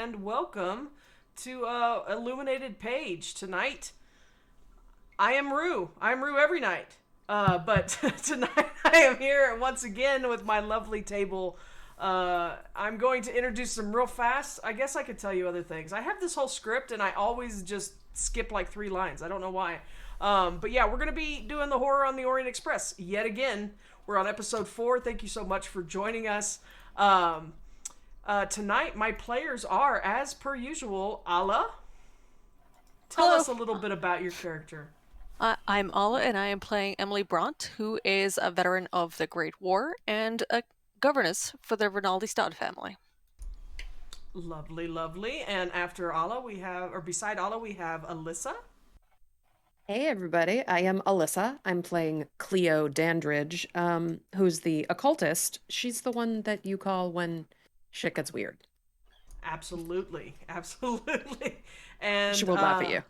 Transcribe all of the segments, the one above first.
and welcome to Illuminated Page. Tonight, I am Rue. I'm Rue every night. But tonight I am here once again with my lovely table. I'm going to introduce them real fast. I guess I could tell you other things. I have this whole script and I always just skip like 3 lines. I don't know why. But yeah, we're going to be doing the horror on the Orient Express yet again. We're on episode 4. Thank you so much for joining us. Tonight, my players are, as per usual, Alla. Tell Hello. us a little bit about your character. I'm Alla, and I am playing Emily Bront, who is a veteran of the Great War and a governess for the Rinaldi Stott family. Lovely, lovely. And after Alla, beside Alla, we have Alyssa. Hey everybody, I am Alyssa. I'm playing Cleo Dandridge, who's the occultist. She's the one that you call when shit gets weird. Absolutely, absolutely. And she will laugh at you.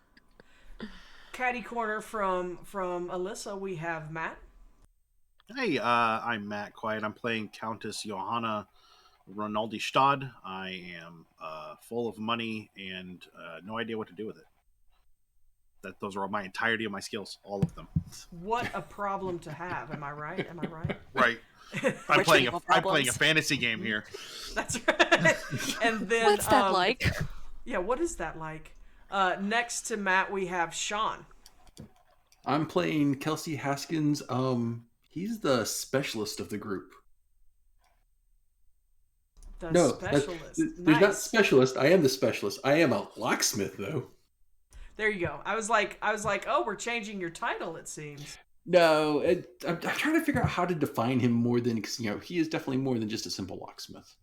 Catty corner from Alyssa, we have Matt. Hey, I'm Matt Quiett. I'm playing Countess Johanna Rinaldi Stott. I am full of money and no idea what to do with it. Those are my entirety of my skills, all of them. What a problem to have! Am I right? Right. I'm playing a fantasy game here. That's right. And then what's that like? Yeah, what is that like? Next to Matt, we have Shawn. I'm playing Kelsey Haskins. He's the specialist of the group. Specialist. There's not specialist. I am the specialist. I am a locksmith, though. There you go. I was like, oh, we're changing your title, it seems. No, I'm trying to figure out how to define him more than, because he is definitely more than just a simple locksmith.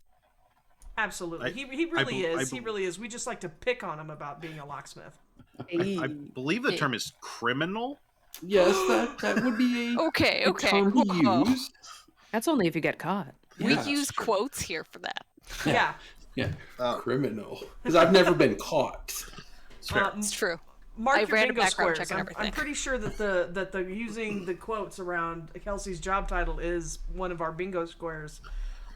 Absolutely, he really is. He really is. We just like to pick on him about being a locksmith. I believe the term is criminal. Yes, that would be a okay. term to use. That's only if you get caught. We use quotes here for that. Yeah. Criminal. Because I've never been caught. It's true. Mark I your ran a bingo background squares. check and everything. I'm pretty sure that the using the quotes around Kelsey's job title is one of our bingo squares.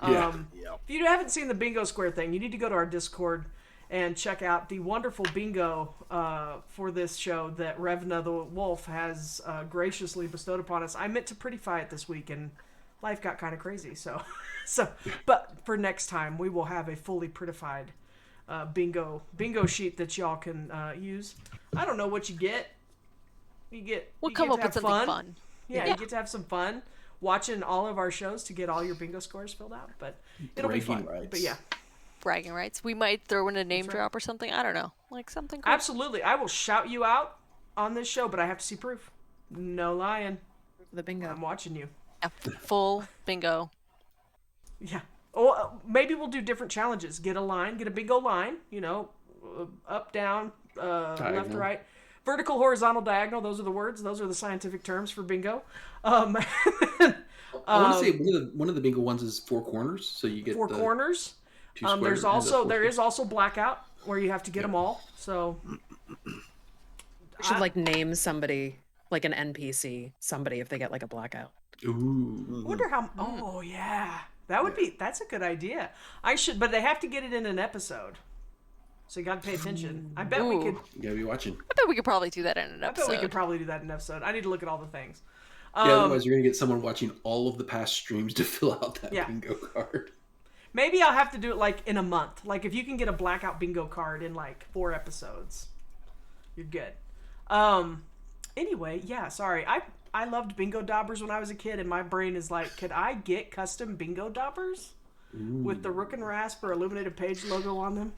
If you haven't seen the bingo square thing, you need to go to our Discord and check out the wonderful bingo for this show that Revna the Wolf has graciously bestowed upon us. I meant to prettify it this week, and life got kind of crazy. So, but for next time, we will have a fully prettified bingo sheet that y'all can use. I don't know what you get. We'll come up with something fun. Yeah, you get to have some fun watching all of our shows to get all your bingo scores filled out. But it'll be fun. Rights. But yeah. Bragging rights. We might throw in a name drop or something. I don't know. Like something cool. Absolutely. I will shout you out on this show, but I have to see proof. No lying. The bingo. I'm watching you. Yeah, full bingo. Yeah. Oh, maybe we'll do different challenges. Get a bingo line, up, down, left, right. Vertical, horizontal, diagonal, those are the words. Those are the scientific terms for bingo. I want to say one of the bingo ones is 4 corners, so you get 4 corners. There is also blackout where you have to get them all. So you should name somebody, like an NPC, somebody if they get like a blackout. Ooh. I wonder how. Oh yeah, that's a good idea. But they have to get it in an episode. So you got to pay attention. I bet we could. You gotta be watching. I bet we could probably do that in an episode. I bet we could probably do that in an episode. I need to look at all the things. Otherwise you're gonna get someone watching all of the past streams to fill out that bingo card. Maybe I'll have to do it in a month. If you can get a blackout bingo card in 4 episodes, you're good. Anyway, yeah, sorry. I loved bingo daubers when I was a kid, and my brain is could I get custom bingo daubers with the Rook and Rasp or Illuminated Page logo on them?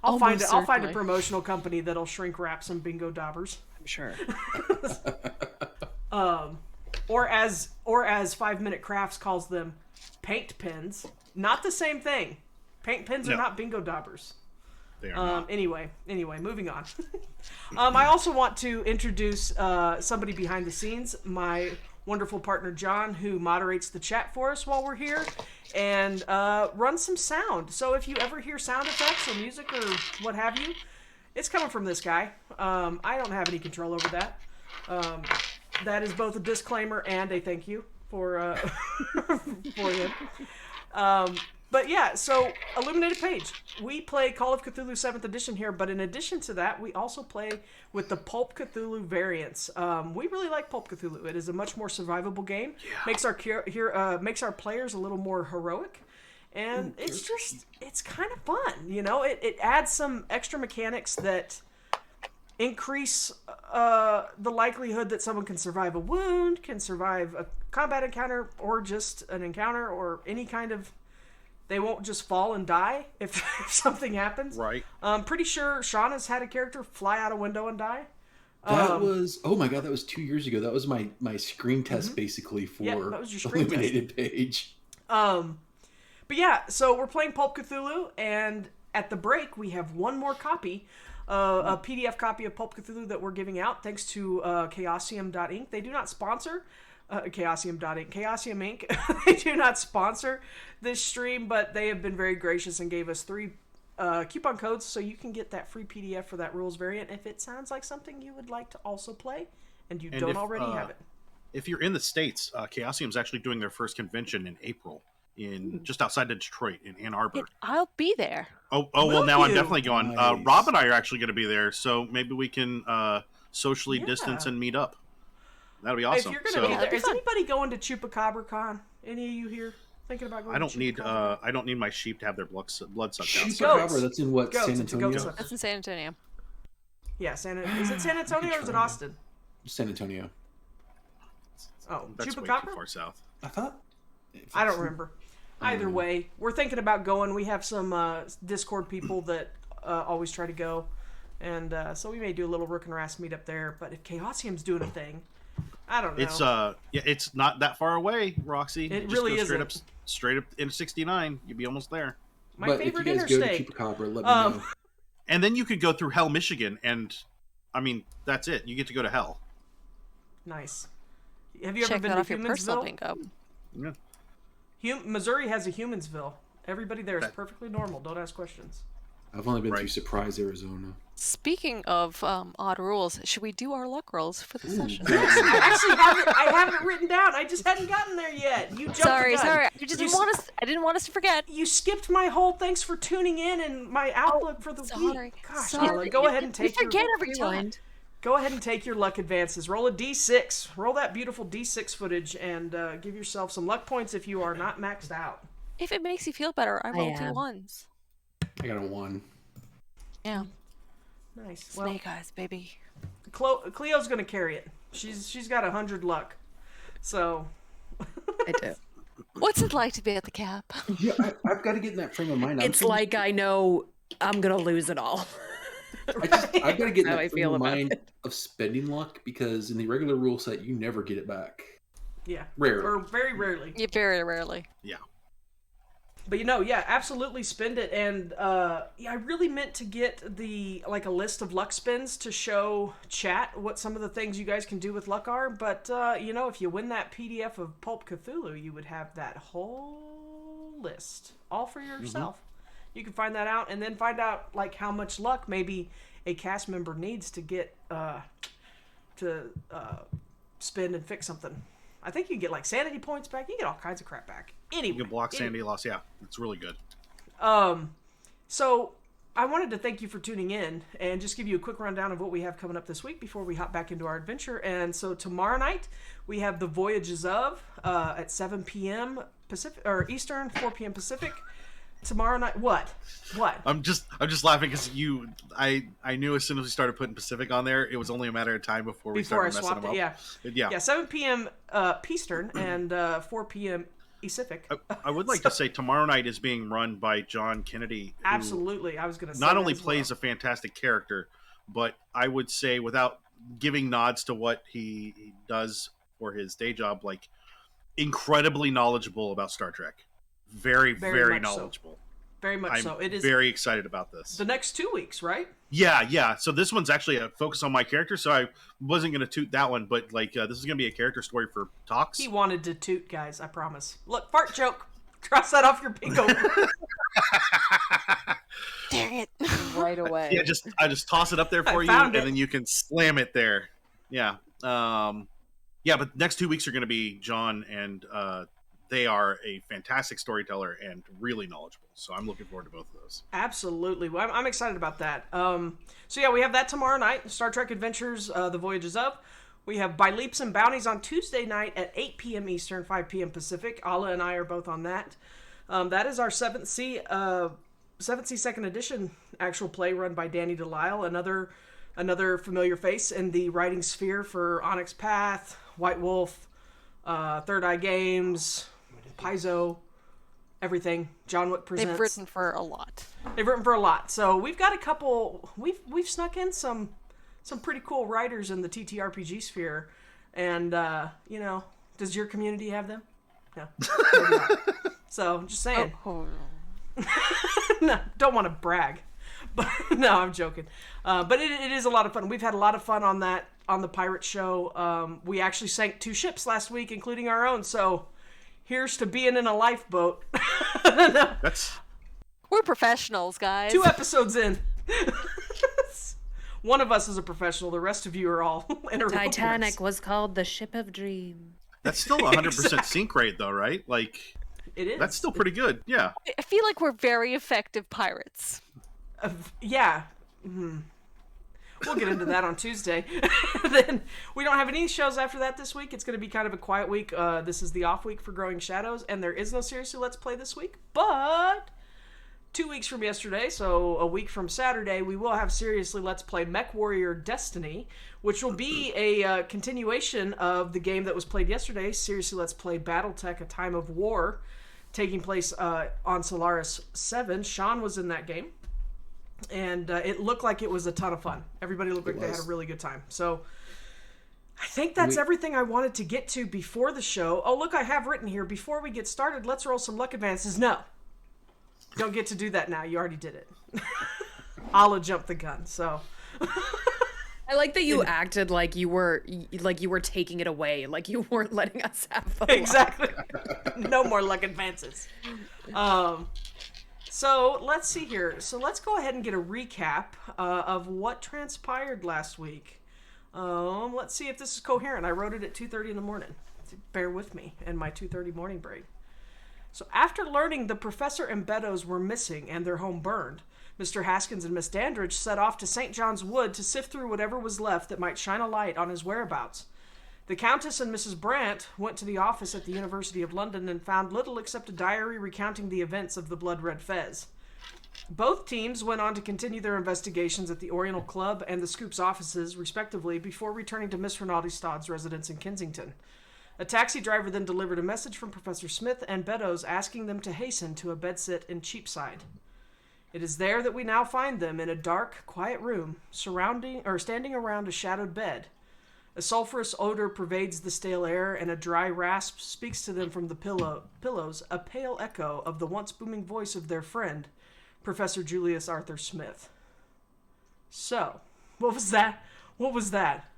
I'll find a promotional company that'll shrink wrap some bingo daubers. I'm sure. Or as 5 Minute Crafts calls them, paint pens. Not the same thing. Paint pens are not bingo daubers. They are not. Anyway, moving on. I also want to introduce somebody behind the scenes, my wonderful partner John, who moderates the chat for us while we're here and runs some sound. So if you ever hear sound effects or music or what have you, it's coming from this guy. I don't have any control over that. That is both a disclaimer and a thank you for him. But yeah, so Illuminated page. We play Call of Cthulhu 7th edition here, but in addition to that, we also play with the Pulp Cthulhu variants. We really like Pulp Cthulhu. It is a much more survivable game. Yeah. Makes our players a little more heroic. And it's kind of fun, you know? It adds some extra mechanics that increase the likelihood that someone can survive a wound, can survive a combat encounter, or just an encounter, or any kind of... They won't just fall and die if something happens. Right. I'm pretty sure Shawn has had a character fly out a window and die. That was, oh my god, that was 2 years ago. That was my screen test basically for that was your screen Illuminated page. But yeah, so we're playing Pulp Cthulhu, and at the break we have one more copy, a PDF copy of Pulp Cthulhu that we're giving out thanks to Chaosium.inc. They do not sponsor Chaosium.inc. Chaosium Inc. They do not sponsor this stream, but they have been very gracious and gave us 3 coupon codes so you can get that free PDF for that rules variant if it sounds like something you would like to also play and you don't already have it. If you're in the States, Chaosium's actually doing their first convention in April in just outside of Detroit in Ann Arbor. I'll be there. Well, now I'm definitely going. Nice. Rob and I are actually going to be there, so maybe we can socially distance and meet up. That'll be awesome. If you're going to be there, is anybody going to Chupacabra Con? Any of you here thinking about going? I don't need my sheep to have their blood sucked out. Chupacabra, that's in what, San Antonio? That's in San Antonio. Yeah, is it San Antonio or is it Austin? San Antonio. Oh, That's way Chupacabra? too far south. I thought. I don't remember. Either way, we're thinking about going. We have some Discord people that always try to go, and so we may do a little Rook and Rast meet up there. But if Chaosium's doing a thing, I don't know. It's not that far away, Roxy. It really isn't. Straight up in 69, you'd be almost there. My but favorite if you guys interstate. go to Chupacabra, let me know. And then you could go through Hell, Michigan, and I mean that's it. You get to go to Hell. Nice. Have you ever Check been that to off your personal Humansville? bingo. Yeah. Missouri has a Humansville. Everybody there is perfectly normal. Don't ask questions. I've only been through Surprise, Arizona. Speaking of odd rules, should we do our luck rolls for the session? I have it written down. I just hadn't gotten there yet. You jumped Sorry. the gun. I didn't want us to forget. You skipped my whole thanks for tuning in and my outlook for the week. Gosh, sorry. Go ahead and take I forget every time. Go ahead and take your luck advances. Roll a d6. Roll that beautiful d6 footage and give yourself some luck points if you are not maxed out. If it makes you feel better, I rolled 2 ones. I got a 1. Yeah. Nice. Snake eyes, baby. Cleo's gonna carry it. She's got 100 luck. So. I do. What's it like to be at the cap? Yeah, I've got to get in that frame of mind. It's like I know I'm gonna lose it all. I've got to get in How that I frame feel of about mind it. of spending luck, because in the regular rule set, you never get it back. Yeah. Rarely. Or very rarely. Yeah, very rarely. Yeah. But absolutely spend it. And I really meant to get a list of luck spins to show chat what some of the things you guys can do with luck are. But if you win that PDF of Pulp Cthulhu, you would have that whole list all for yourself. You can find that out and then find out how much luck maybe a cast member needs to get to spend and fix something. I think you can get sanity points back. You get all kinds of crap back. Anyway, You can block sanity loss. Yeah, it's really good. So I wanted to thank you for tuning in and just give you a quick rundown of what we have coming up this week before we hop back into our adventure. And so tomorrow night we have the Voyages of at 7 p.m. Pacific or Eastern, 4 p.m. Pacific. Tomorrow night, what? I'm just laughing because I knew as soon as we started putting Pacific on there, it was only a matter of time before we started messing them up. Yeah, 7 p.m. Eastern and 4 p.m. Pacific. I would like to say tomorrow night is being run by John Kennedy. Who Absolutely, I was going to say not that only as plays a fantastic character, but I would say without giving nods to what he does for his day job, incredibly knowledgeable about Star Trek. Very, very knowledgeable. So. Very much so. It is very excited about this. The next 2 weeks, right? Yeah. So this one's actually a focus on my character, so I wasn't going to toot that one, but this is going to be a character story for Talks. He wanted to toot, guys, I promise. Look, fart joke. Cross that off your bingo. Dang it. Right away. Yeah, I just toss it up there for you, and then you can slam it there. Yeah. But next 2 weeks are going to be John and they are a fantastic storyteller and really knowledgeable. So I'm looking forward to both of those. Absolutely. Well, I'm excited about that. So yeah, we have that tomorrow night, Star Trek Adventures, The Voyages of. We have By Leaps and Bounties on Tuesday night at 8 p.m. Eastern, 5 p.m. Pacific. Alla and I are both on that. That is our 7th Sea 2nd edition actual play run by Danny Delisle, another familiar face in the writing sphere for Onyx Path, White Wolf, Third Eye Games, Paizo, everything. John Wick Presents. They've written for a lot. They've written for a lot. So we've got a couple. We've snuck in some pretty cool writers in the TTRPG sphere, and does your community have them? No. Maybe not. So just saying. Oh. No, don't want to brag, but no, I'm joking. But it is a lot of fun. We've had a lot of fun on the pirate show. We actually sank 2 ships last week, including our own. So here's to being in a lifeboat. No. We're professionals, guys. 2 episodes in. One of us is a professional. The rest of you are all interlopers. Titanic was called the Ship of Dream. That's still 100% sync rate, though, right? Like, it is. That's still pretty good. Yeah. I feel like we're very effective pirates. Yeah. Mm-hmm. We'll get into that on Tuesday. Then we don't have any shows after that this week. It's going to be kind of a quiet week. This is the off week for Growing Shadows, and there is no Seriously Let's Play this week. But 2 weeks from yesterday, so a week from Saturday, we will have Seriously Let's Play Mech Warrior Destiny, which will be a continuation of the game that was played yesterday, Seriously Let's Play Battletech: A Time of War, taking place on Solaris 7. Shawn was in that game. And it looked like it was a ton of fun. Everybody looked like they had a really good time. So I think that's everything I wanted to get to before the show. Oh, look, I have written here, before we get started, let's roll some luck advances. No. You don't get to do that now. You already did it. Alla jumped the gun, so... I like that you acted like you were taking it away, like you weren't letting us have the Exactly. No more luck advances. So let's see here. So let's go ahead and get a recap of what transpired last week. Let's see if this is coherent. I wrote it at 2:30 in the morning. Bear with me and my 2:30 morning break. So after learning the professor and Beddoes were missing and their home burned, Mr. Haskins and Miss Dandridge set off to St. John's Wood to sift through whatever was left that might shine a light on his whereabouts. The Countess and Mrs. Brandt went to the office at the University of London and found little except a diary recounting the events of the Blood Red Fez. Both teams went on to continue their investigations at the Oriental Club and the Scoop's offices, respectively, before returning to Miss Rinaldi Stodd's residence in Kensington. A taxi driver then delivered a message from Professor Smith and Beddoes asking them to hasten to a bedsit in Cheapside. It is there that we now find them in a dark, quiet room, standing around a shadowed bed. A sulphurous odor pervades the stale air, and a dry rasp speaks to them from the pillows, a pale echo of the once booming voice of their friend, Professor Julius Arthur Smith. So, what was that? What was that?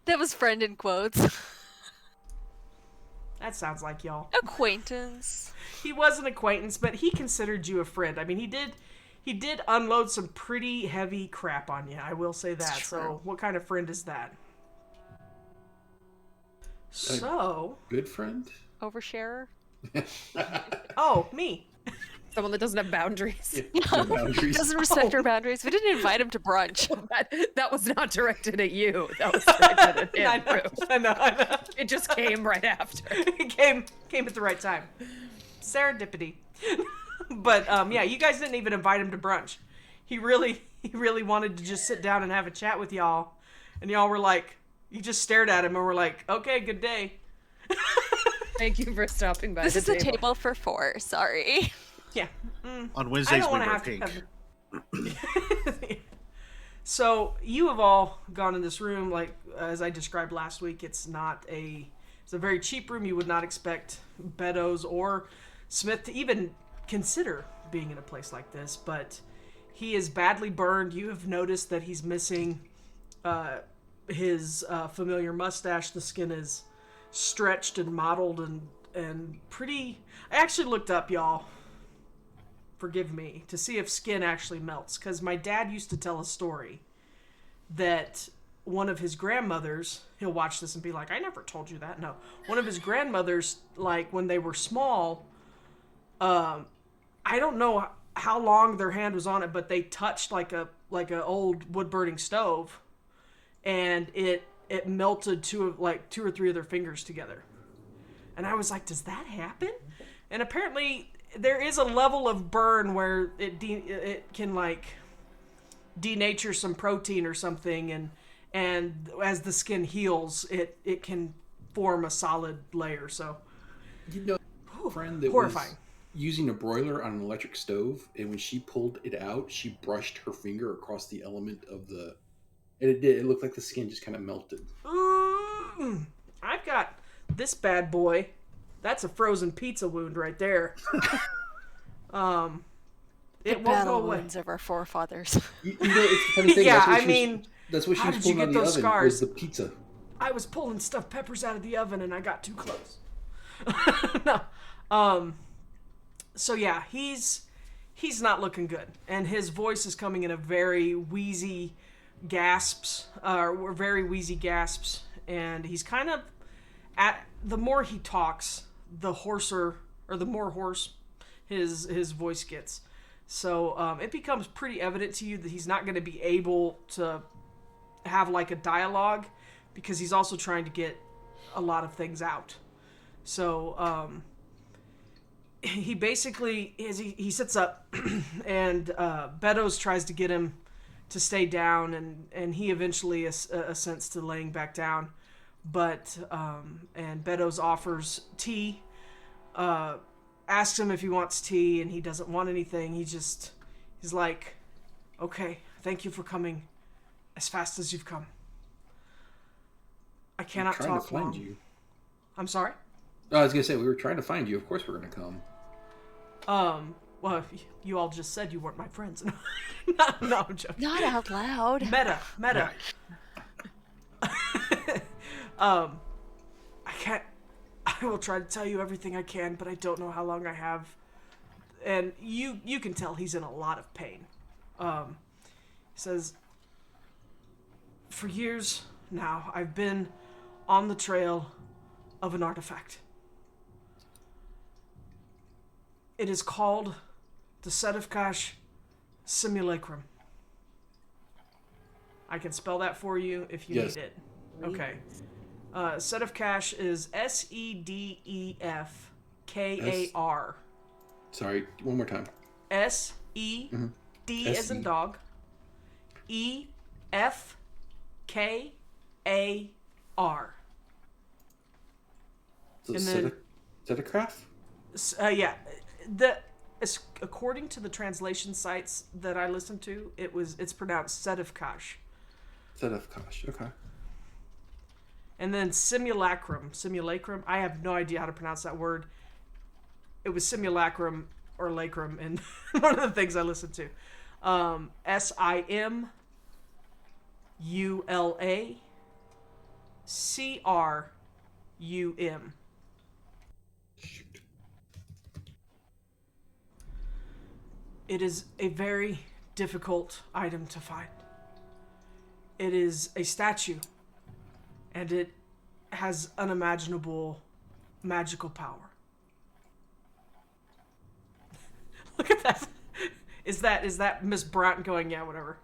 That was friend in quotes. That sounds like y'all. Acquaintance. He was an acquaintance, but he considered you a friend. I mean, he did unload some pretty heavy crap on you, I will say that. So, what kind of friend is that? So... Good friend? Oversharer? Oh, me. Someone that doesn't have boundaries. No boundaries. Doesn't respect our boundaries. We didn't invite him to brunch. That was not directed at you. That was directed at him. I know. It just came right after. It came at the right time. Serendipity. But, yeah, you guys didn't even invite him to brunch. He really wanted to just sit down and have a chat with y'all. And y'all were like... You just stared at him and were like, okay, good day. Thank you for stopping by. This is a table for 4. Sorry. Yeah. On Wednesdays, we wear pink. So, you have all gone in this room, like, as I described last week, it's a very cheap room. You would not expect Beddoes or Smith to even consider being in a place like this, but he is badly burned. You have noticed that he's missing, his familiar mustache. The skin is stretched and mottled and pretty... I actually looked up, y'all, forgive me, to see if skin actually melts, because my dad used to tell a story that one of his grandmothers, he'll watch this and be like, I never told you that. No. One of his grandmothers, like, when they were small, I don't know how long their hand was on it, but they touched like a old wood burning stove, and it melted two or three of their fingers together. And I was like, does that happen? And apparently there is a level of burn where it can like denature some protein or something, and as the skin heals, it can form a solid layer. So, you know, a friend that horrifying. was using a broiler on an electric stove, and when she pulled it out, she brushed her finger across the element of the, and it looked like the skin just kind of melted. I've got this bad boy. That's a frozen pizza wound right there. It won't go away. Wounds of our forefathers. You know, it's the funny thing. Yeah, that's what she how was did you pulling out get of the those oven scars? was the pizza. I was pulling stuffed peppers out of the oven and I got too close. No. So yeah, he's not looking good, and his voice is coming in a very wheezy gasps, and he's kind of the more he talks, the more hoarse his voice gets. So it becomes pretty evident to you that he's not going to be able to have like a dialogue, because he's also trying to get a lot of things out. So he basically he sits up and Beddoes tries to get him to stay down, and he eventually assents to laying back down, but and Beddoes offers tea, asks him if he wants tea, and he doesn't want anything. He's like, okay, thank you for coming as fast as you've come. I cannot talk long. Trying to find you. I'm sorry? I was gonna say, we were trying to find you. Of course we're gonna come. Well, you all just said you weren't my friends. No, I'm joking. Not out loud. Meta. I will try to tell you everything I can, but I don't know how long I have. And you can tell he's in a lot of pain. He says, for years now, I've been on the trail of an artifact. It is called the Sedefkash Simulacrum. I can spell that for you if you need it. Okay. Sedefkash is Sedefkar. Sorry, one more time. S-E-D as in dog. E-F-K-A-R. So And then- Sedecraft? Yeah. According to the translation sites that I listened to, it's pronounced Sedefkash. Sedefkash, okay. And then simulacrum. I have no idea how to pronounce that word. It was simulacrum or lacrum in one of the things I listened to. Simulacrum. It is a very difficult item to find. It is a statue, and it has unimaginable magical power. Look at that. Is that Miss Brandt going, yeah, whatever?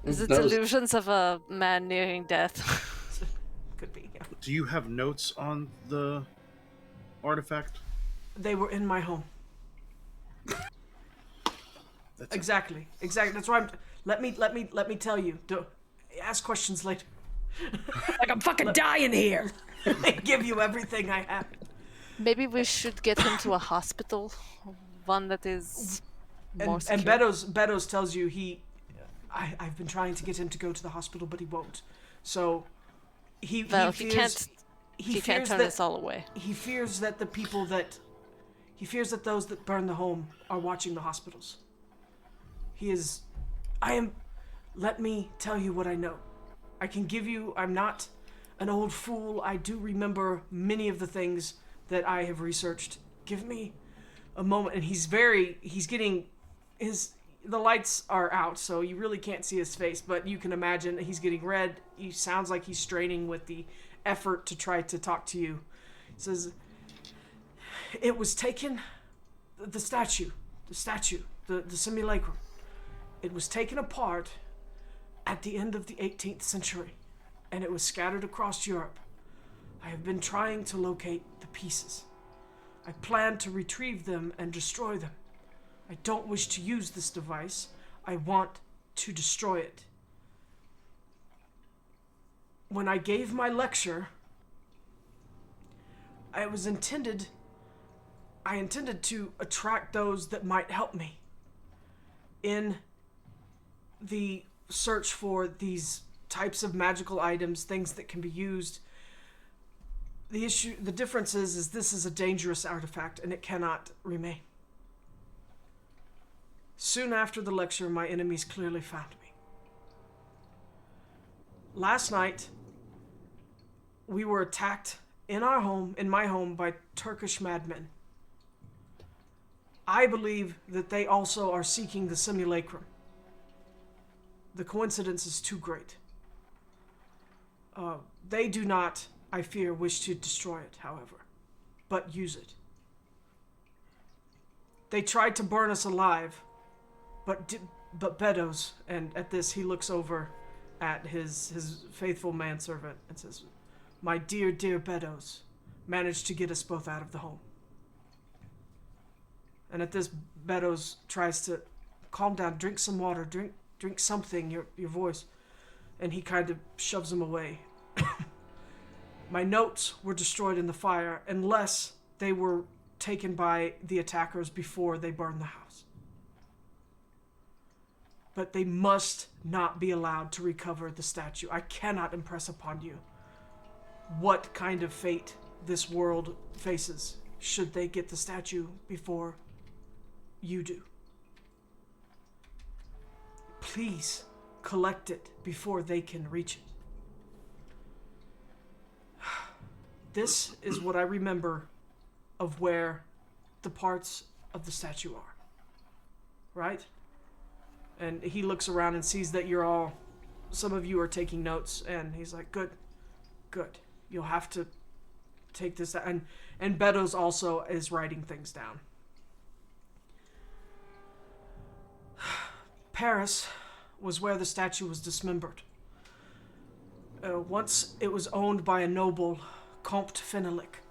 Is it illusions of a man nearing death? Could be, yeah. Do you have notes on the artifact? They were in my home. Exactly. That's why let me tell you. Don't ask questions later. Like I'm fucking dying here. I give you everything I have. Maybe we should get him to a hospital, one that is more secure. And Beddoes tells you I've been trying to get him to go to the hospital, but he won't. So he can't turn this all away. He fears that those that burn the home are watching the hospitals. Let me tell you what I know. I can give you, I'm not an old fool. I do remember many of the things that I have researched. Give me a moment. And he's the lights are out, so you really can't see his face, but you can imagine he's getting red. He sounds like he's straining with the effort to try to talk to you. He says, it was taken, the statue, the simulacrum. It was taken apart at the end of the 18th century, and it was scattered across Europe. I have been trying to locate the pieces. I plan to retrieve them and destroy them. I don't wish to use this device. I want to destroy it. When I gave my lecture, I intended to attract those that might help me in the search for these types of magical items, things that can be used. The difference is this is a dangerous artifact and it cannot remain. Soon after the lecture, my enemies clearly found me. Last night, we were attacked in my home, by Turkish madmen. I believe that they also are seeking the simulacrum. The coincidence is too great. They do not, I fear, wish to destroy it, however, but use it. They tried to burn us alive, but Beddoes, and at this he looks over at his faithful manservant and says, my dear Beddoes managed to get us both out of the home. And at this, Beddoes tries to calm down, drink some water, drink something, your voice. And he kind of shoves him away. My notes were destroyed in the fire unless they were taken by the attackers before they burned the house. But they must not be allowed to recover the statue. I cannot impress upon you what kind of fate this world faces should they get the statue before you do. Please collect it before they can reach it. This is what I remember of where the parts of the statue are. Right? And he looks around and sees that some of you are taking notes, and he's like, good. You'll have to take this down. And Beddoes also is writing things down. Paris was where the statue was dismembered. Once it was owned by a noble, Comte Fenelic.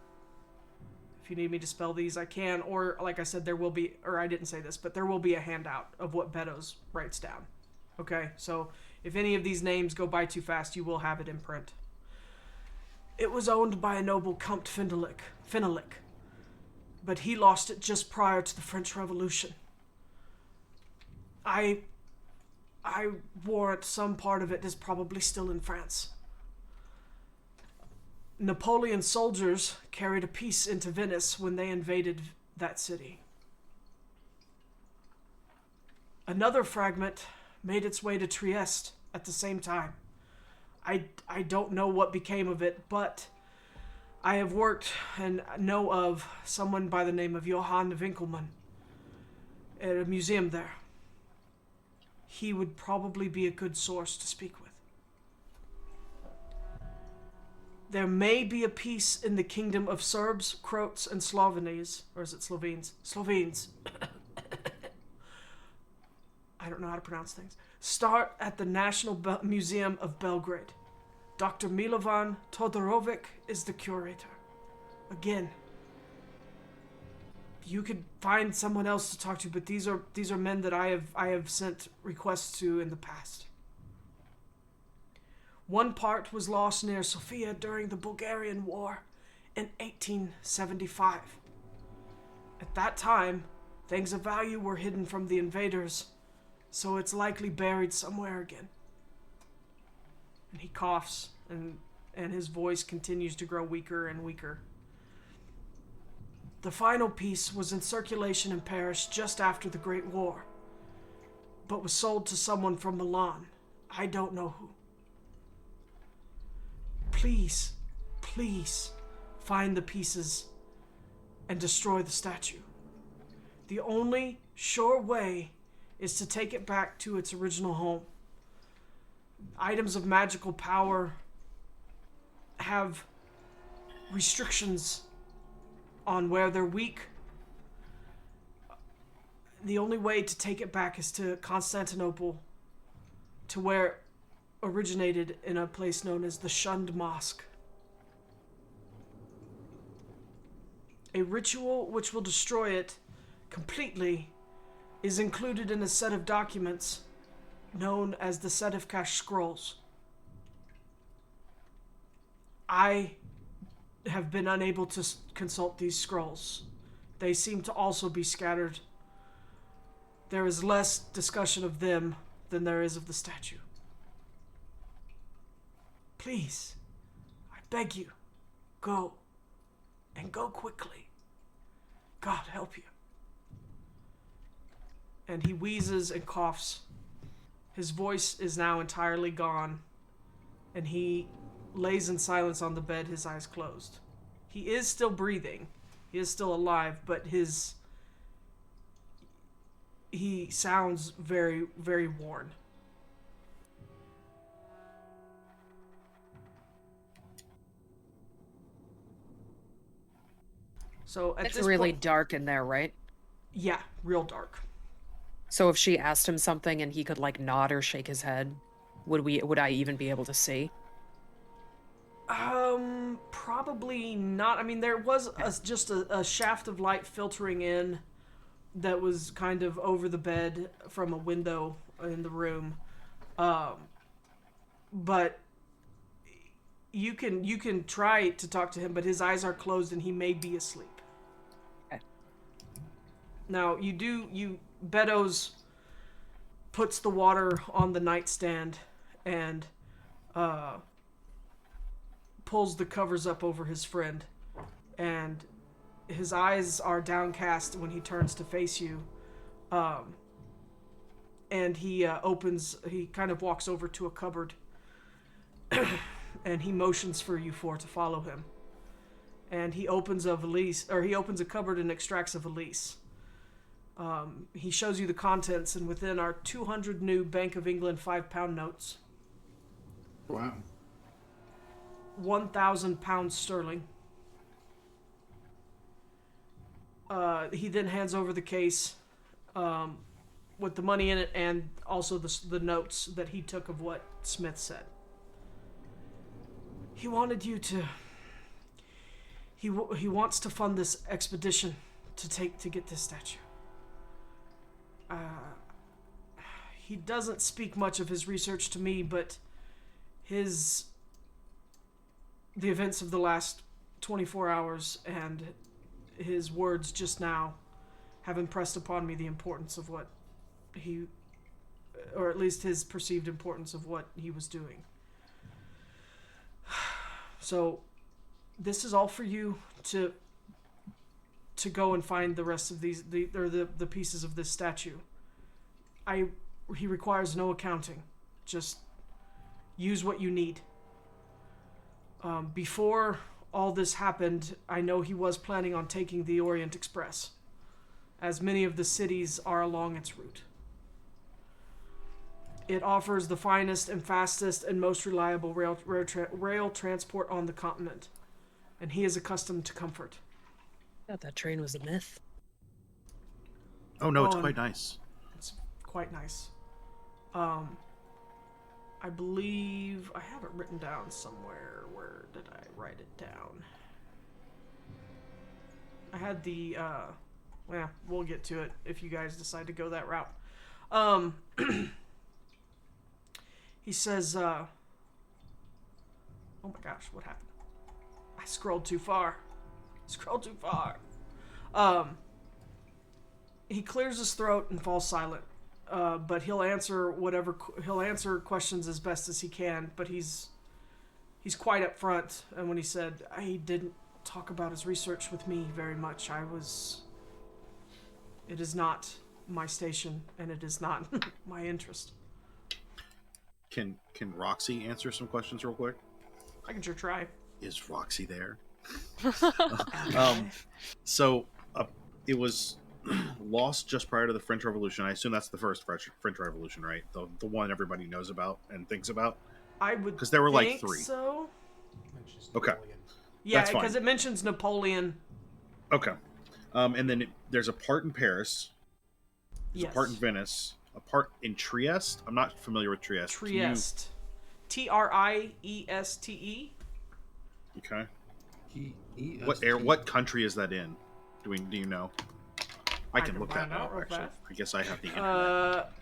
If you need me to spell these, I can. Or, like I said, I didn't say this, but there will be a handout of what Beddoes writes down. Okay? So, if any of these names go by too fast, you will have it in print. It was owned by a noble Comte Fenelic, but he lost it just prior to the French Revolution. I warrant some part of it is probably still in France. Napoleon's soldiers carried a piece into Venice when they invaded that city. Another fragment made its way to Trieste at the same time. I don't know what became of it, but I have worked and know of someone by the name of Johann Winkelmann at a museum there. He would probably be a good source to speak with. There may be a piece in the kingdom of Serbs, Croats, and Slovenes. Or is it Slovenes? Slovenes. I don't know how to pronounce things. Start at the National Museum of Belgrade. Dr. Milovan Todorovic is the curator. Again, you could find someone else to talk to, but these are men that I have sent requests to in the past. One part was lost near Sofia during the Bulgarian War in 1875. At that time, things of value were hidden from the invaders, so it's likely buried somewhere again. And he coughs, and his voice continues to grow weaker and weaker. The final piece was in circulation in Paris just after the Great War, but was sold to someone from Milan. I don't know who. Please find the pieces and destroy the statue. The only sure way is to take it back to its original home. Items of magical power have restrictions on where they're weak. The only way to take it back is to Constantinople, to where it originated, in a place known as the Shunned Mosque. A ritual which will destroy it completely is included in a set of documents known as the Sedefkash Scrolls. I have been unable to consult these scrolls. They seem to also be scattered. There is less discussion of them than there is of the statue. Please, I beg you, go, and go quickly. God help you. And he wheezes and coughs. His voice is now entirely gone, and he lays in silence on the bed, his eyes closed. He is still breathing. He is still alive, but he sounds very, very worn. So it's really dark in there, right? Yeah, real dark. So if she asked him something and he could like nod or shake his head, would I even be able to see? Probably not. I mean, there was just a shaft of light filtering in that was kind of over the bed from a window in the room. But you can try to talk to him, but his eyes are closed and he may be asleep. Okay. Now, Beddoes puts the water on the nightstand and pulls the covers up over his friend, and his eyes are downcast when he turns to face you, and he kind of walks over to a cupboard and he motions for you four to follow him, and he opens a cupboard and extracts a valise. He shows you the contents, and within are 200 new Bank of England £5 notes. Wow. 1,000 pounds sterling. He then hands over the case with the money in it, and also the notes that he took of what Smith said. He wanted you to... He wants to fund this expedition to get this statue. He doesn't speak much of his research to me, but the events of the last 24 hours and his words just now have impressed upon me the importance of what or at least his perceived importance of what he was doing. So this is all for you to go and find the rest of the pieces of this statue. He requires no accounting. Just use what you need. Before all this happened, I know he was planning on taking the Orient Express, as many of the cities are along its route. It offers the finest and fastest and most reliable rail transport on the continent, and he is accustomed to comfort. I thought that train was a myth. Oh no, it's quite nice. It's quite nice. I believe I have it written down somewhere. Where did I write it down? I had the, well, we'll get to it if you guys decide to go that route. He says, oh my gosh, what happened? I scrolled too far. He clears his throat and falls silent. But he'll answer questions as best as he can, but he's quite upfront. And when he said he didn't talk about his research with me very much, it is not my station, and it is not my interest. Can Roxy answer some questions real quick? I can sure try. Is Roxy there? So it was lost just prior to the French Revolution. I assume that's the first French Revolution, right? The one everybody knows about and thinks about. I would because there were like think 3. So. Okay. Yeah, That's fine. because it mentions Napoleon. Okay. And then there's a part in Paris. There's Yes. a part in Venice. A part in Trieste. I'm not familiar with Trieste. Trieste. Trieste. Okay. E-E-S-T. What country is that in? Do you know? I can look that find out up. real Actually, fast. I guess I have the internet.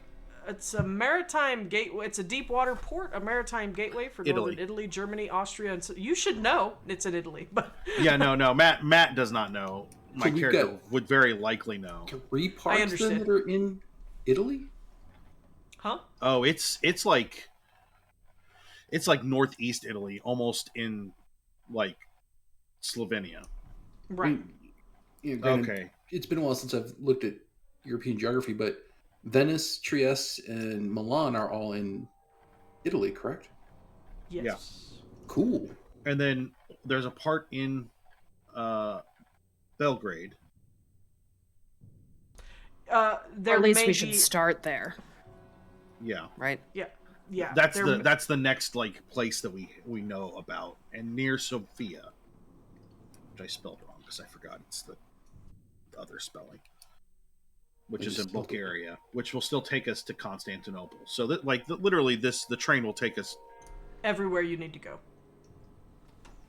It's a maritime gateway. It's a deep water port, a maritime gateway for northern Italy, Germany, Austria, and so you should know it's in Italy. But Yeah, no. Matt does not know. My we've character got- would very likely know. 3 parts then understand. that are in Italy? huh? Oh, it's like northeast Italy, almost in like Slovenia. Right. Granted, Okay. It's been a while since I've looked at European geography, but Venice, Trieste, and Milan are all in Italy, correct? Yes. Cool. And then there's a part in Belgrade. Or There at least may we be, should start there, Yeah. right? Yeah. That's there- that's the next like place that we know about, and near Sofia, which I spelled wrong because I forgot it's the other spelling, which I is in just spelled it. Bulgaria, which will still take us to Constantinople. So that literally the train will take us. everywhere you need to go.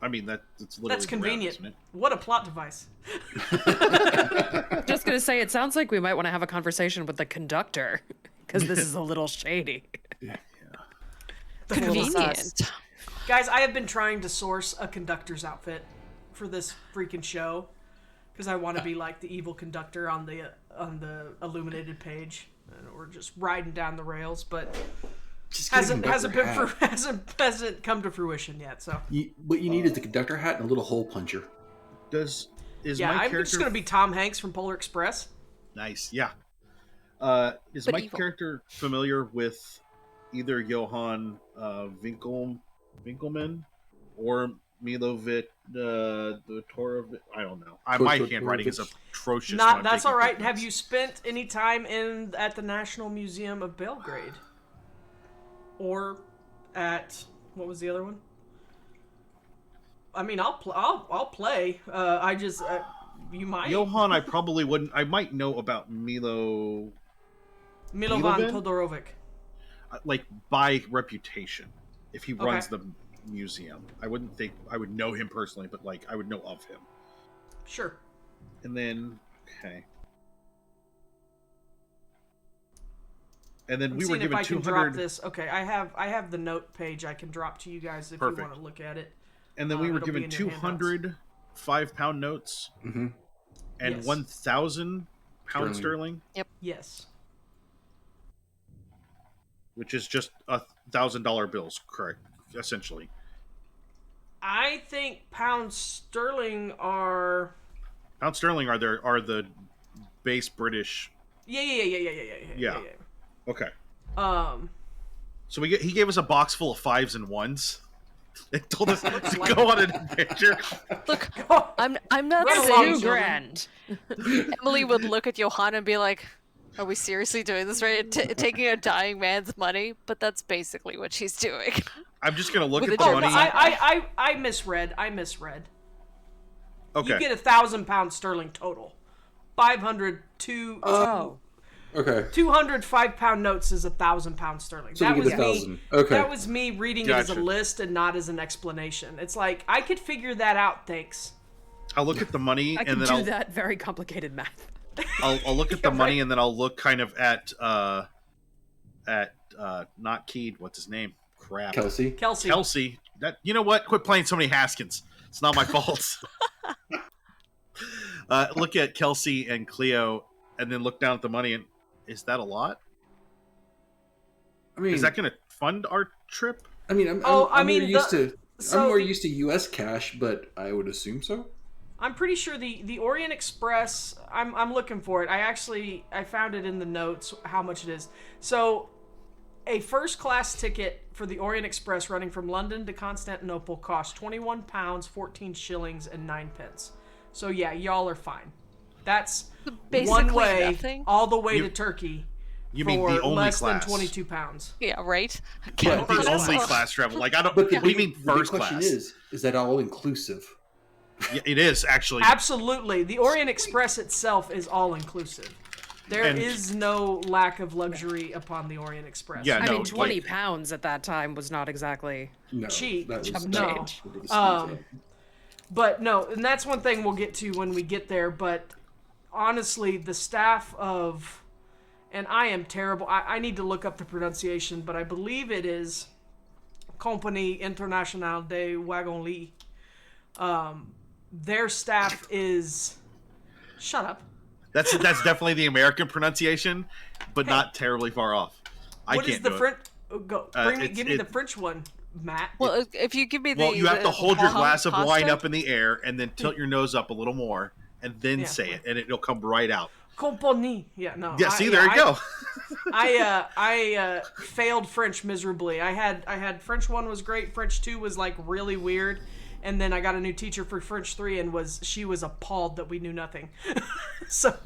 I mean it's literally That's the route, convenient. isn't it? What a plot device. Just gonna say, it sounds like we might want to have a conversation with the conductor because this is a little shady. A little sus. Convenient. Guys, I have been trying to source a conductor's outfit for this freaking show because I want to be like the evil conductor on the Illuminated page, and we're just riding down the rails, but Just get a hasn't conductor been hat. hasn't come to fruition yet. So What you need is the conductor hat and a little hole puncher. Is yeah, my I'm character just gonna be Tom Hanks from Polar Express. nice? Yeah. Is But my evil. character familiar with either Johann Winkelmann or Milovic the Torovic? I don't know. My handwriting is atrocious. when I'm That's taking all right. pictures. Have you spent any time at the National Museum of Belgrade, or at what was the other one? I mean, I'll play. I just you might Johann, I probably wouldn't. I might know about Milovan Milovan? Todorovic. Like by reputation. If he runs Okay. the museum, I wouldn't think I would know him personally, but like I would know of him. Sure. And then okay. And then I'm we were seeing if given I can 200. drop this. Okay, I have the note page I can drop to you guys if Perfect. you want to look at it. And then we were it'll be given in your 200 5-pound notes Mm-hmm. and Yes. 1,000 pound sterling, Yes. which is just $1,000 bills, correct? Essentially. I think pounds sterling are. Pound sterling are the base British. Yeah. Okay. Um. So he gave us a box full of 5s and 1s. It told us to like go on an adventure. Look, Oh, I'm not Run along, saying children. $2,000. Emily would look at Johanna and be like, "Are we seriously doing this right? Taking a dying man's money?" But that's basically what she's doing. I'm just gonna look With at a the joke money. I misread. Okay. You get 1,000 pounds sterling total. 500 Oh, Okay. 200 5-pound notes is 1,000 pounds sterling. So that you was get me. 1,000. Okay. That was me reading it as a Gotcha. list and not as an explanation. It's like I could figure that out. Thanks. I'll look at the money I can and then do I'll that very complicated math. I'll look at the Yeah, money right. and then I'll look kind of at not Keed. What's his name? Crap. Kelsey. Kelsey. That you know what? Quit playing so many Haskins. It's not my fault. Look at Kelsey and Cleo, and then look down at the money. And is that a lot? I mean, Is that going to fund our trip? I mean, I'm mean, more used to. so I'm more the- used to U.S. cash, but I would assume so. I'm pretty sure the Orient Express. I'm looking for it. I found it in the notes how much it is. So, a first class ticket for the Orient Express running from London to Constantinople costs £21, 14 shillings, and 9 pence. So yeah, y'all are fine. That's Basically one way nothing. all the way to Turkey. You for mean the only less class? than 22 pounds. Yeah, right. Yeah, First the only class. class travel. Like I don't. But What do you mean the big first question class? is that all inclusive? Yeah, it is actually. Absolutely. The Orient Express itself is all inclusive. There is no lack of luxury upon the Orient Express. Yeah, I no, mean, 20 like- pounds at that time was not exactly cheap. That was No. change. It was But no, and that's one thing we'll get to when we get there. But honestly, the staff of, and I am terrible. I need to look up the pronunciation, but I believe it is Compagnie Internationale des Wagons-Lits. Their staff is. Shut up. That's definitely the American pronunciation, but not terribly far off. What is the French? Go. Give me it- the French one, Matt. Well, if you give me the... Well, you have to hold your glass of wine pasta. up in the air and then tilt your nose up a little more, and then say it, and it'll come right out. Compagnie. Yeah, no. Yeah, see, there you go. I failed French miserably. I had French 1 was great. French 2 was like really weird, and then I got a new teacher for French 3, and she was appalled that we knew nothing. So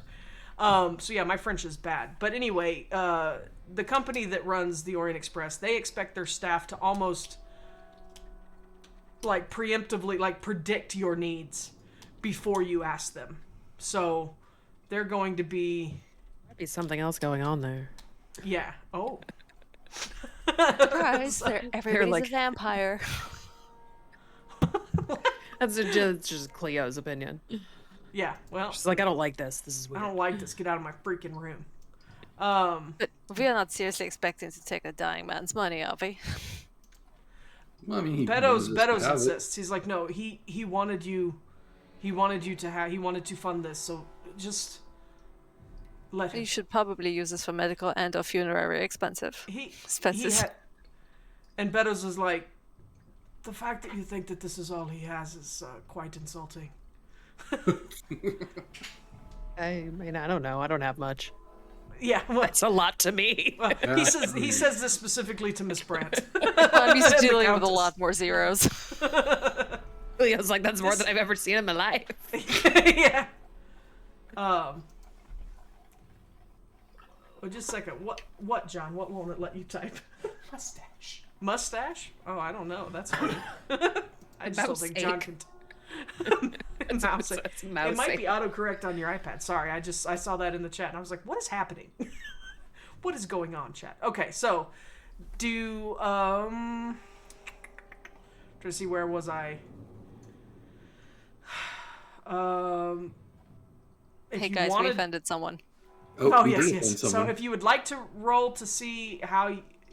yeah, my French is bad. But anyway, the company that runs the Orient Express, they expect their staff to almost like preemptively like predict your needs before you ask them. So they're going to be something else going on there. yeah. Oh. Surprise, everybody's like- a vampire. That's just Cleo's opinion. Yeah, well, She's like, I don't like this. This is I weird. don't like this. Get out of my freaking room. But we are not seriously expecting to take a dying man's money, are we? Well, I mean, he Beddoes uses to have it. insists. He's like, no, he wanted you to fund this, so just let You him. should probably use this for medical and or funerary expenses. And Beddoes is like, the fact that you think that this is all he has is quite insulting. I mean, I don't know. I don't have much. Yeah, well, It's a lot to me. he says this specifically to Miss Brandt. I'm used to And the dealing with a Countess. lot more zeros. Cleo's like, that's more than I've ever seen in my life. Yeah. Well, just a second. What, John? What won't it let you type? Mustache. Mustache? Oh, I don't know. That's funny. I just don't think John can. Mouse it. It's It might mousy. be autocorrect on your iPad. Sorry, I saw that in the chat and I was like, what is happening? What is going on, chat? Okay, so trying to see where was I? If Hey you guys, we wanted- offended someone. Oh, we yes, did yes. offend So someone. if you would like to roll to see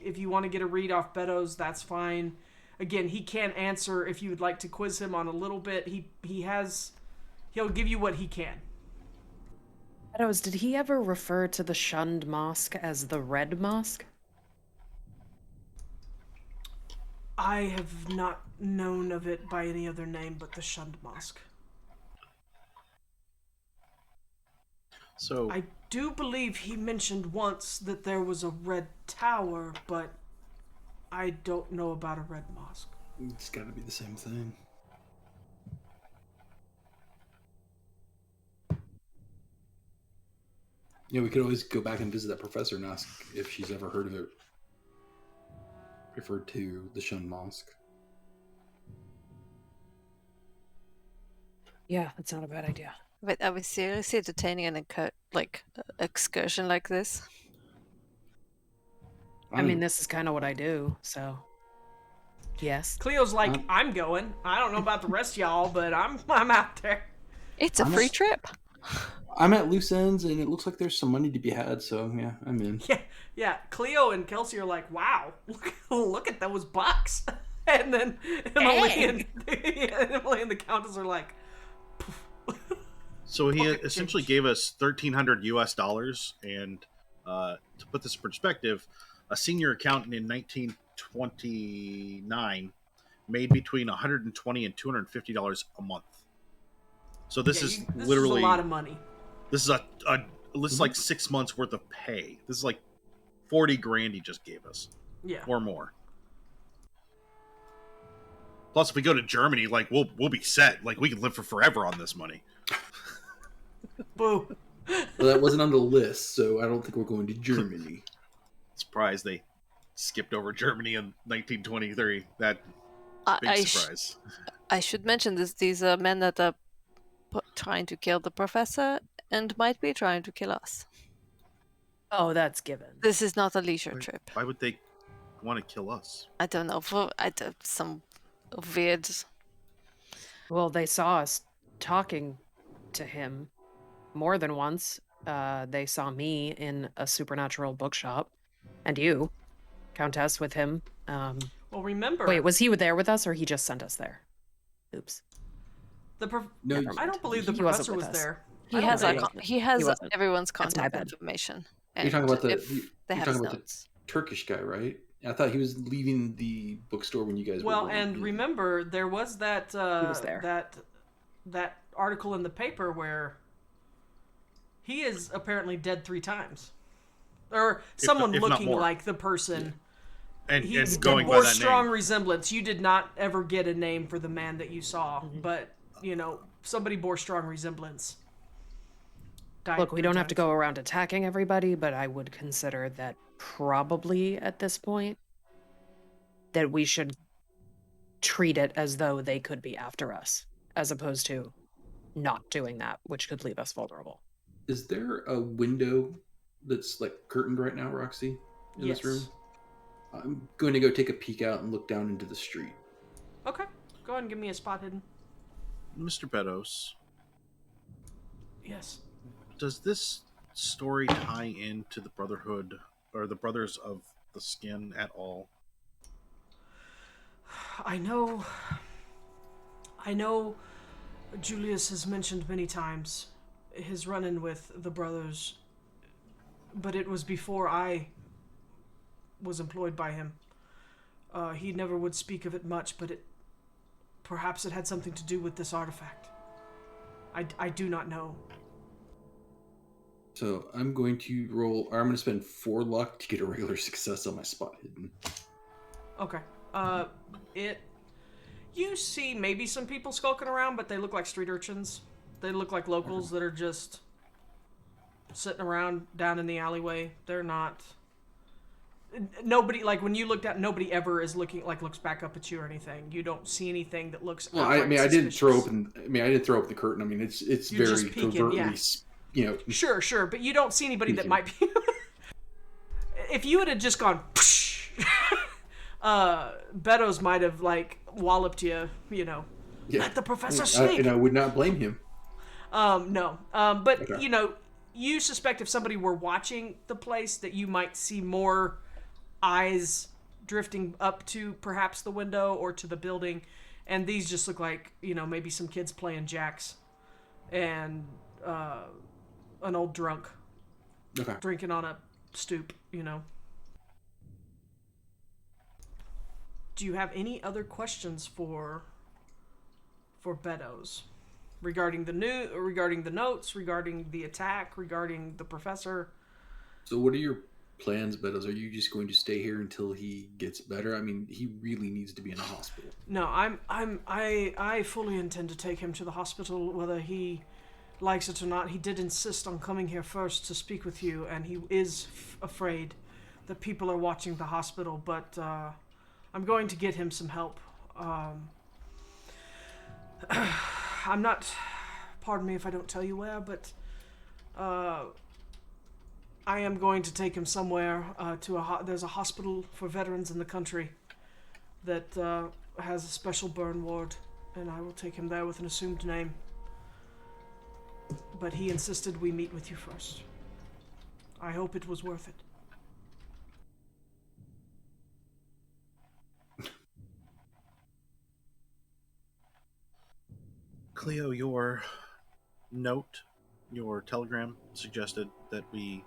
if you want to get a read off Beddoes, that's fine. Again, he can't answer if you would like to quiz him on a little bit. He'll give you what he can. Beddoes, did he ever refer to the shunned mosque as the Red Mosque? I have not known of it by any other name but the Shunned Mosque. So I do believe he mentioned once that there was a red tower, but I don't know about a red mosque. It's got to be the same thing. Yeah, we could always go back and visit that professor and ask if she's ever heard of it. Referred to the Shun Mosque. Yeah, that's not a bad idea. But are we seriously entertaining an excursion like this? I mean, this is kind of what I do, so. Yes. Cleo's like, I'm going. I don't know about the rest of y'all, but I'm out there. It's a free trip. I'm at loose ends, and it looks like there's some money to be had. So yeah, I'm in. Yeah. Cleo and Kelsey are like, wow, look at those bucks. And then Emily and the Countess are like, So he Okay, essentially change. gave us $1,300 US, and to put this in perspective, a senior accountant in 1929 made between $120 and $250 a month. So this is literally a lot of money. this is this is like 6 months worth of pay. This is like 40 grand he just gave us, Yeah. or more. Plus, if we go to Germany, like we'll be set. Like we can live for forever on this money. Boo. Well, that wasn't on the list, so I don't think we're going to Germany. Surprised they skipped over Germany in 1923. That big surprise. I should mention this. These are men that are trying to kill the professor and might be trying to kill us. Oh, that's given. This is not a leisure trip. Why would they want to kill us? I don't know. Some weird. Well, they saw us talking to him more than once. They saw me in a supernatural bookshop, and you, Countess, with him. Well, remember. Wait, was he there with us, or he just sent us there? Oops. No, I don't believe the He wasn't professor with was us. there. He has wasn't. everyone's That's my contact bad. information. You're talking about they have his notes. the Turkish guy, right? I thought he was leaving the bookstore when you guys were. Well, and remember, there was that was there. that article in the paper where he is apparently dead 3 times, or someone if not looking more. like the person. And He's going by more that strong name. resemblance. You did not ever get a name for the man that you saw, Mm-hmm. but somebody bore strong resemblance. Died Look, we 3 don't have to times. go around attacking everybody, but I would consider that probably at this point that we should treat it as though they could be after us, as opposed to not doing that, which could leave us vulnerable. Is there a window that's like curtained right now, Roxy, in Yes. this room? I'm going to go take a peek out and look down into the street. Okay, go ahead and give me a spot hidden. Mr. Beddoes, Yes. does this story tie into the Brotherhood or the Brothers of the Skin at all? I know Julius has mentioned many times his run-in with the brothers, but it was before I was employed by him. He never would speak of it much, but perhaps it had something to do with this artifact. I do not know. So I'm going to roll, or I'm going to spend 4 luck to get a regular success on my spot hidden. Okay. You see maybe some people skulking around, but they look like street urchins. They look like locals that are just sitting around down in the alleyway. They're not... Nobody, like, when you looked at, nobody ever is looks back up at you or anything. You don't see anything that looks Well, outright I didn't throw suspicious. open. I didn't throw open the curtain. I mean, it's You're very just peeking, covertly, yeah. Sure, but you don't see anybody that might be... If you had just gone... Beddoes might have, walloped you, Yeah. Let the professor speak. And I would not blame him. No. But, Okay. You suspect if somebody were watching the place that you might see more eyes drifting up to perhaps the window or to the building. And these just look like, maybe some kids playing jacks and an old drunk Okay. drinking on a stoop, Do you have any other questions for Beddoes regarding the notes, regarding the attack, regarding the professor? So what are your plans, Beddoes? Are you just going to stay here until he gets better? I mean, he really needs to be in a hospital. No, I fully intend to take him to the hospital, whether he likes it or not. He did insist on coming here first to speak with you, and he is afraid that people are watching the hospital, but I'm going to get him some help. I'm not... Pardon me if I don't tell you where, but I am going to take him somewhere there's a hospital for veterans in the country that has a special burn ward, and I will take him there with an assumed name. But he insisted we meet with you first. I hope it was worth it. Cleo, your note, your telegram suggested that we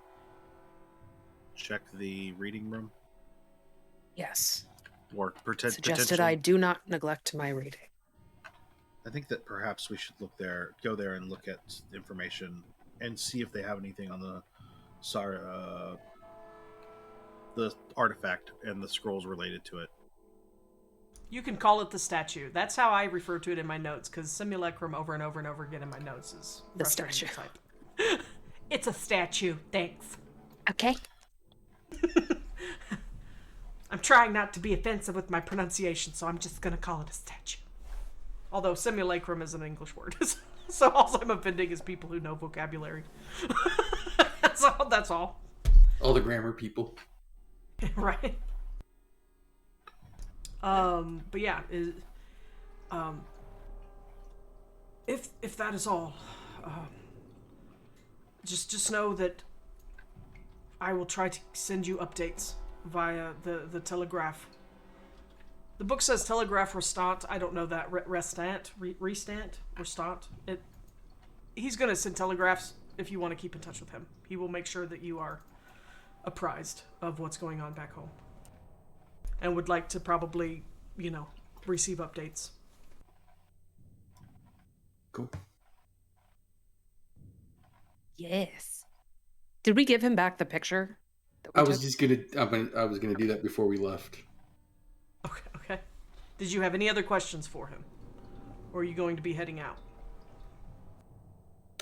check the reading room. Yes. Or Suggested potentially. I do not neglect my reading. I think that perhaps we should go there and look at information and see if they have anything on the artifact and the scrolls related to it. You can call it the statue. That's how I refer to it in my notes, because simulacrum over and over and over again in my notes is The frustrating to statue. type. It's a statue, thanks. Okay. I'm trying not to be offensive with my pronunciation, so I'm just gonna call it a statue. Although simulacrum is an English word, so all I'm offending is people who know vocabulary. That's all. All the grammar people. Right. But yeah, if that is all, just know that I will try to send you updates via the telegraph. The book says telegraph restant. I don't know that restant. He's gonna send telegraphs if you want to keep in touch with him. He will make sure that you are apprised of what's going on back home, and would like to probably, receive updates. Cool. Yes. Did we give him back the picture? I was gonna do that before we left. Okay. Did you have any other questions for him? Or are you going to be heading out?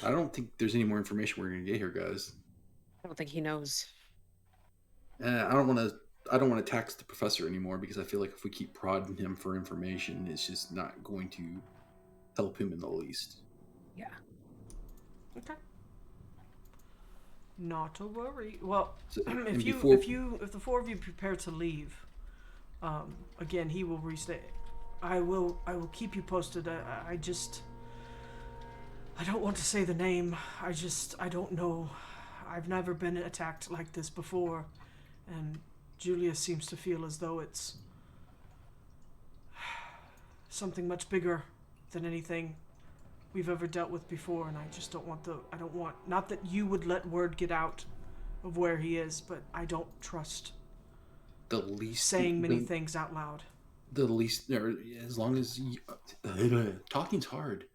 I don't think there's any more information we're gonna get here, guys. I don't think he knows. I don't want to tax the professor anymore, because I feel like if we keep prodding him for information, it's just not going to help him in the least. Yeah. Okay. Not to worry. Well, So, if the four of you prepare to leave, again, he will restate. I will keep you posted. I don't want to say the name. I don't know. I've never been attacked like this before, and Julius seems to feel as though it's something much bigger than anything we've ever dealt with before, and I just don't want not that you would let word get out of where he is, but I don't trust the least saying many things out loud. The least, as long as talking's hard.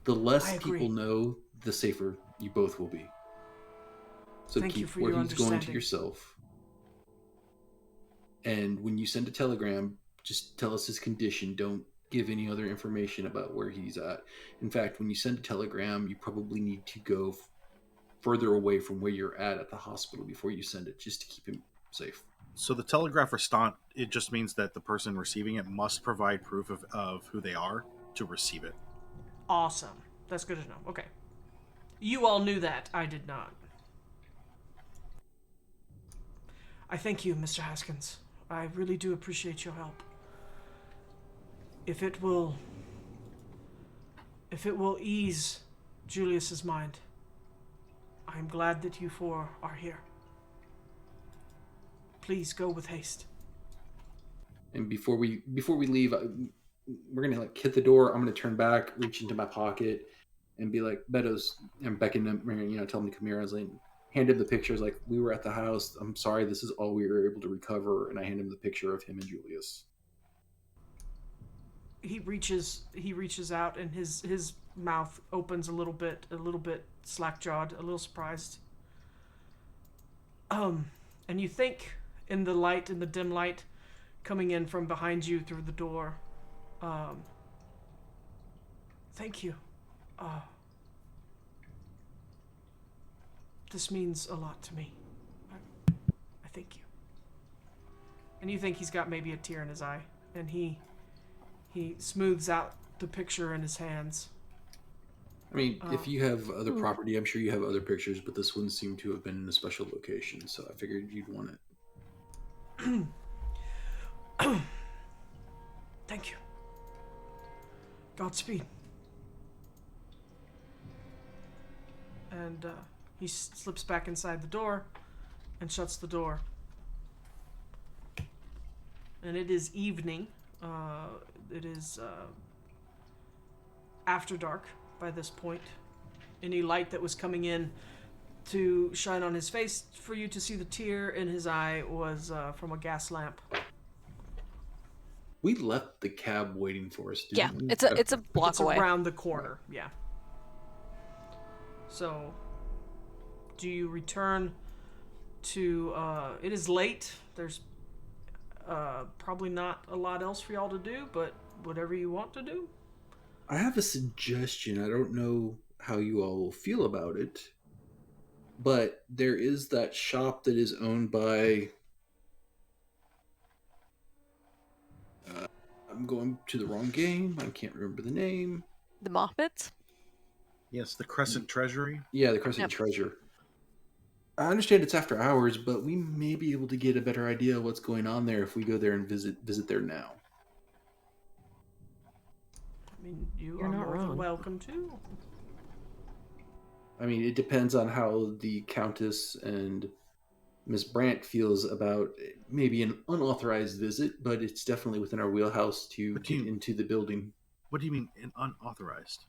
The less people know, the safer you both will be. So Thank you keep for where your he's going to understanding. yourself. And when you send a telegram, just tell us his condition. Don't give any other information about where he's at. In fact, when you send a telegram, you probably need to go further away from where you're at the hospital before you send it, just to keep him safe. So the telegraph restant, it just means that the person receiving it must provide proof of who they are to receive it. Awesome. That's good to know. Okay. You all knew that. I did not. I thank you, Mr. Haskins. I really do appreciate your help. If it will ease Julius's mind, I'm glad that you four are here. Please go with haste. And before we leave, we're gonna hit the door. I'm gonna turn back, reach into my pocket, and be like, Meadows, and beckon him, tell him to come here. I was like, hand him the pictures. Like, we were at the house. I'm sorry, this is all we were able to recover. And I hand him the picture of him and Julius. He reaches out, and his mouth opens a little bit slack-jawed, a little surprised. And you think in the dim light coming in from behind you through the door, thank you. This means a lot to me. I thank you. And you think he's got maybe a tear in his eye, and he smooths out the picture in his hands. I mean, if you have other property, I'm sure you have other pictures, but this one seemed to have been in a special location, so I figured you'd want it. Thank you. Godspeed. And he slips back inside the door and shuts the door. And it is evening. It is after dark by this point. Any light that was coming in to shine on his face for you to see the tear in his eye was from a gas lamp. We left the cab waiting for us, Yeah, we? it's a block It's away. around the corner, yeah. So, do you return to, it is late. There's probably not a lot else for y'all to do, but whatever you want to do. I have a suggestion. I don't know how you all will feel about it, but there is that shop that is owned by. I'm going to the wrong game. I can't remember the name. The Moppet? Yes, the Crescent Treasury. Yeah, the Crescent Treasure. I understand it's after hours, but we may be able to get a better idea of what's going on there if we go there and visit there now. I mean, you're not more than wrong. welcome to. I mean, it depends on how the Countess and Miss Brandt feels about maybe an unauthorized visit, but it's definitely within our wheelhouse to get into the building. What do you mean unauthorized?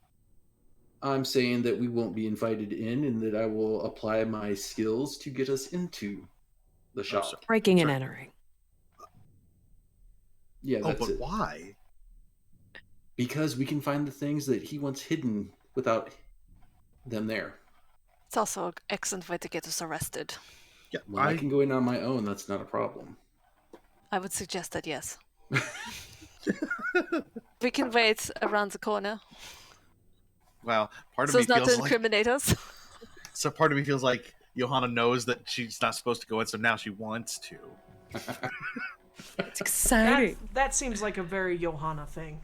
I'm saying that we won't be invited in and that I will apply my skills to get us into the shop. Breaking and entering. Yeah, that's but it. Why? Because we can find the things that he wants hidden without them there. It's also an excellent way to get us arrested. Yeah, Well, I can go in on my own. That's not a problem. I would suggest that, yes. We can wait around the corner. Well, part of So me as not to feels like incriminate us. so. Part of me feels like Johanna knows that she's not supposed to go in, so now she wants to. It's exciting. That seems like a very Johanna thing.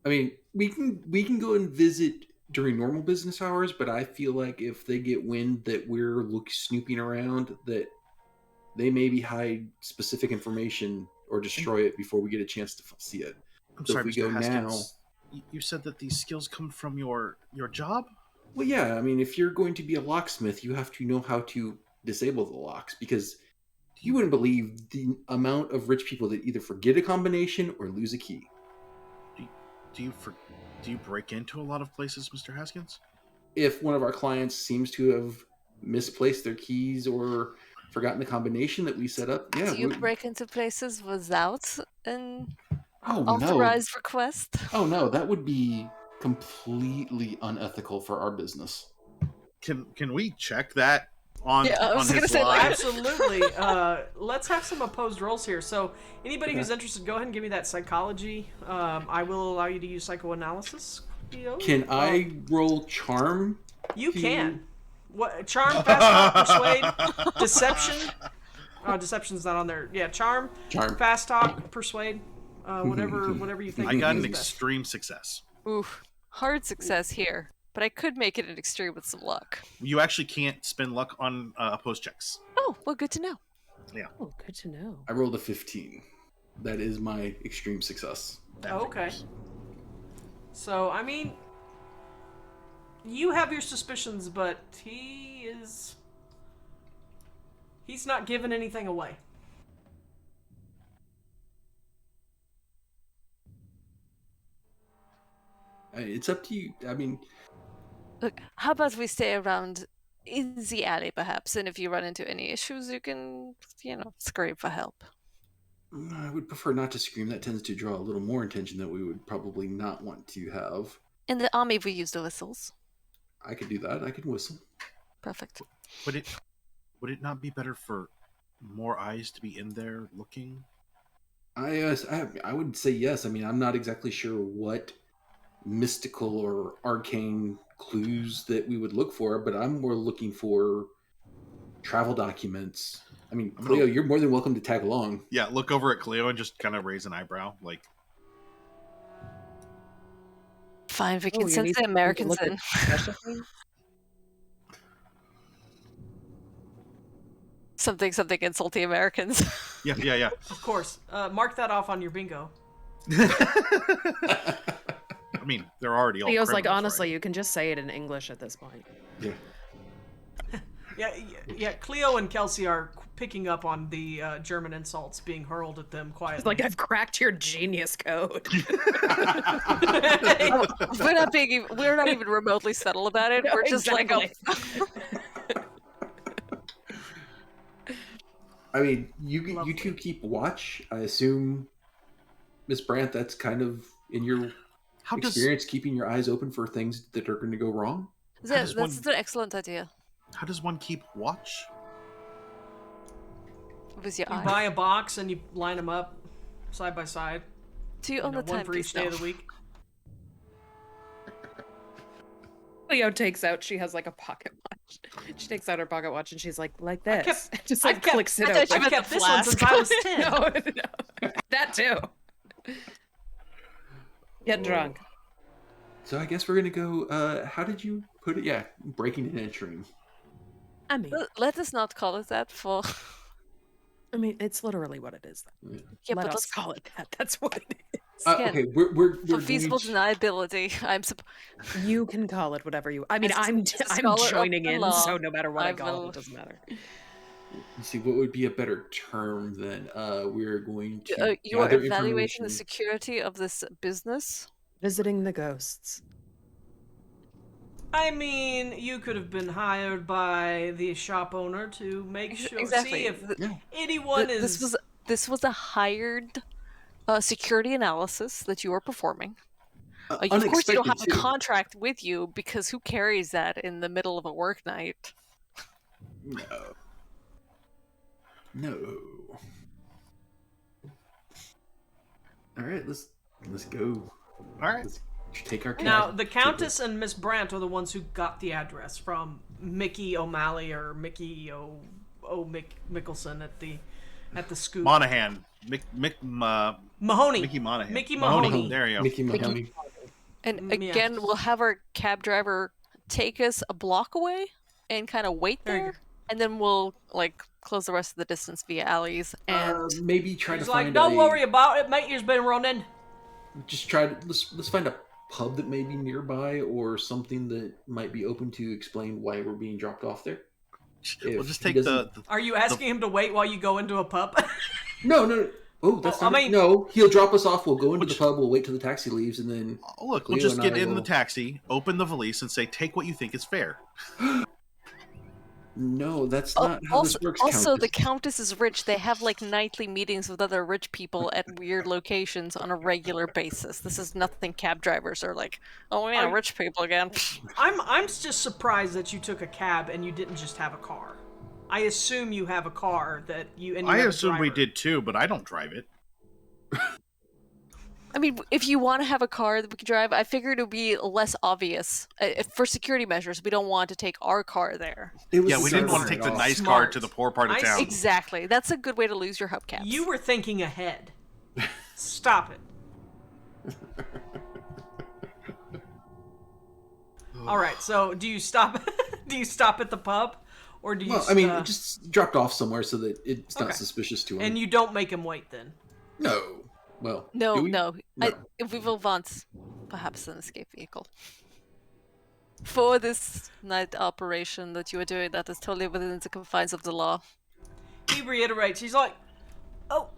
I mean, we can go and visit during normal business hours, but I feel like if they get wind that we're snooping around, that they maybe hide specific information or destroy it before we get a chance to see it. I'm So sorry, if we Mr. go Haskins. You said that these skills come from your job? Well, yeah. I mean, if you're going to be a locksmith, you have to know how to disable the locks, because you wouldn't believe the amount of rich people that either forget a combination or lose a key. Do you break into a lot of places, Mr. Haskins? If one of our clients seems to have misplaced their keys or forgotten the combination that we set up, yeah. Do you break into places without an Oh, authorized request? Oh no, that would be completely unethical for our business. Can we check that on Yeah, I was on gonna his say, live? Absolutely. Let's have some opposed rolls here. So, anybody who's interested, go ahead and give me that psychology. I will allow you to use psychoanalysis. Theo. Can I roll charm? You can. What? Charm, fast talk, persuade, deception. Oh, deception's not on there. Yeah, charm, fast talk, persuade. Whatever you think. I got an is best. extreme success. Oof. Hard success here. But I could make it an extreme with some luck. You actually can't spend luck on opposed checks. Oh, well, good to know. Yeah. Oh, good to know. I rolled a 15. That is my extreme success. Okay. So, I mean, you have your suspicions, but he's not giving anything away. It's up to you. I mean, Look, how about we stay around in the alley, perhaps, and if you run into any issues, you can, scream for help. I would prefer not to scream. That tends to draw a little more attention that we would probably not want to have. In the army, we use the whistles. I could do that. I could whistle. Perfect. Would it not be better for more eyes to be in there looking? I would say yes. I mean, I'm not exactly sure what mystical or arcane clues that we would look for, but I'm more looking for travel documents. I mean, Cleo, you're more than welcome to tag along. Yeah, look over at Cleo and just kind of raise an eyebrow, like. Fine, we can send the Americans in. Something insulting Americans. Yeah. Of course. Mark that off on your bingo. I mean, they're already all Leo's like, criminals, honestly, right? you can just say it in English at this point. Yeah. Yeah. Cleo and Kelsey are picking up on the German insults being hurled at them quietly. It's like, I've cracked your genius code. We're not even remotely subtle about it. We're just exactly. I mean, you two keep watch. I assume, Miss Brandt, that's kind of in your experience, keeping your eyes open for things that are going to go wrong. That's an excellent idea. How does one keep watch? With your You eye. buy a box and you line them up side by side. Do you own the One for timepiece each day now? of the week. Leo takes out, she has like a pocket watch. She takes out her pocket watch and she's like this. Just I've kept- clicks it I thought open. she I've meant kept the this one since flask. I was 10. No. That too. Get drunk. So I guess we're gonna go. How did you put it? Yeah, breaking and entering. I mean, Let us not call it that for. it's literally what it is. Yeah. Yeah, Let but us let's call it that. That's what it is. Again, Okay, we're for feasible going deniability. You can call it whatever you. I mean, As a I'm scholar of joining the in, law, so no matter what I I call will- it, it doesn't matter. Let's see what would be a better term then. We're going to You are gather evaluating the information. security of this business. Visiting the ghosts. I mean, you could have been hired by the shop owner to make sure, Exactly. see if Yeah. anyone is. This was a hired security analysis that you are performing. Of course, you Unexpected don't have a too. contract with you because who carries that in the middle of a work night? No. All right, let's go. All right. Let's take our cab. Now, the Countess and Miss Brandt are the ones who got the address from Mickey O'Malley or Mickey Mickelson at the scoop. Monahan. Mahoney. Mickey Monahan. Mickey Mahoney. There you go. Mickey Mahoney. And Yeah. again, we'll have our cab driver take us a block away and kind of wait There you there, go. and then we'll close the rest of the distance via alleys and Maybe try He's to like, find don't worry about it, mate. He's been running. Just try to let's find a pub that may be nearby or something that might be open to explain why we're being dropped off there. We'll If just he take doesn't- Are you asking him to wait while you go into a pub? No. Oh, that's Well, I not. mean- No, he'll drop us off. We'll go into the pub. We'll wait till the taxi leaves, and then Look, Cleo we'll just and get I in the will- taxi, open the valise, and say, take what you think is fair. no, that's not how also, this works. also the Countess. Countess is rich. They have nightly meetings with other rich people at weird locations on a regular basis. This is nothing cab drivers are like, oh yeah, rich people again. I'm just surprised that you took a cab and you didn't just have a car. I assume you have a car that you. And you I have a assume we driver. did too, but I don't drive it. I mean, if you want to have a car that we can drive, I figured it would be less obvious. For security measures, we don't want to take our car there. It was Yeah, we didn't want to smart take the off. nice car Smart. to the poor part of I town. see. Exactly. That's a good way to lose your hubcaps. You were thinking ahead. Stop it. All right. So, do you stop? Do you stop at the pub, or do you? Well, I mean, just dropped off somewhere so that it's not Okay. suspicious to him. and you don't make him wait then. No. Well, No, do we? no. No. If we will want perhaps an escape vehicle. For this night operation that you are doing, that is totally within the confines of the law. He reiterates. He's like, "Oh,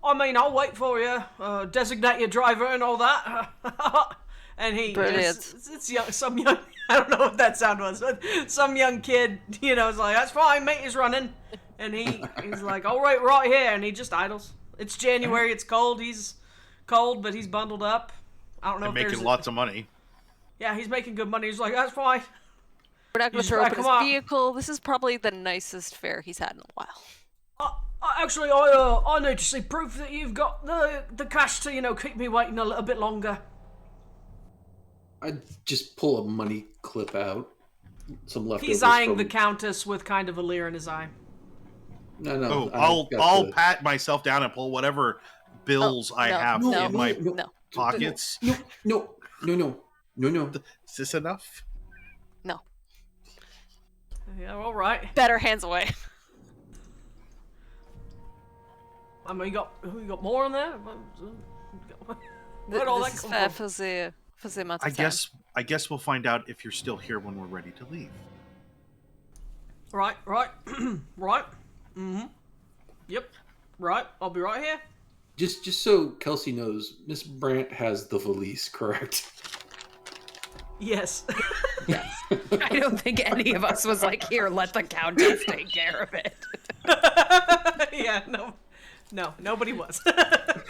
I mean, I'll wait for you. Designate your driver and all that." And he, Brilliant. it's young, some young. I don't know what that sound was, but some young kid, is like, "That's fine, mate. He's running," and he's like, "All right here," and he just idles. It's January. It's cold. He's cold, but he's bundled up. I don't know And if there's making lots of money. Yeah, he's making good money. He's like, "That's fine." We're not going He's to throw like, open his "Come on." vehicle. This is probably the nicest fare he's had in a while. Actually, I need to see proof that you've got the cash to keep me waiting a little bit longer. I'd just pull a money clip out. Some leftovers. He's eyeing from... the Countess with kind of a leer in his eye. No. Oh, I've got I'll the- pat myself down and pull whatever bills I have no, in my no. pockets. No. Is this enough? No. Yeah, all right. Better hands away. I mean, you got more on that? Where'd all that This is come fair from? for the amount of I time. guess we'll find out if you're still here when we're ready to leave. Right. Right. Mm-hmm. Yep. Right. I'll be right here. Just so Kelsey knows, Miss Brandt has the valise, correct? Yes. I don't think any of us was like, here, let the Countess take care of it. Yeah, no, nobody was. I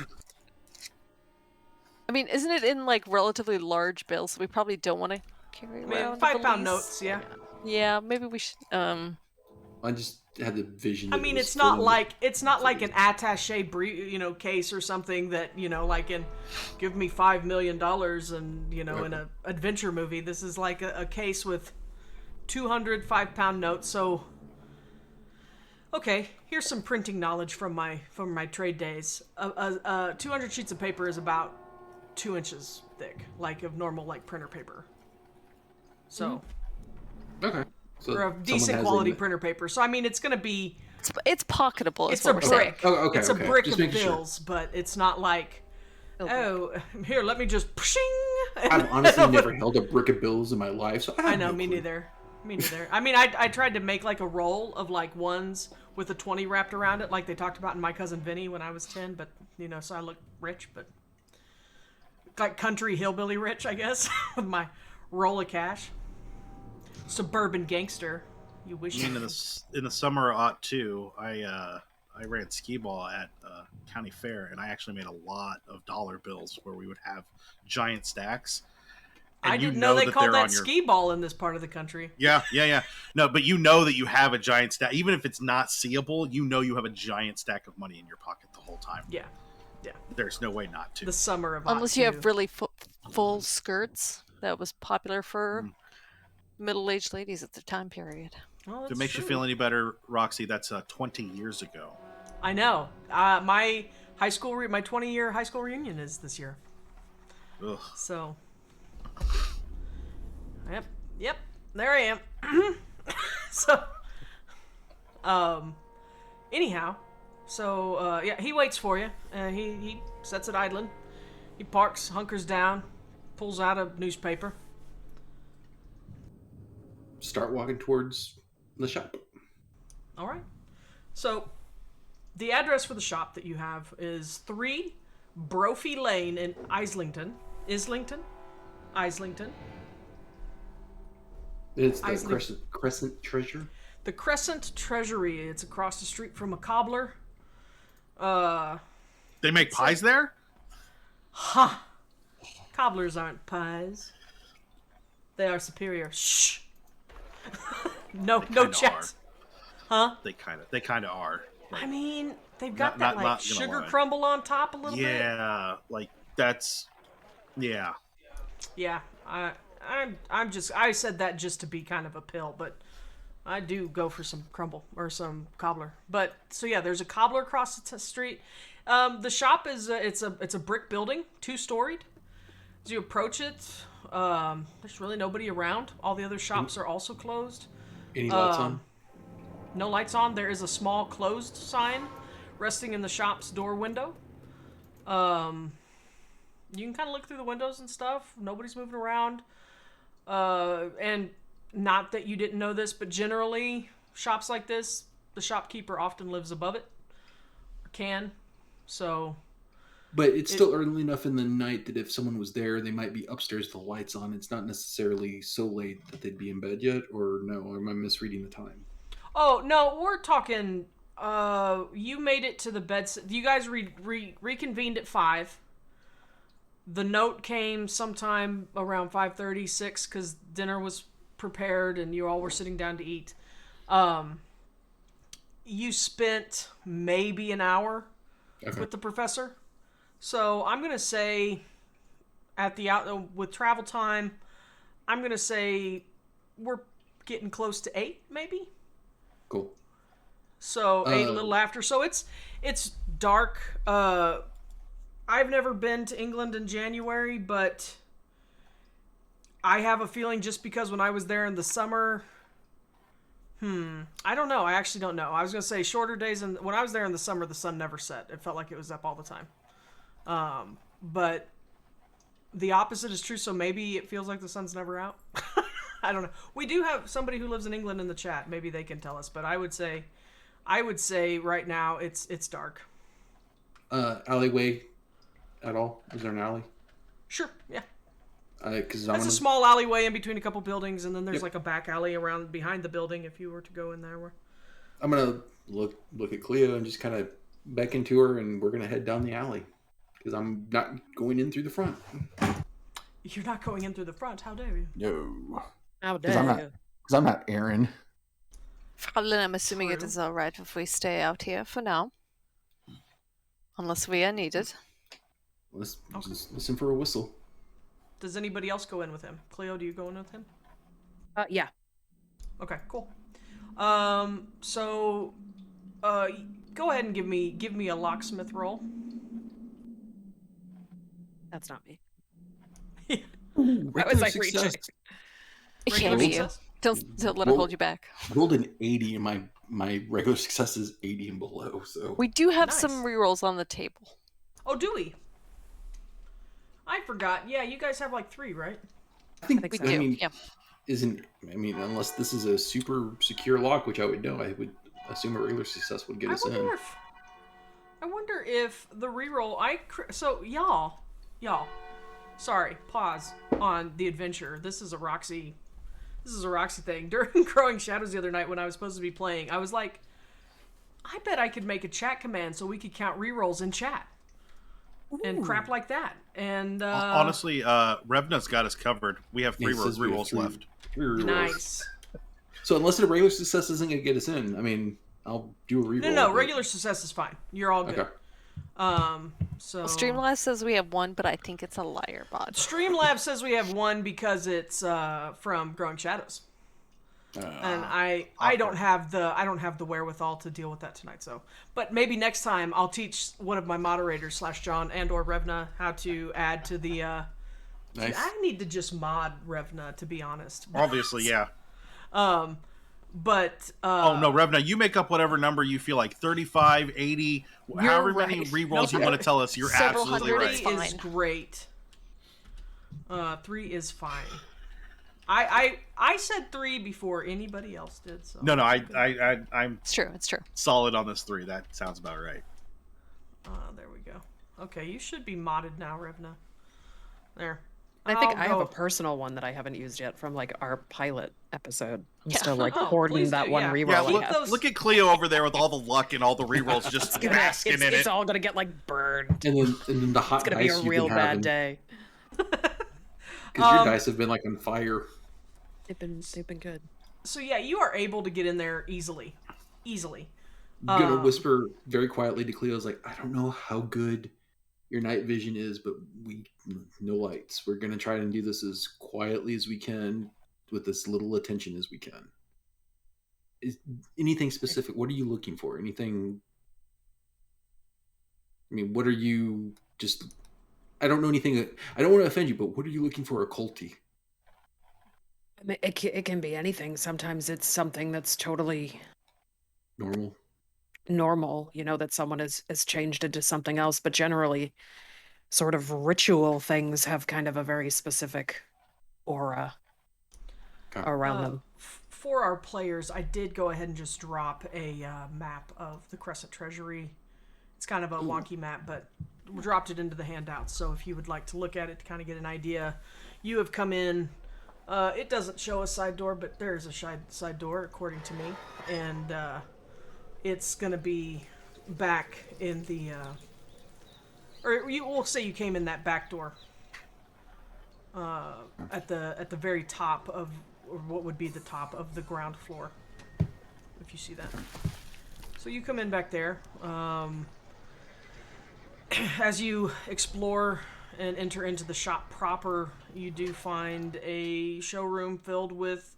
mean, isn't it in relatively large bills? So we probably don't want to carry around. a £5 valise? notes, yeah. Yeah, maybe we should. I just had the vision. I mean, it's not like an attaché, case or something that like give me $5 million and in a adventure movie. This is like a case with 200 5-pound notes. So, okay, here's some printing knowledge from my trade days. 200 sheets of paper is about 2 inches thick, like of normal printer paper. So, okay. So or a decent quality printer paper. So I mean, it's going to be. It's pocketable. It's a brick. Oh, okay. It's a brick just of bills, but it's not like. Oh, here, let me just. I've honestly never held a brick of bills in my life, so I know, me neither. I mean, I tried to make like a roll of like ones with a 20 wrapped around it, like they talked about in My Cousin Vinny when I was 10. But so I look rich, but like country hillbilly rich, I guess, with my roll of cash. Suburban gangster. You wish. In the summer of '02, I ran skee ball at county fair, and I actually made a lot of dollar bills where we would have giant stacks. And I didn't know they called that skee ball in this part of the country. Yeah. No, but you know that you have a giant stack, even if it's not seeable. You have a giant stack of money in your pocket the whole time. Yeah. There's no way not to. The summer of unless you have really full skirts. That was popular for middle-aged ladies at the time period. Well, if it makes you feel any better, Roxy, that's 20 years ago. I know. My 20-year high school reunion is this year. Ugh. So, yep, there I am. So, anyhow, so he waits for you. He sets it idling. He parks, hunkers down, pulls out a newspaper. Start walking towards the shop. All right. So, the address for the shop that you have is 3 Brophy Lane in Islington. Islington? It's the Crescent Treasure? The Crescent Treasury. It's across the street from a cobbler. They make pies there? Huh. Cobblers aren't pies. They are superior. Shh. No chats. Huh? They kind of are. I mean, they've got that sugar crumble on top a little bit. Yeah, that's. Yeah. Yeah, I said that just to be kind of a pill, but I do go for some crumble or some cobbler. But so yeah, there's a cobbler across the street. The shop is it's a brick building, 2-storied. As you approach it, there's really nobody around. All the other shops are also closed. Any lights on? No lights on. There is a small closed sign resting in the shop's door window. You can kind of look through the windows and stuff. Nobody's moving around. And not that you didn't know this, but generally, shops like this, the shopkeeper often lives above it. Or can. So... But it's still early enough in the night that if someone was there, they might be upstairs with the lights on. It's not necessarily so late that they'd be in bed yet, or no? Or am I misreading the time? Oh, no, we're talking... you made it to the bed... You guys reconvened at 5. The note came sometime around 5:30, 6, because dinner was prepared and you all were sitting down to eat. You spent maybe an hour with the professor. So I'm going to say with travel time, I'm going to say we're getting close to 8, maybe? Cool. So 8 a little after. So it's dark. I've never been to England in January, but I have a feeling just because when I was there in the summer... I don't know. I actually don't know. I was going to say shorter days, and when I was there in the summer, the sun never set. It felt like it was up all the time. But the opposite is true, so maybe it feels like the sun's never out. I don't know. We do have somebody who lives in England in the chat. Maybe they can tell us, but I would say right now it's dark. Alleyway at all? Is there an alley? Sure, yeah. It's a small alleyway in between a couple buildings, and then there's like a back alley around behind the building if you were to go in there. I'm gonna look at Cleo and just kind of beckon to her, and we're gonna head down the alley because I'm not going in through the front. You're not going in through the front? How dare you? No. How dare you? Because I'm not Aaron. Fraulein, I'm assuming it True. is all right if we stay out here for now. Unless we are needed. Let's Okay. just listen for a whistle. Does anybody else go in with him? Cleo, do you go in with him? Yeah. Okay, cool. So, go ahead and give me a locksmith roll. That's not me. Ooh, I was regular like success. reaching. It Regular can't be you. success? Don't let it hold you back. Rolled an 80, and my regular success is 80 and below. So We do have Nice. some rerolls on the table. Oh, do we? I forgot. Yeah, you guys have like 3, right? I think think We so. do, mean, yeah. unless this is a super secure lock, which I would know, I would assume a regular success would get us in. I wonder if the reroll. So y'all. Sorry. Pause on the adventure. This is a Roxy thing. During Growing Shadows the other night when I was supposed to be playing, I was like, I bet I could make a chat command so we could count rerolls in chat. And crap like that. And honestly, Revna's got us covered. We have 3 It says we have rerolls three- left. 3 rerolls. nice. So unless a regular success isn't going to get us in, I mean, I'll do a reroll. No, but- regular success is fine. You're all good. Okay. So Well, Streamlabs says we have 1, but I think it's a liar bot. Streamlabs says we have 1 because it's from Growing Shadows. And I don't have the wherewithal to deal with that tonight. So, but maybe next time I'll teach one of my moderators / John and or Revna how to add to the. Nice. I need to just mod Revna, to be honest. Obviously, yeah. But Oh no, Revna, you make up whatever number you feel like, 35, 80, however many right. rerolls you want to tell us. You're Several absolutely hundred right. is 3 is fine. great. 3 is fine. I said 3 before anybody else did. So No, I'm It's true. It's true. solid on this 3. That sounds about right. there we go. Okay, you should be modded now, Revna. There. I think I'll I have go- a personal one that I haven't used yet from like our pilot episode. I'm Yeah. still like Oh, hoarding please that do, one yeah. reroll. Yeah, I look, have. those- look at Cleo over there with all the luck and all the rerolls just basking in It's it. all gonna get like burned. And then the hot It's gonna be dice a you've real been bad having, day. because your dice have been like on fire. They've been good. So yeah, you are able to get in there easily. I'm gonna whisper very quietly to Cleo, like, I don't know how good your night vision is, but no lights. We're gonna try and do this as quietly as we can with as little attention as we can. Is anything specific? What are you looking for? Anything? I mean, what are you just? I don't know anything. I don't want to offend you, but what are you looking for? Occulty. I mean, it can be anything. Sometimes it's something that's totally Normal. normal, that someone has changed into something else, but generally sort of ritual things have kind of a very specific aura Okay. around them. For our players, I did go ahead and just drop a map of the Crescent Treasury. It's kind of a wonky map, but we dropped it into the handouts. So if you would like to look at it to kind of get an idea, you have come in. It doesn't show a side door, but there is a side door, according to me. And it's going to be back in the... we'll say you came in that back door. At the very top of... or what would be the top of the ground floor. If you see that. So you come in back there. As you explore and enter into the shop proper, you do find a showroom filled with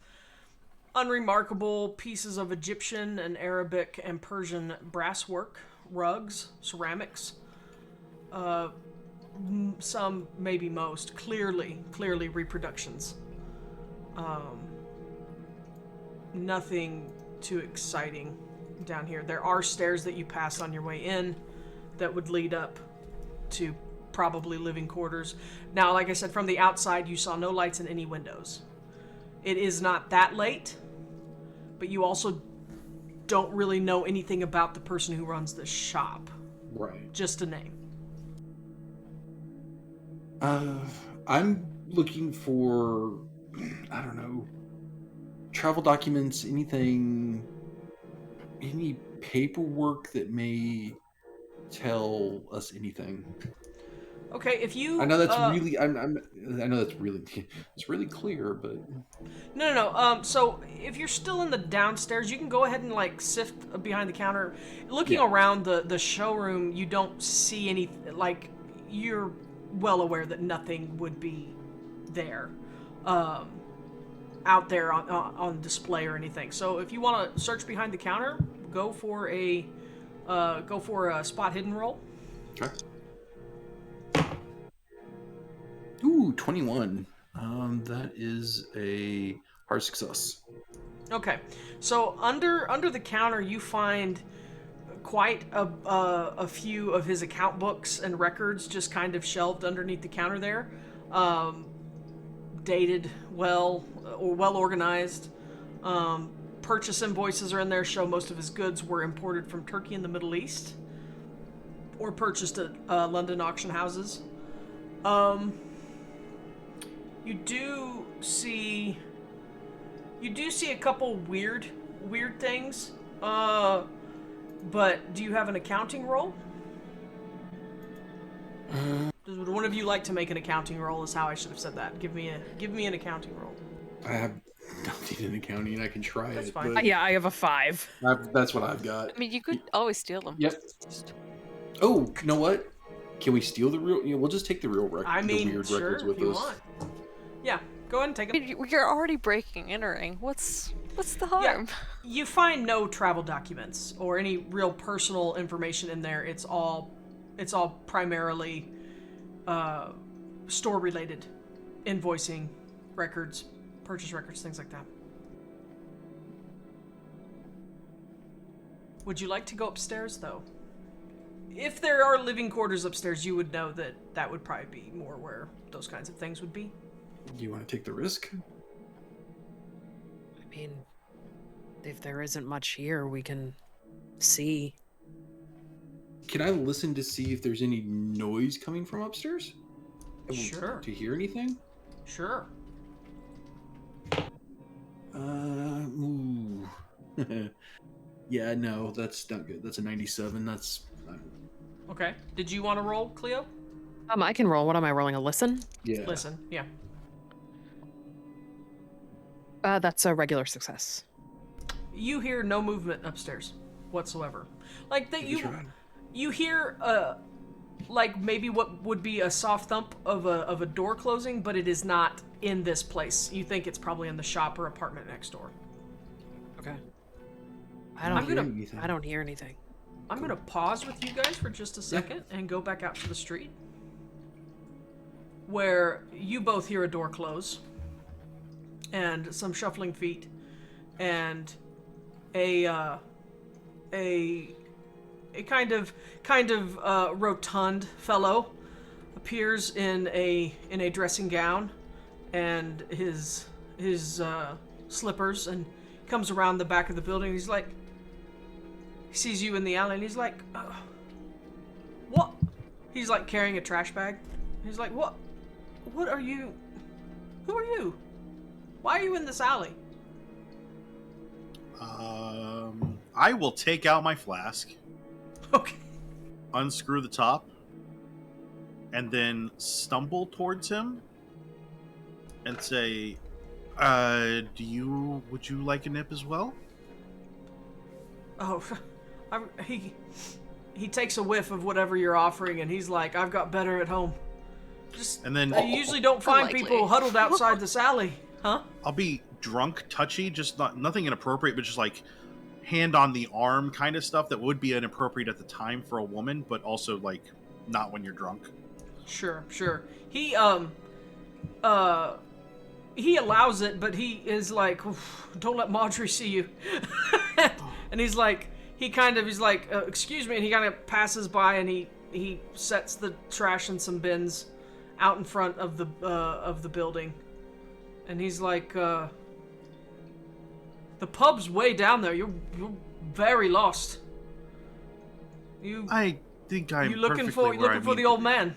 unremarkable pieces of Egyptian and Arabic and Persian brasswork, rugs, ceramics. Some, maybe most, clearly reproductions. Nothing too exciting down here. There are stairs that you pass on your way in that would lead up to probably living quarters. Now, like I said, from the outside, you saw no lights in any windows. It is not that late, but you also don't really know anything about the person who runs the shop. Right. Just a name. I'm looking for, I don't know, travel documents, any paperwork that may tell us anything. Okay, if you... I know that's really... I know that's really... It's really clear, but... No. So if you're still in the downstairs, you can go ahead and like sift behind the counter. Looking around the showroom, you don't see any... Like, you're well aware that nothing would be there. Out there on display or anything. So if you want to search behind the counter, go for a spot hidden roll. Okay. Ooh, 21. That is a hard success. Okay, so under the counter you find quite a few of his account books and records just kind of shelved underneath the counter there, dated well organized. Purchase invoices are in there, show most of his goods were imported from Turkey and the Middle East, or purchased at London auction houses. You do see a couple weird things. But do you have an accounting roll? Would one of you like to make an accounting roll? Is how I should have said that. Give me an accounting roll. I don't need an accounting, and I can try That's it. fine. But Yeah, I have a 5. that's what I've got. I mean, you could always steal them. Yep. Oh, you know what? Can we steal the real? We'll just take the real record. I mean, the weird sure, records with if you us. want. Yeah, go ahead and take I it. mean, you're already breaking, entering. What's the harm? You find no travel documents or any real personal information in there. It's all primarily store related, invoicing, records, purchase records, things like that. Would you like to go upstairs though? If there are living quarters upstairs, you would know that would probably be more where those kinds of things would be. Do you want to take the risk? I mean, if there isn't much here, we can see. Can I listen to see if there's any noise coming from upstairs? Sure. To hear anything? Sure. Ooh. Yeah, no, that's not good. That's a 97. That's... Okay. Did you want to roll, Cleo? I can roll. What am I rolling? A listen? Yeah. Listen, yeah. That's a regular success. You hear no movement upstairs whatsoever. Like that Tried. you hear like maybe what would be a soft thump of a door closing, but it is not in this place. You think it's probably in the shop or apartment next door. Okay. I don't hear anything. I'm going to pause with you guys for just a second and go back out to the street where you both hear a door close and some shuffling feet and a kind of rotund fellow appears in a dressing gown and his slippers and comes around the back of the building. He's like, he sees you in the alley and he's like, what? He's like carrying a trash bag. He's like, what are you? Who are you? Why are you in this alley? I will take out my flask, Okay. unscrew the top, and then stumble towards him and say, would you like a nip as well? Oh, he takes a whiff of whatever you're offering and he's like, I've got better at home. And then You usually don't find Unlikely. people huddled outside this alley, huh? I'll be drunk, touchy, just nothing inappropriate, but just like hand on the arm kind of stuff that would be inappropriate at the time for a woman, but also like not when you're drunk. Sure. He allows it, but he is like, don't let Marjorie see you. And he's like, excuse me, and he kind of passes by and he sets the trash in some bins out in front of the building. And he's like, the pub's way down there. You're very lost. I think I'm looking for the old man.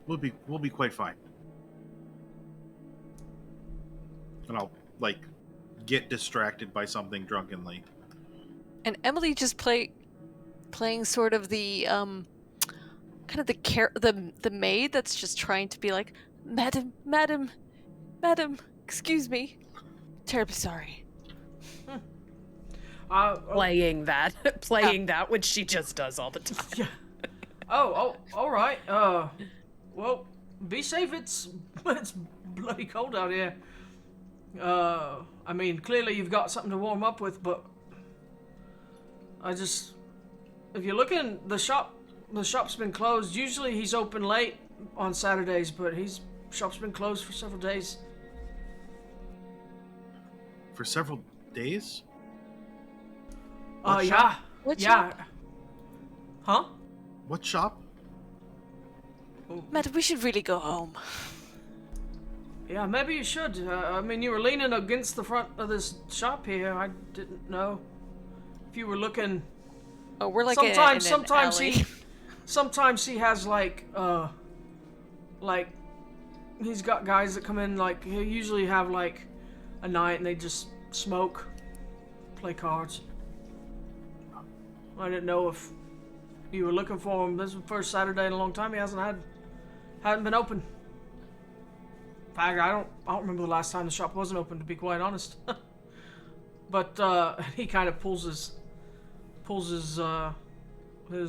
We'll be quite fine. And I'll like get distracted by something drunkenly. And Emily just playing sort of the kind of the maid that's just trying to be like, Madam, excuse me. Terribly sorry. Playing that, which she just does all the time. Yeah. Oh, all right. Well, be safe. It's bloody cold out here. I mean, clearly you've got something to warm up with, but if you're looking, the shop's been closed. Usually he's open late on Saturdays, but shop's been closed for several days. For several days? Yeah. What yeah. shop? Huh? What shop? Madam, we should really go home. Yeah, maybe you should. I mean, you were leaning against the front of this shop here. I didn't know if you were looking. Oh, we're like sometimes in an alley. Sometimes he has like he's got guys that come in, like he'll usually have like a night and they just smoke, play cards. I didn't know if you were looking for him. This is the first Saturday in a long time he hadn't been open. In fact, I don't remember the last time the shop wasn't open, to be quite honest. But he kind of pulls his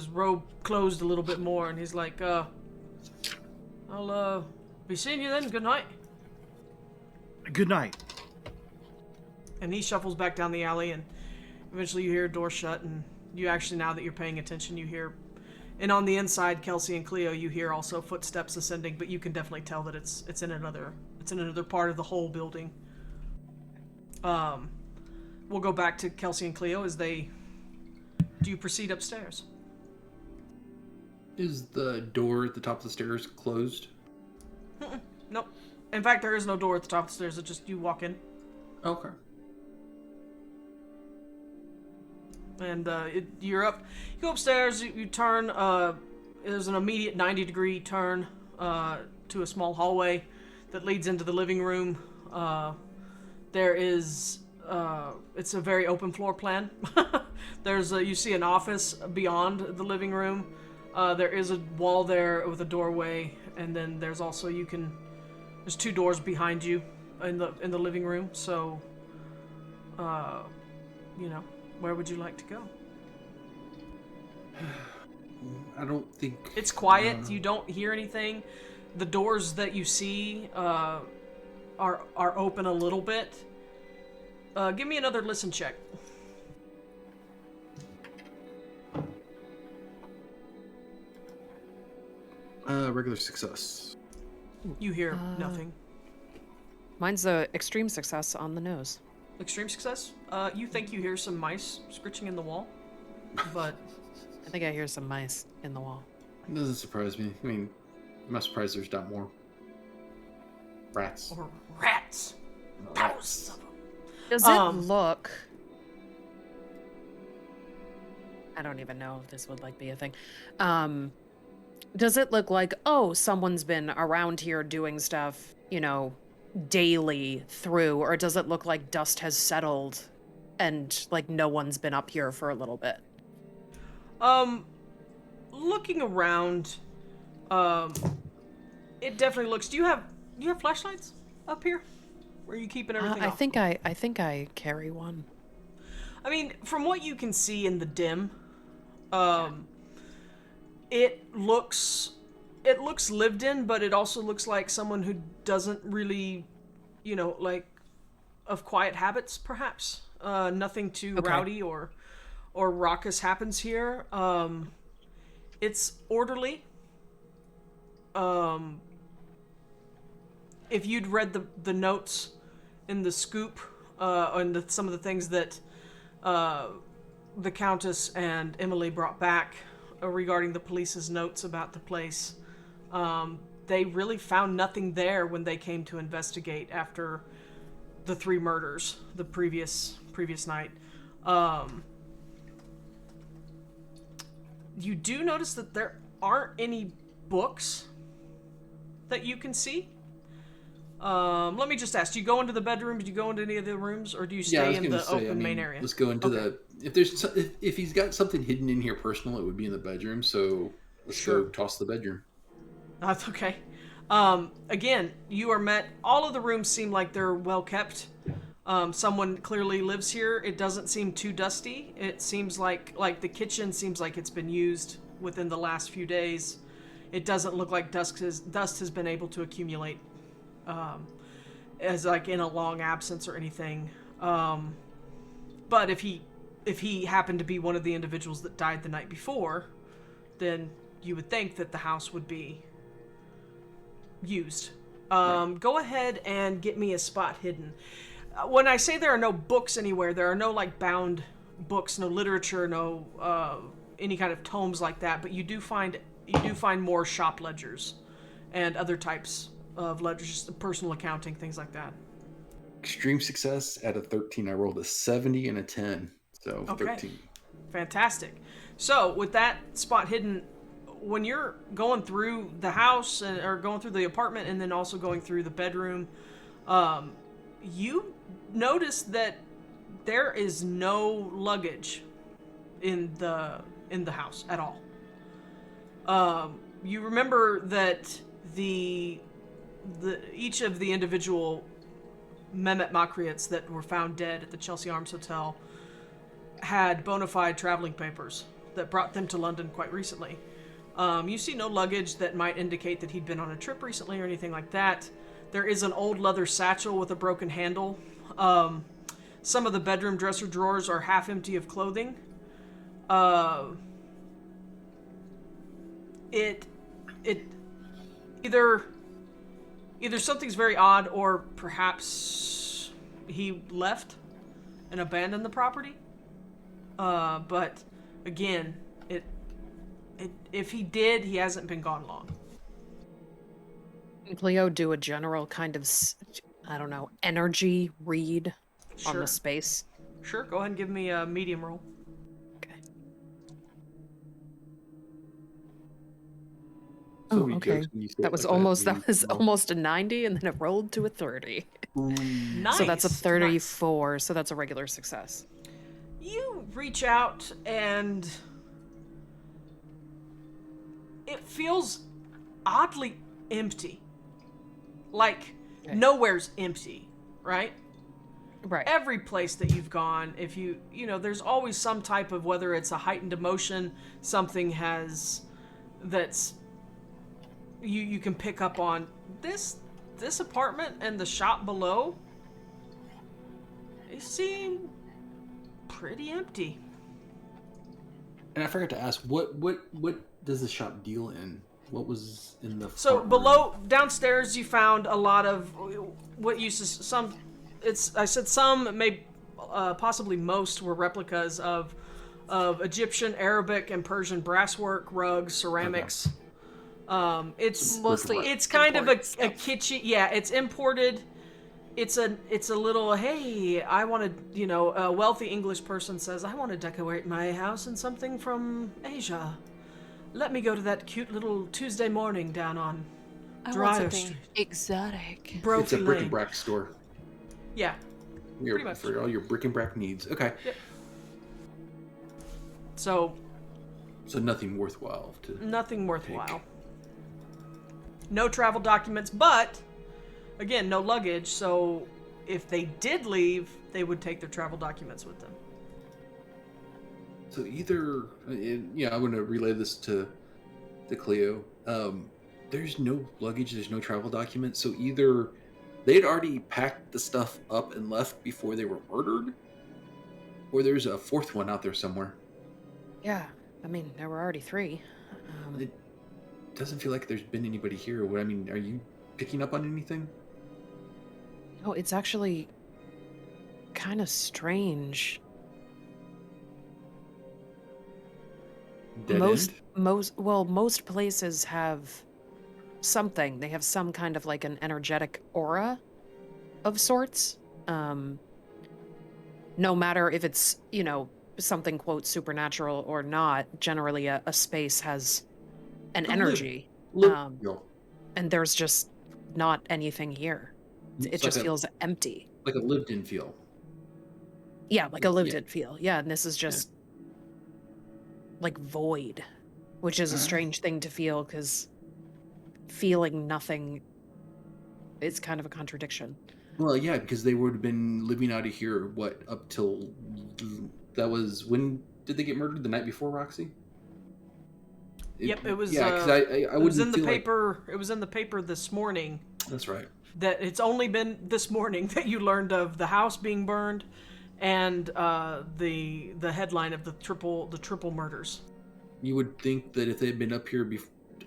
robe closed a little bit more, and he's like, I'll be seeing you then. Good night. Good night. And he shuffles back down the alley, and eventually you hear a door shut, and you actually, now that you're paying attention, you hear, and on the inside, Kelsey and Cleo, you hear also footsteps ascending, but you can definitely tell that it's in another part of the whole building. We'll go back to Kelsey and Cleo do you proceed upstairs? Is the door at the top of the stairs closed? Nope. In fact, there is no door at the top of the stairs. It's just you walk in. Okay. And you're up. You go upstairs. You turn. There's an immediate 90-degree turn to a small hallway that leads into the living room. There is. It's a very open floor plan. You see an office beyond the living room. There is a wall there with a doorway, and then there's also there's two doors behind you in the living room. So, where would you like to go? I don't think it's quiet. You don't hear anything. The doors that you see are open a little bit. Give me another listen check. Regular success. You hear nothing. Mine's a extreme success on the nose. Extreme success? You think you hear some mice scritching in the wall, but I think I hear some mice in the wall. It doesn't surprise me. I mean, I'm not surprised there's not more rats. Or rats. Thousands of them. Does it look... I don't even know if this would be a thing. Does it look like, someone's been around here doing stuff, daily through, or does it look like dust has settled and no one's been up here for a little bit? Looking around, it definitely looks. Do you have flashlights up here? Where are you keeping everything? I think I carry one. I mean, from what you can see in the dim, it looks lived in, but it also looks like someone who doesn't really, of quiet habits, perhaps. Nothing too rowdy or raucous happens here. It's orderly. If you'd read the notes in the scoop, and some of the things that the Countess and Emily brought back regarding the police's notes about the place, they really found nothing there when they came to investigate after the 3 murders the previous night. You do notice that there aren't any books that you can see. Let me just ask, do you go into the bedrooms? Do you go into any of the rooms? Or do you stay in the open main area? Let's go into if he's got something hidden in here personal, it would be in the bedroom. So Let's Sure. go toss the bedroom. That's okay. Again, you are met. All of the rooms seem like they're well kept. Someone clearly lives here. It doesn't seem too dusty. It seems like the kitchen seems like it's been used within the last few days. It doesn't look like dust has been able to accumulate as like in a long absence or anything. But if he happened to be one of the individuals that died the night before, then you would think that the house would be used. Go ahead and get me a spot hidden. When I say there are no books anywhere, there are no like bound books, no literature, no any kind of tomes like that. But you do find more shop ledgers and other types of ledgers, personal accounting, things like that. Extreme success at a 13. I rolled a 70 and a 10, so Okay. 13. Fantastic. So with that spot hidden, when you're going through the house or going through the apartment and then also going through the bedroom, you notice that there is no luggage in the house at all. You remember that each of the individual Mehmet Makriets that were found dead at the Chelsea Arms Hotel had bona fide traveling papers that brought them to London quite recently. You see no luggage that might indicate that he'd been on a trip recently or anything like that. There is an old leather satchel with a broken handle. Some of the bedroom dresser drawers are half empty of clothing. It either something's very odd or perhaps he left and abandoned the property. But again, if he did, he hasn't been gone long. Can Cleo do a general kind of, I don't know, energy read on the space? Sure, go ahead and give me a medium roll. Okay. So Oh, many okay. jokes when you say That it was like almost a 90, and then it rolled to a 30. Nice. So that's a nice. 34. So that's a regular success. You reach out and it feels oddly empty. Like nowhere's empty, right? Right. Every place that you've gone, if you know, there's always some type of, whether it's a heightened emotion, something that's you can pick up on. This apartment and the shop below, they seem pretty empty. And I forgot to ask, what does the shop deal in? What was in the So front below, room? downstairs, you found a lot of what uses some. I said some, maybe possibly most were replicas of Egyptian, Arabic, and Persian brasswork, rugs, ceramics. It's Mostly it's kind of a kitschy. Yeah, it's imported. It's a little, hey, I want to, a wealthy English person says, I want to decorate my house in something from Asia. Let me go to that cute little Tuesday morning down on Dryer Street. Exotic. Brophy It's a Lane. bric-a-brac store. Yeah. Pretty much. For all your bric-a-brac needs. Okay. Yep. So nothing worthwhile to nothing worthwhile. No travel documents, but again, no luggage. So if they did leave, they would take their travel documents with them. So either, I want to relay this to Cleo. There's no luggage, there's no travel documents. So either they'd already packed the stuff up and left before they were murdered, or there's a fourth one out there somewhere. Yeah, I mean, there were already 3. It doesn't feel like there's been anybody here. I mean, are you picking up on anything? No, it's actually kind of strange. Dead Most end? places have something. They have some kind of like an energetic aura of sorts. No matter if it's, something quote supernatural or not, generally a space has an energy. And there's just not anything here. It just feels empty. Like a lived-in feel. Yeah, like a lived-in feel. Yeah, and this is just like void. Which is a strange thing to feel, because feeling nothing is kind of a contradiction. Well, yeah, because they would have been living out of here, what, up till... That was... When did they get murdered? The night before, Roxy? Yep, it was. Yeah, because I it was in wouldn't the feel paper. It was in the paper this morning. That's right. That it's only been this morning that you learned of the house being burned, and the headline of the triple murders. You would think that if they had been up here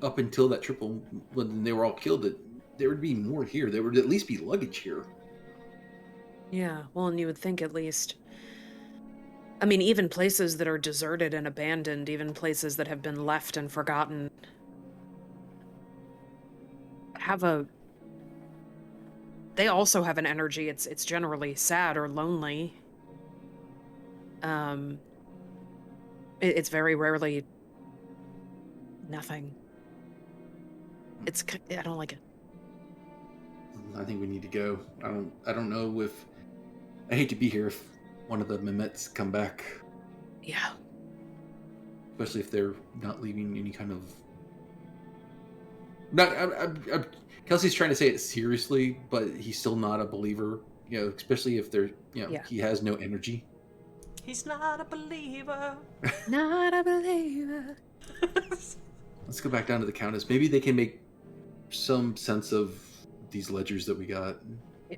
up until that triple, when they were all killed, that there would be more here. There would at least be luggage here. Yeah, well, and you would think at least... I mean, even places that are deserted and abandoned, even places that have been left and forgotten, they also have an energy. It's generally sad or lonely. It's very rarely nothing. I don't like it. I think we need to go. I don't know if... I hate to be here if one of the Mehmets come back. Yeah. Especially if they're not leaving any kind of... Kelsey's trying to say it seriously, but he's still not a believer. You know, especially if they're... You know, he has no energy. He's not a believer. Not a believer. Let's go back down to the Countess. Maybe they can make some sense of these ledgers that we got.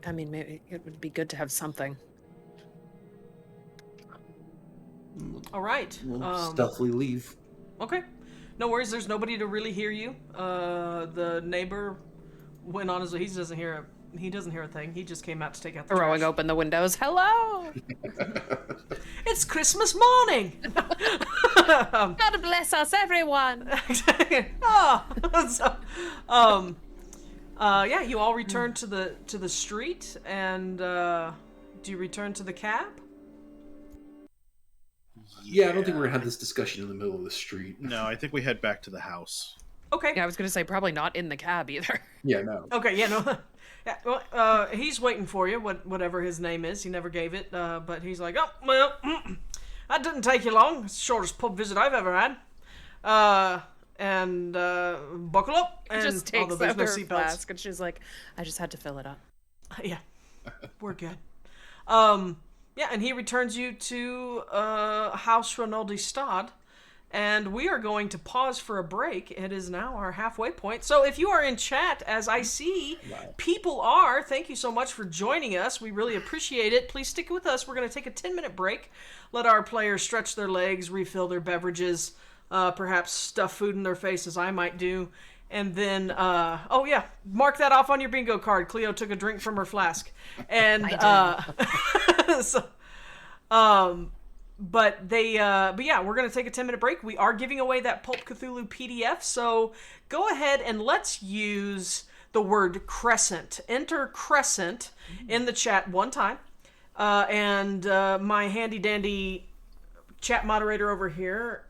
I mean, maybe it would be good to have something. All right. We'll stealthily leave. Okay. No worries. There's nobody to really hear you. The neighbor went on his way. He doesn't hear a thing. He just came out to take out the Throwing trash. open the windows. Hello! It's Christmas morning! God bless us, everyone! Yeah, you all return to the street, and do you return to the cab? Yeah, I don't think we're gonna have this discussion in the middle of the street. No, I think we head back to the house. Okay. Yeah, I was gonna say probably not in the cab either. Yeah, no. Okay, yeah, no. Yeah, well, he's waiting for you, whatever his name is. He never gave it, but he's like, oh, well, that didn't take you long. It's the shortest pub visit I've ever had. And buckle up. And Just takes there's out no her seatbelts. flask, and she's like, I just had to fill it up. Yeah, we're good. Yeah, and he returns you to House Rinaldi Stad, and we are going to pause for a break. It is now our halfway point. So if you are in chat, as I see people are, thank you so much for joining us. We really appreciate it. Please stick with us. We're going to take a 10-minute break. Let our players stretch their legs, refill their beverages, perhaps stuff food in their face, as I might do. And then, oh yeah, mark that off on your bingo card. Cleo took a drink from her flask. And, so, but yeah, we're going to take a 10-minute break. We are giving away that Pulp Cthulhu PDF. So go ahead and let's use the word crescent. Enter crescent in the chat one time. And my handy dandy chat moderator over here,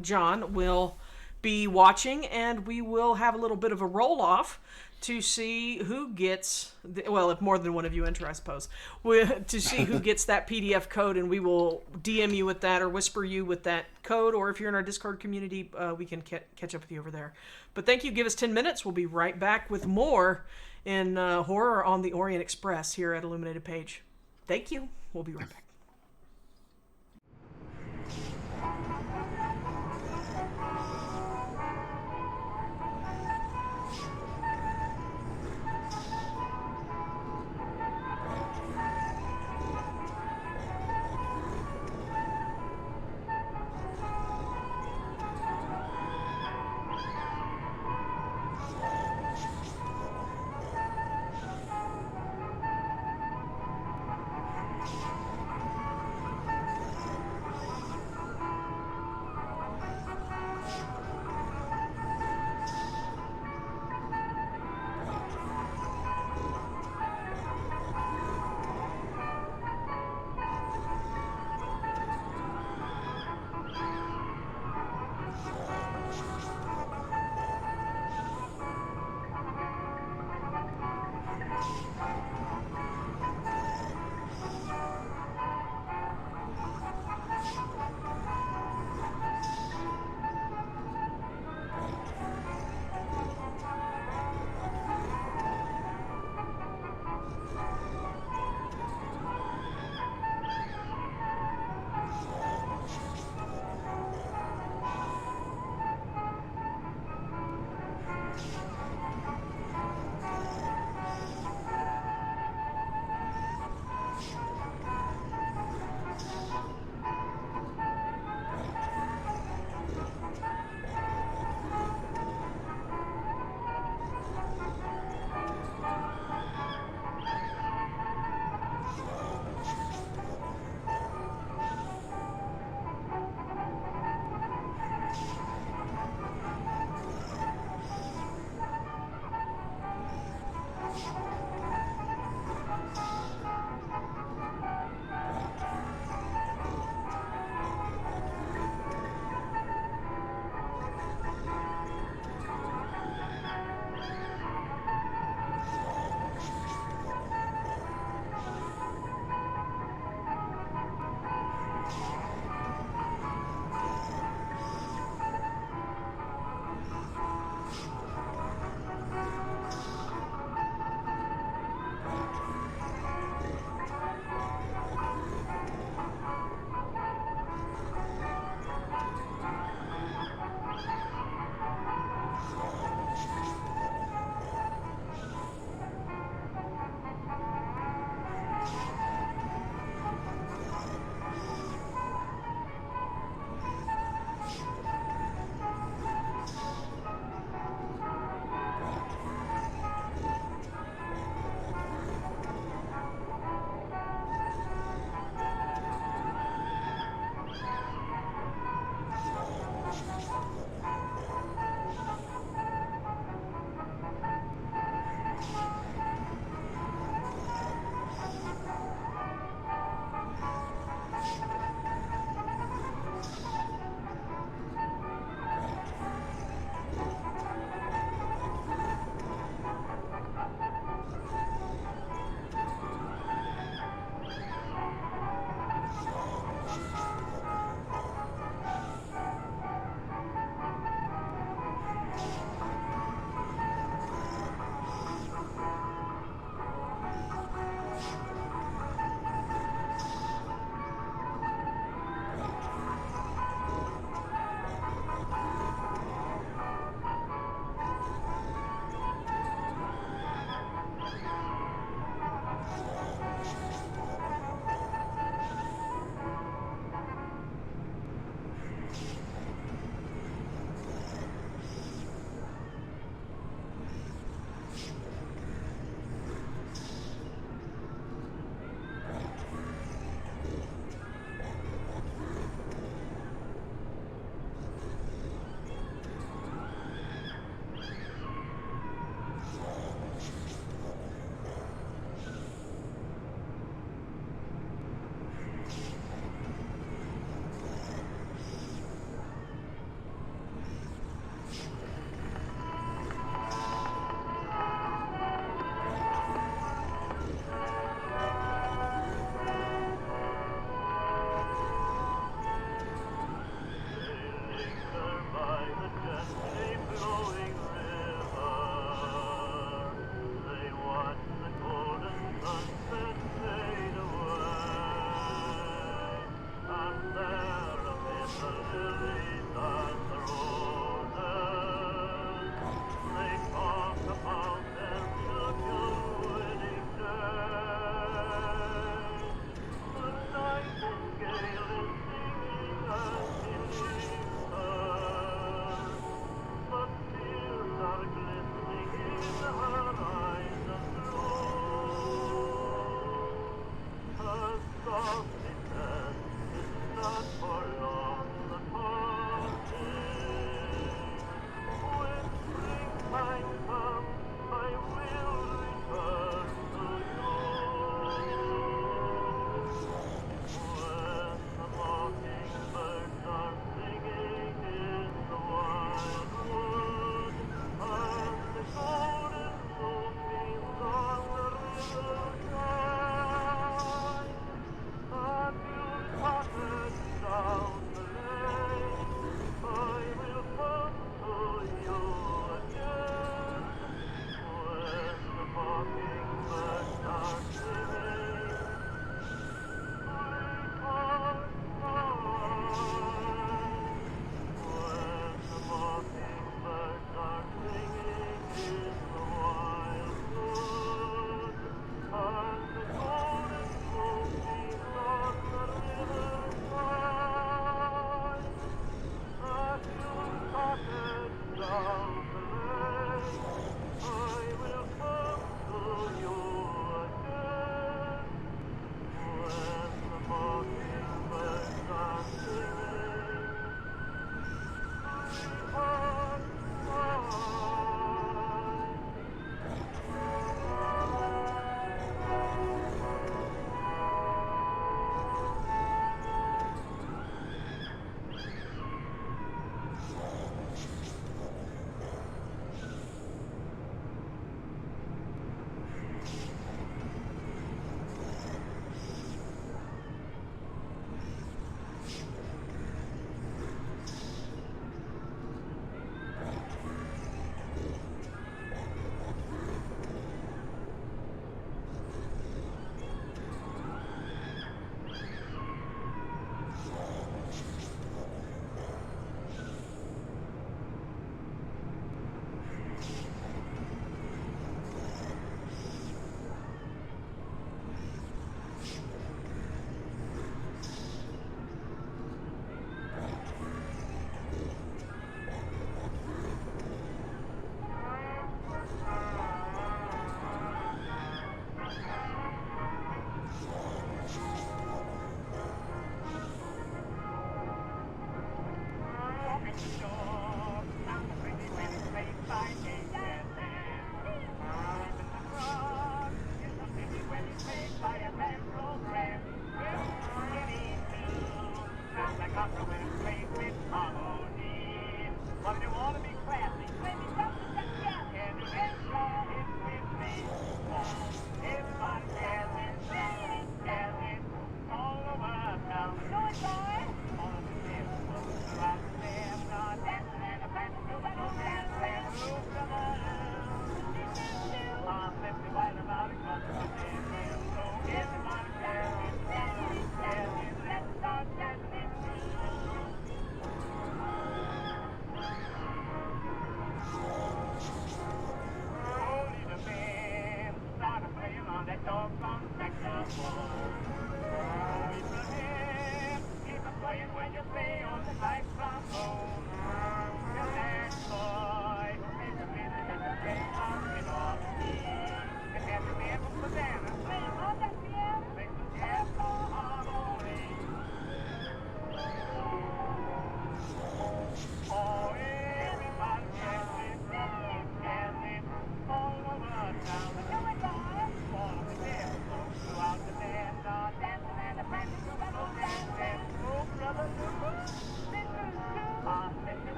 John, will be watching, and we will have a little bit of a roll-off to see who gets, well, if more than one of you enter, I suppose, to see who gets that PDF code, and we will DM you with that or whisper you with that code, or if you're in our Discord community, we can catch up with you over there. But thank you. Give us 10 minutes. We'll be right back with more in horror on the Orient Express here at Illuminated Page. Thank you. We'll be right back.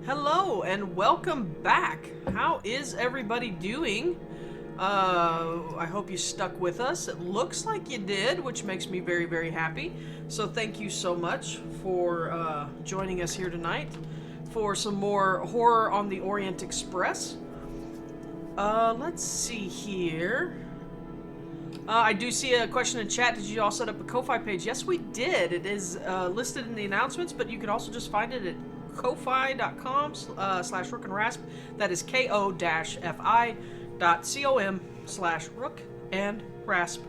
Hello and welcome back. How is everybody doing? I hope you stuck with us. It looks like you did, which makes me very, very happy. So thank you so much for joining us here tonight for some more horror on the Orient Express. Let's see here. I do see a question in chat. Did you all set up a Ko-Fi page? Yes, we did. It is listed in the announcements, but you can also just find it at ko-fi.com/rookandrasp. That is ko-fi.com/rook and rasp.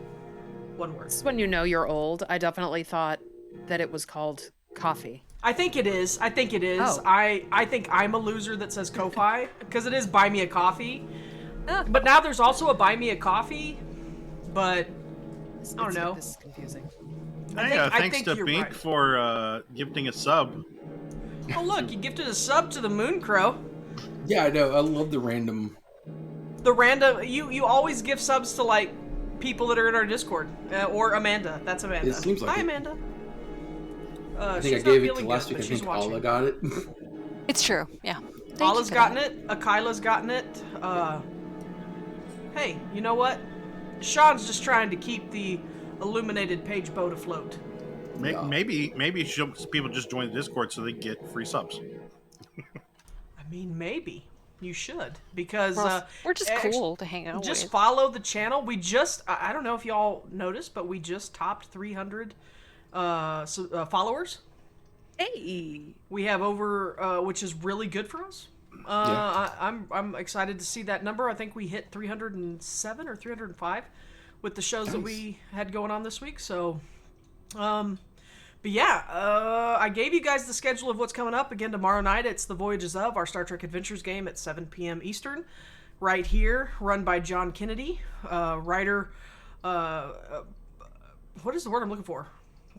One word. This is when you know you're old. I definitely thought that it was called coffee. I think it is. Oh. I think I'm a loser that says Ko-Fi because it is buy me a coffee. But now there's also a buy me a coffee, but I don't know. This is confusing. Thanks to you're Bink right. for gifting a sub. Oh look, you gifted a sub to the Moon Crow. Yeah, I know. I love the random. You always give subs to like people that are in our Discord or Amanda. That's Amanda. It seems like Hi it. Amanda. I think I she's not gave it to feeling last good, week. I but she's think watching. Alla got it. It's true, yeah. Thank you Alla's for gotten that. it. Akila's gotten it. Hey, you know what? Sean's just trying to keep the Illuminated page boat afloat. Maybe people just join the Discord so they get free subs. I mean, maybe you should because Well, we're just cool to hang out just with. follow the channel. We just I don't know if y'all noticed, but we just topped 300 followers. Hey! We have over, which is really good for us. I'm excited to see that number. I think we hit 307 or 305 with the shows that we had going on this week. So, but yeah, I gave you guys the schedule of what's coming up. Again, tomorrow night it's the Voyages of, our Star Trek Adventures game at 7 p.m. Eastern, right here, run by John Kennedy, writer. What is the word I'm looking for?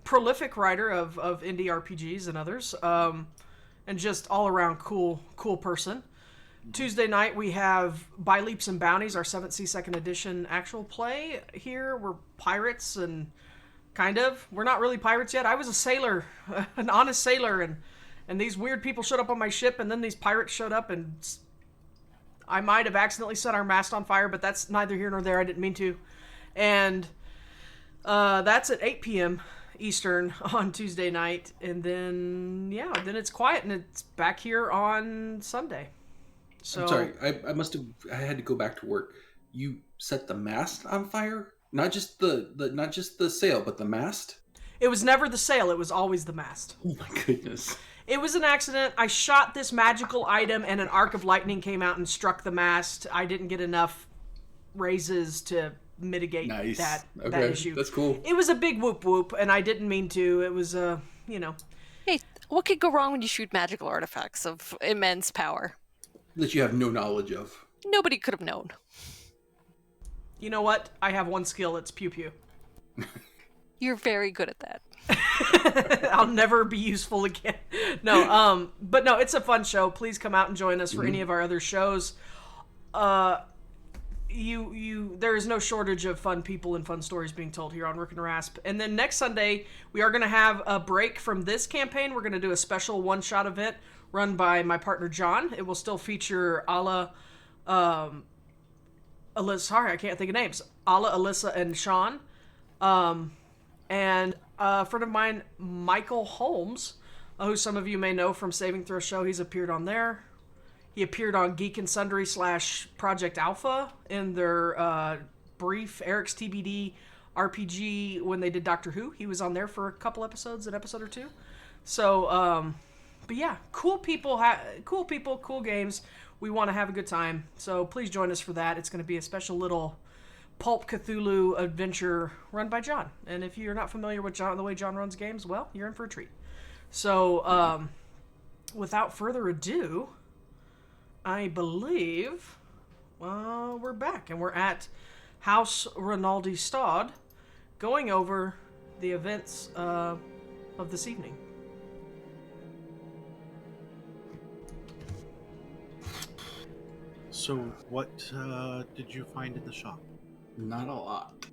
Prolific writer of indie RPGs and others, and just all around cool person. Tuesday night we have By Leaps and Bounties, our 7th Sea 2nd edition actual play here. We're pirates and kind of. We're not really pirates yet. I was a sailor, an honest sailor, and these weird people showed up on my ship, and then these pirates showed up, and I might have accidentally set our mast on fire, but that's neither here nor there. I didn't mean to. And that's at 8 p.m. Eastern on Tuesday night, and then then it's quiet, and it's back here on Sunday. So I'm sorry, I had to go back to work. You set the mast on fire? Not just the sail, but the mast? It was never the sail, it was always the mast. Oh my goodness. It was an accident. I shot this magical item, and an arc of lightning came out and struck the mast. I didn't get enough raises to mitigate that issue. That's cool. It was a big whoop whoop, and I didn't mean to. It was Hey, what could go wrong when you shoot magical artifacts of immense power? That you have no knowledge of. Nobody could have known. You know what? I have one skill. It's pew pew. You're very good at that. I'll never be useful again. No, but no, it's a fun show. Please come out and join us for any of our other shows. There is no shortage of fun people and fun stories being told here on Rook and Rasp. And then next Sunday, we are going to have a break from this campaign. We're going to do a special one-shot event run by my partner John. It will still feature Alla, Alyssa, sorry, I can't think of names. Alla, Alyssa, and Shawn. And a friend of mine, Michael Holmes, who some of you may know from Saving Throw Show. He's appeared on there. He appeared on Geek and Sundry / Project Alpha in their brief Eric's TBD RPG when they did Doctor Who. He was on there for a couple episodes, an episode or two. So, but yeah, cool people, cool games. We want to have a good time. So please join us for that. It's going to be a special little Pulp Cthulhu adventure run by John. And if you're not familiar with John, the way John runs games, well, you're in for a treat. So, without further ado, I believe we're back, and we're at House Rinaldi Stad, going over the events of this evening. So, what did you find in the shop? Not a lot.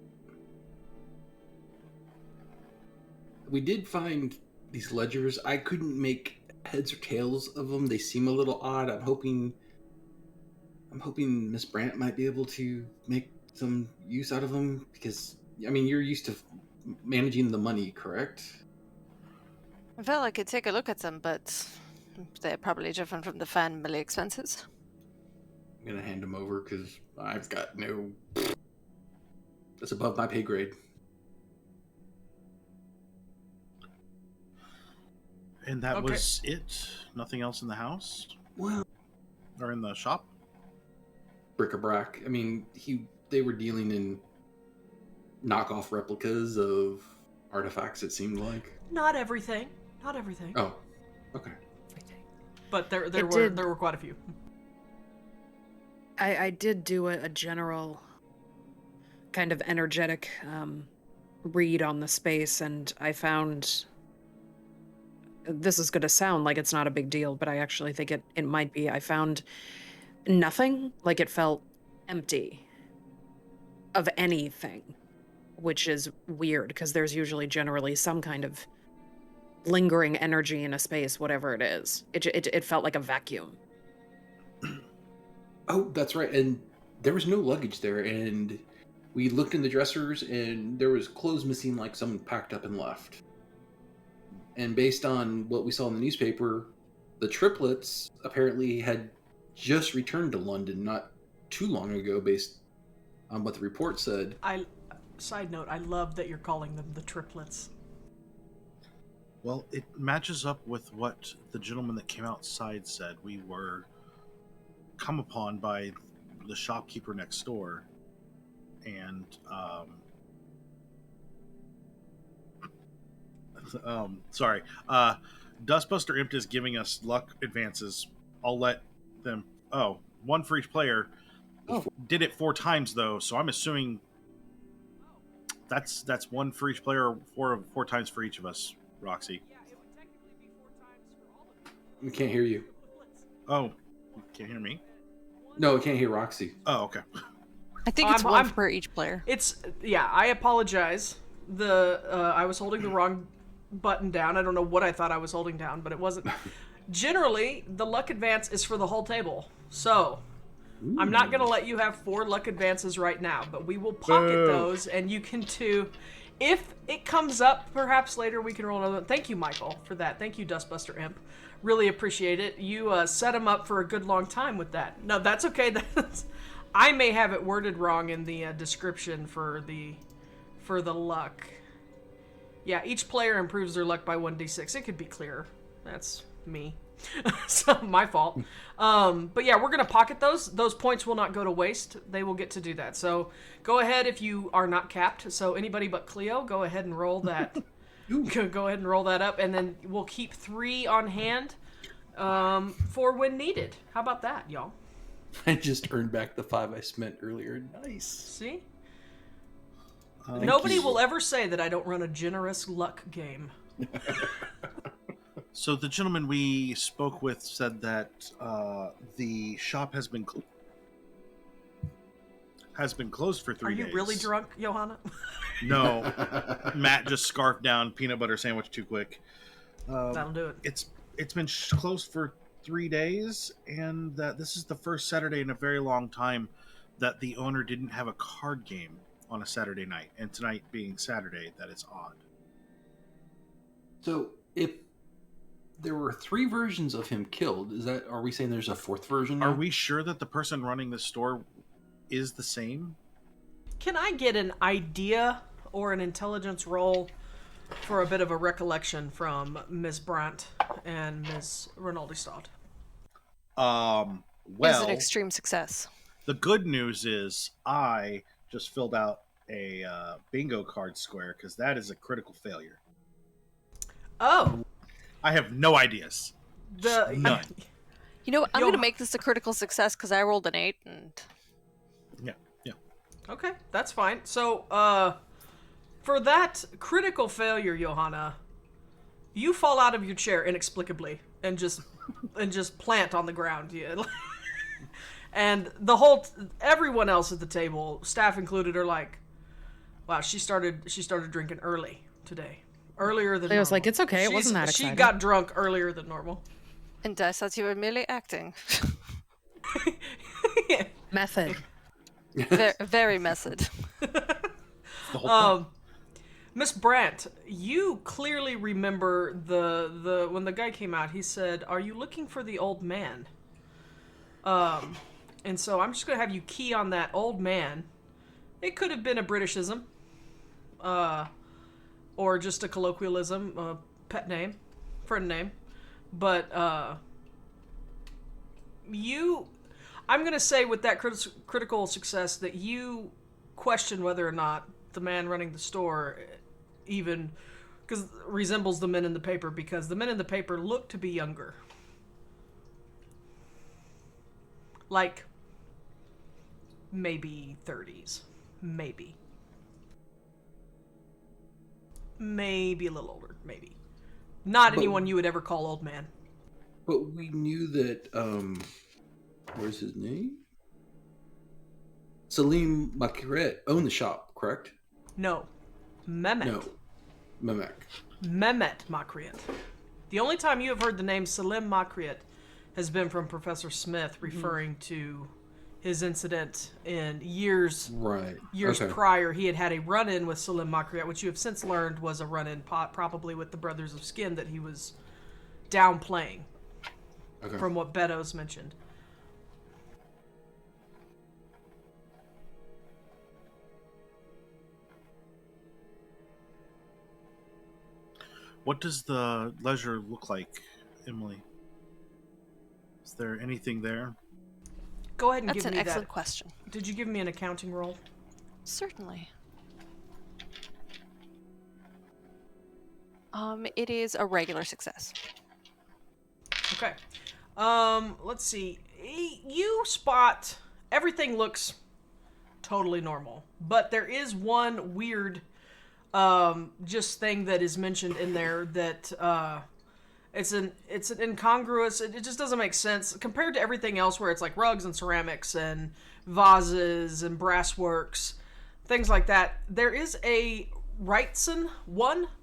We did find these ledgers. I couldn't make heads or tails of them. They seem a little odd. I'm hoping Miss Brandt might be able to make some use out of them because, I mean, you're used to managing the money, correct? Well, I could take a look at them, but they're probably different from the family expenses. I'm gonna hand them over because I've got no. That's above my pay grade. And that was it? Nothing else in the house? Well, or in the shop? Bric-a-brac. I mean, they were dealing in knockoff replicas of artifacts, it seemed like. Not everything. Not everything. Oh, okay. But there were quite a few. I did do a general kind of energetic read on the space, and I found... This is going to sound like it's not a big deal, but I actually think it might be. I found nothing. Like, it felt empty of anything, which is weird, because there's usually generally some kind of lingering energy in a space, whatever it is. It felt like a vacuum. Oh, that's right. And there was no luggage there, and we looked in the dressers, and there was clothes missing, like someone packed up and left. And based on what we saw in the newspaper, the triplets apparently had just returned to London not too long ago, based on what the report said. Side note, I love that you're calling them the triplets. Well, it matches up with what the gentleman that came outside said. We were come upon by the shopkeeper next door, and sorry, Dustbuster Imp is giving us luck advances. I'll let them. Oh, one for each player. Oh. Did it 4 times though, so I'm assuming that's one for each player, or 4 times for each of us. Roxy. Yeah, it would technically be 4 times for all of them. We can't hear you. Oh, you can't hear me? No, we can't hear Roxy. Oh, okay. I think it's one for each player. I apologize. I was holding the wrong button down. I don't know what I thought I was holding down, but it wasn't. Generally, the luck advance is for the whole table. So, ooh. I'm not going to let you have 4 luck advances right now, but we will pocket those, and you can too. If it comes up, perhaps later we can roll another. Thank you, Michael, for that. Thank you, Dustbuster Imp. Really appreciate it. You set him up for a good long time with that. No, that's okay. I may have it worded wrong in the description for the luck. Yeah, each player improves their luck by 1d6. It could be clearer. That's me. So, my fault. But yeah, we're going to pocket those. Those points will not go to waste. They will get to do that. So, go ahead if you are not capped. So, anybody but Cleo, go ahead and roll that. Go ahead and roll that up, and then we'll keep 3 on hand for when needed. How about that, y'all? I just earned back the 5 I spent earlier. Nice. See? Nobody will ever say that I don't run a generous luck game. So the gentleman we spoke with said that the shop has been closed for 3 days. Are you really drunk, Johanna? No. Matt just scarfed down peanut butter sandwich too quick. That'll do it. It's been closed for 3 days, and that this is the first Saturday in a very long time that the owner didn't have a card game on a Saturday night, and tonight being Saturday, that is odd. So if there were 3 versions of him killed, are we saying there's a 4th version now? Are we sure that the person running the store is the same? Can I get an idea or an intelligence roll for a bit of a recollection from Ms. Brandt and Ms. Rinaldi-Stad? Well, is an extreme success. The good news is I just filled out a bingo card square, because that is a critical failure. Oh. I have no ideas. None. You know, I'm going to make this a critical success because I rolled an 8. And Yeah. Okay, that's fine. So, for that critical failure, Johanna, you fall out of your chair inexplicably and just plant on the ground. Yeah. And everyone else at the table, staff included, are like, "Wow, she started drinking early today, earlier than." I was normal. like, "It's okay. It wasn't that exciting." She got drunk earlier than normal. And I thought you were merely acting. Method. Very method. The whole point. Miss Brandt, you clearly remember the when the guy came out, he said, "Are you looking for the old man?" And so I'm just gonna have you key on that old man. It could have been a Britishism, or just a colloquialism, a pet name, friend name, but I'm gonna say with that critical success that you question whether or not the man running the store even resembles the men in the paper, because the men in the paper look to be younger. Like, maybe 30s. Maybe. Maybe a little older. Maybe. Not anyone you would ever call old man. But we knew that, where's his name? Salim Makiret owned the shop, correct? No. Mehmet. No. Mehmet. Mehmet Makriet. The only time you have heard the name Salim Makriet has been from Professor Smith referring to his incident in years prior. He had a run-in with Salim Makriet, which you have since learned was a run-in probably with the Brothers of Skin that he was downplaying from what Beddoes mentioned. What does the ledger look like, Emily? Is there anything there? Go ahead and That's give me that. That's an excellent question. Did you give me an accounting roll? Certainly. It is a regular success. Okay. Let's see. You spot everything looks totally normal, but there is one weird just thing that is mentioned in there that it's an incongruous. It just doesn't make sense compared to everything else where it's like rugs and ceramics and vases and brassworks, things like that. There is one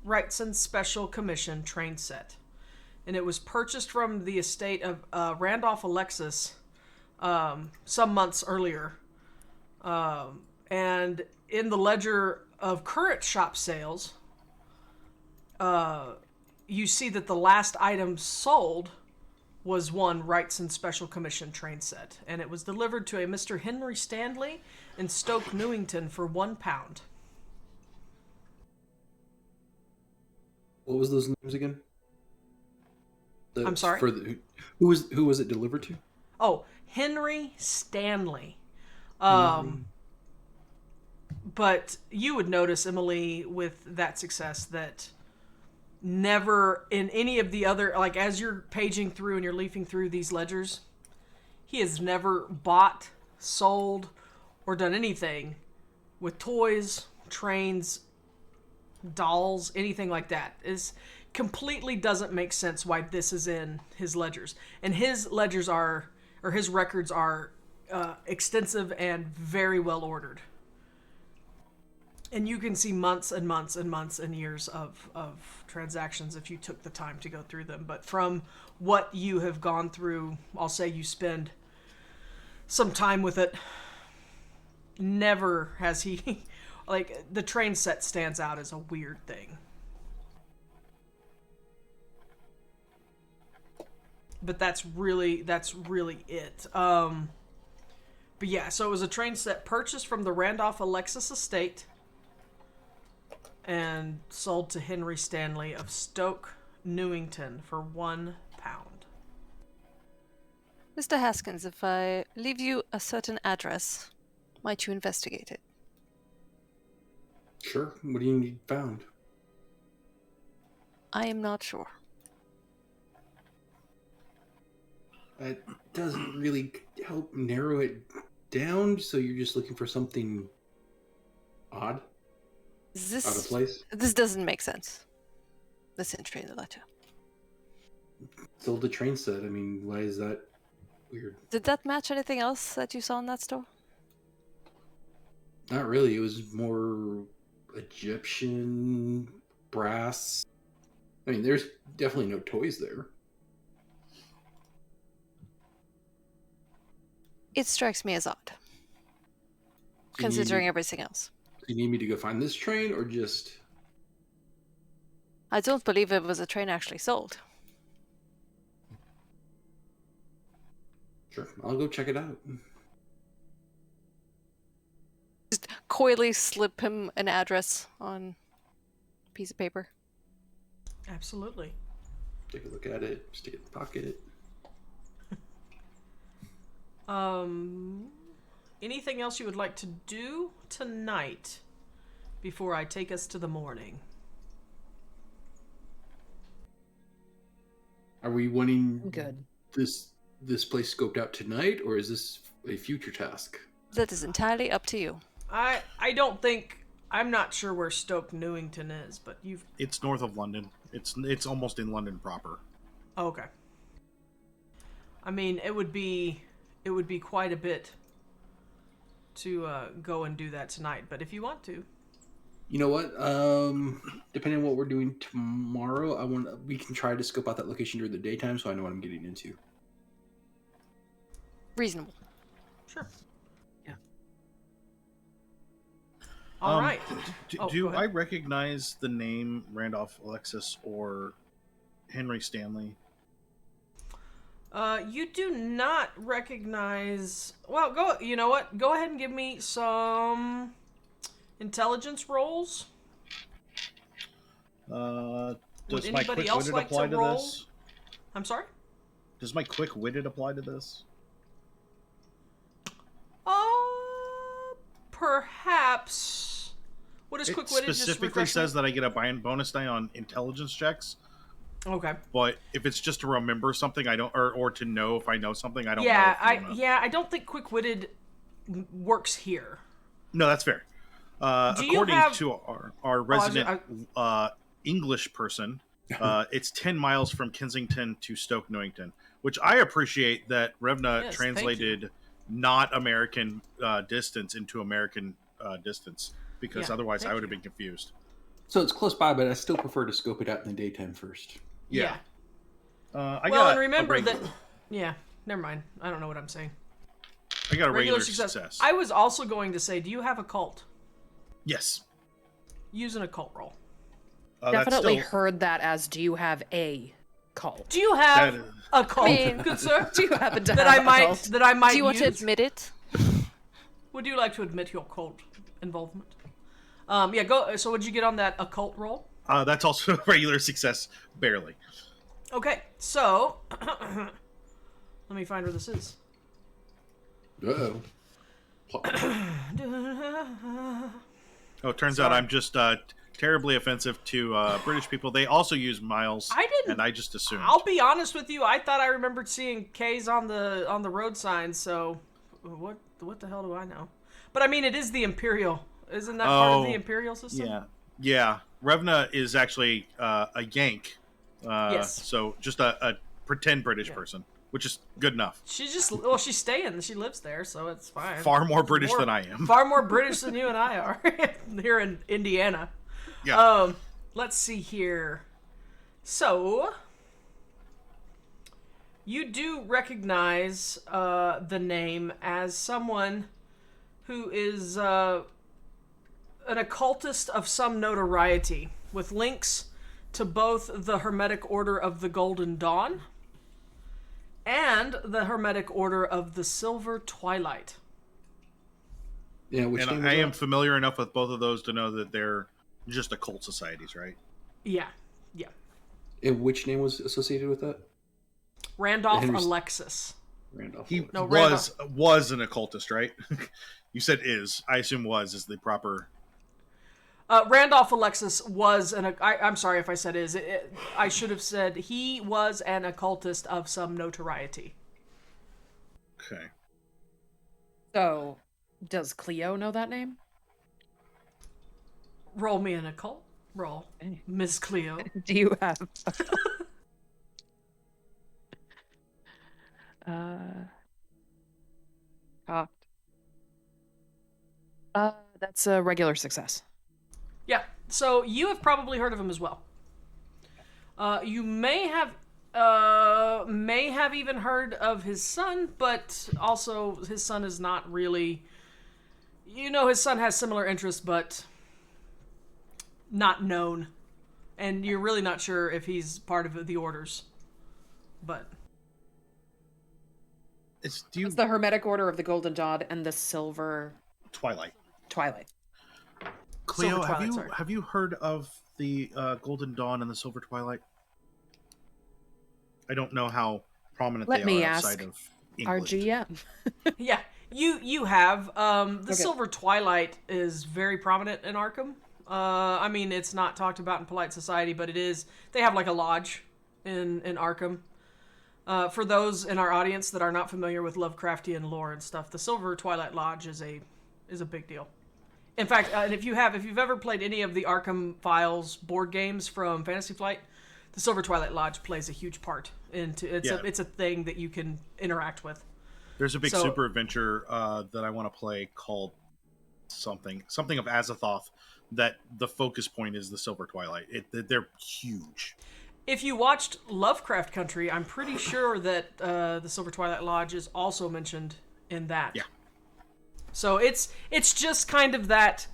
Wrightson Special Commission train set, and it was purchased from the estate of Randolph Alexis some months earlier, and in the ledger of current shop sales, you see that the last item sold was one Wrightson Special Commission train set, and it was delivered to a Mr. Henry Stanley in Stoke Newington for £1. What was those names again? I'm sorry? Who was it delivered to? Oh, Henry Stanley. But you would notice, Emily, with that success, that never in any of the other, like as you're paging through and you're leafing through these ledgers, he has never bought, sold, or done anything with toys, trains, dolls, anything like that. It completely doesn't make sense why this is in his ledgers. And his ledgers his records are extensive and very well ordered. And you can see months and months and months and years of transactions if you took the time to go through them. But from what you have gone through, I'll say you spend some time with it. Never has he... Like, the train set stands out as a weird thing. But that's really it. But yeah, so it was a train set purchased from the Randolph Alexis estate and sold to Henry Stanley of Stoke Newington for £1. Mr. Haskins, if I leave you a certain address, might you investigate it? Sure. What do you need found? I am not sure. It doesn't really help narrow it down, so you're just looking for something odd? Out of place? This doesn't make sense. This entry in the letter. Sold the train set. I mean, why is that weird? Did that match anything else that you saw in that store? Not really. It was more Egyptian brass. I mean, there's definitely no toys there. It strikes me as odd, considering everything else. Do you need me to go find this train, or just... I don't believe it was a train actually sold. Sure, I'll go check it out. Just coyly slip him an address on a piece of paper. Absolutely. Take a look at it, stick it in the pocket. Anything else you would like to do tonight before I take us to the morning? Are we wanting Good. this place scoped out tonight, or is this a future task? That is entirely up to you. I don't think... I'm not sure where Stoke Newington is, but you've... It's north of London. It's almost in London proper. Oh, okay. I mean, it would be quite a bit to go and do that tonight, but if you want to. You know what? Depending on what we're doing tomorrow, we can try to scope out that location during the daytime, so I know what I'm getting into. Reasonable. Sure. Yeah. All right. Do I recognize the name Randolph Alexis or Henry Stanley? You do not recognize... Well, go. You know what? Go ahead and give me some intelligence rolls. Does Would my anybody quick else witted like apply to to roll? this? I'm sorry? Does my quick witted apply to this? Perhaps. What is It quick-witted? Just specifically refresh me? says that I get a bonus die on intelligence checks. Okay. But if it's just to remember something, I don't, or to know if I know something, I don't. Yeah, know I don't think quick-witted works here. No, that's fair. Do you According have- to our resident English person, it's 10 miles from Kensington to Stoke Newington, which I appreciate that Revna Yes, translated not American distance into American distance, because Yeah, otherwise I thank would have you. been confused. So it's close by, but I still prefer to scope it out in the daytime first. Yeah. I Well, got and remember a that... Yeah, never mind. I don't know what I'm saying. I got a regular success. I was also going to say, do you have a cult? Yes. Use an occult roll. That's Definitely still- heard that as, do you have a cult? Do you have That is- a cult, I mean- good sir? Do you happen to that have I a might cult? that I might Do you want to use? admit it? Would you like to admit your cult involvement? Yeah. Go. So, what'd you get on that occult roll? That's also a regular success, barely. Okay. So, let me find where this is. Uh-oh. Oh, it turns out I'm just terribly offensive to British people. They also use miles. I didn't- and I just assumed. I'll be honest with you. I thought I remembered seeing K's on the road signs. So, what the hell do I know? But I mean, it is the Imperial. Isn't that part of the Imperial system? Yeah. Revna is actually a Yank. Yes. So just a pretend British person, which is good enough. She's staying. She lives there, so it's fine. Far more British than I am. Far more British than you and I are here in Indiana. Yeah. Let's see here. So, you do recognize the name as someone who is an occultist of some notoriety, with links to both the Hermetic Order of the Golden Dawn and the Hermetic Order of the Silver Twilight. Yeah, which name And was I am that? familiar enough with both of those to know that they're just occult societies, right? Yeah. And which name was associated with that? Randolph Henry's- Alexis. Randolph. He No, was an occultist, right? You said is. I assume is the proper. Randolph Alexis was I'm sorry if I said is. I should have said he was an occultist of some notoriety. Okay. So, does Cleo know that name? Roll me an occult roll, Miss Cleo. Do you have? Cocked. That's a regular success. Yeah, so you have probably heard of him as well. You may have may have even heard of his son, but also his son is not really... his son has similar interests, but not known. And you're really not sure if he's part of the orders. But... It's the Hermetic Order of the Golden Dawn and the Silver... Twilight. Silver Cleo, Twilight, have you heard of the Golden Dawn and the Silver Twilight? I don't know how prominent Let they me are ask outside of our England. GM. Yeah, you have. The Okay. Silver Twilight is very prominent in Arkham. I mean, it's not talked about in polite society, but it is. They have like a lodge in Arkham. For those in our audience that are not familiar with Lovecraftian lore and stuff, the Silver Twilight Lodge is a big deal. In fact, and if you've ever played any of the Arkham Files board games from Fantasy Flight, the Silver Twilight Lodge plays a huge part into it's a thing that you can interact with. There's a big super adventure that I want to play called something of Azathoth. That the focus point is the Silver Twilight. They're huge. If you watched Lovecraft Country, I'm pretty sure that the Silver Twilight Lodge is also mentioned in that. Yeah. So it's just kind of that.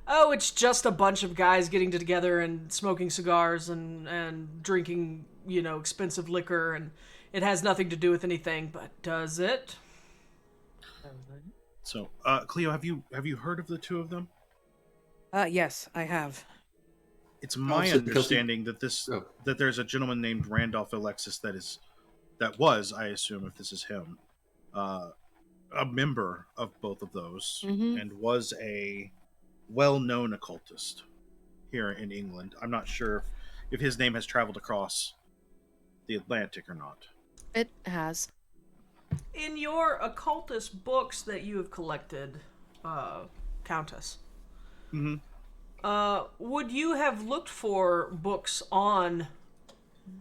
Oh, it's just a bunch of guys getting together and smoking cigars and drinking, expensive liquor, and it has nothing to do with anything. But does it? So, Cleo, have you heard of the two of them? Yes, I have. It's my understanding that that there's a gentleman named Randolph Alexis that was, I assume, if this is him, a member of both of those, and was a well-known occultist here in England. I'm not sure if his name has traveled across the Atlantic or not. It has. In your occultist books that you have collected, Countess, would you have looked for books on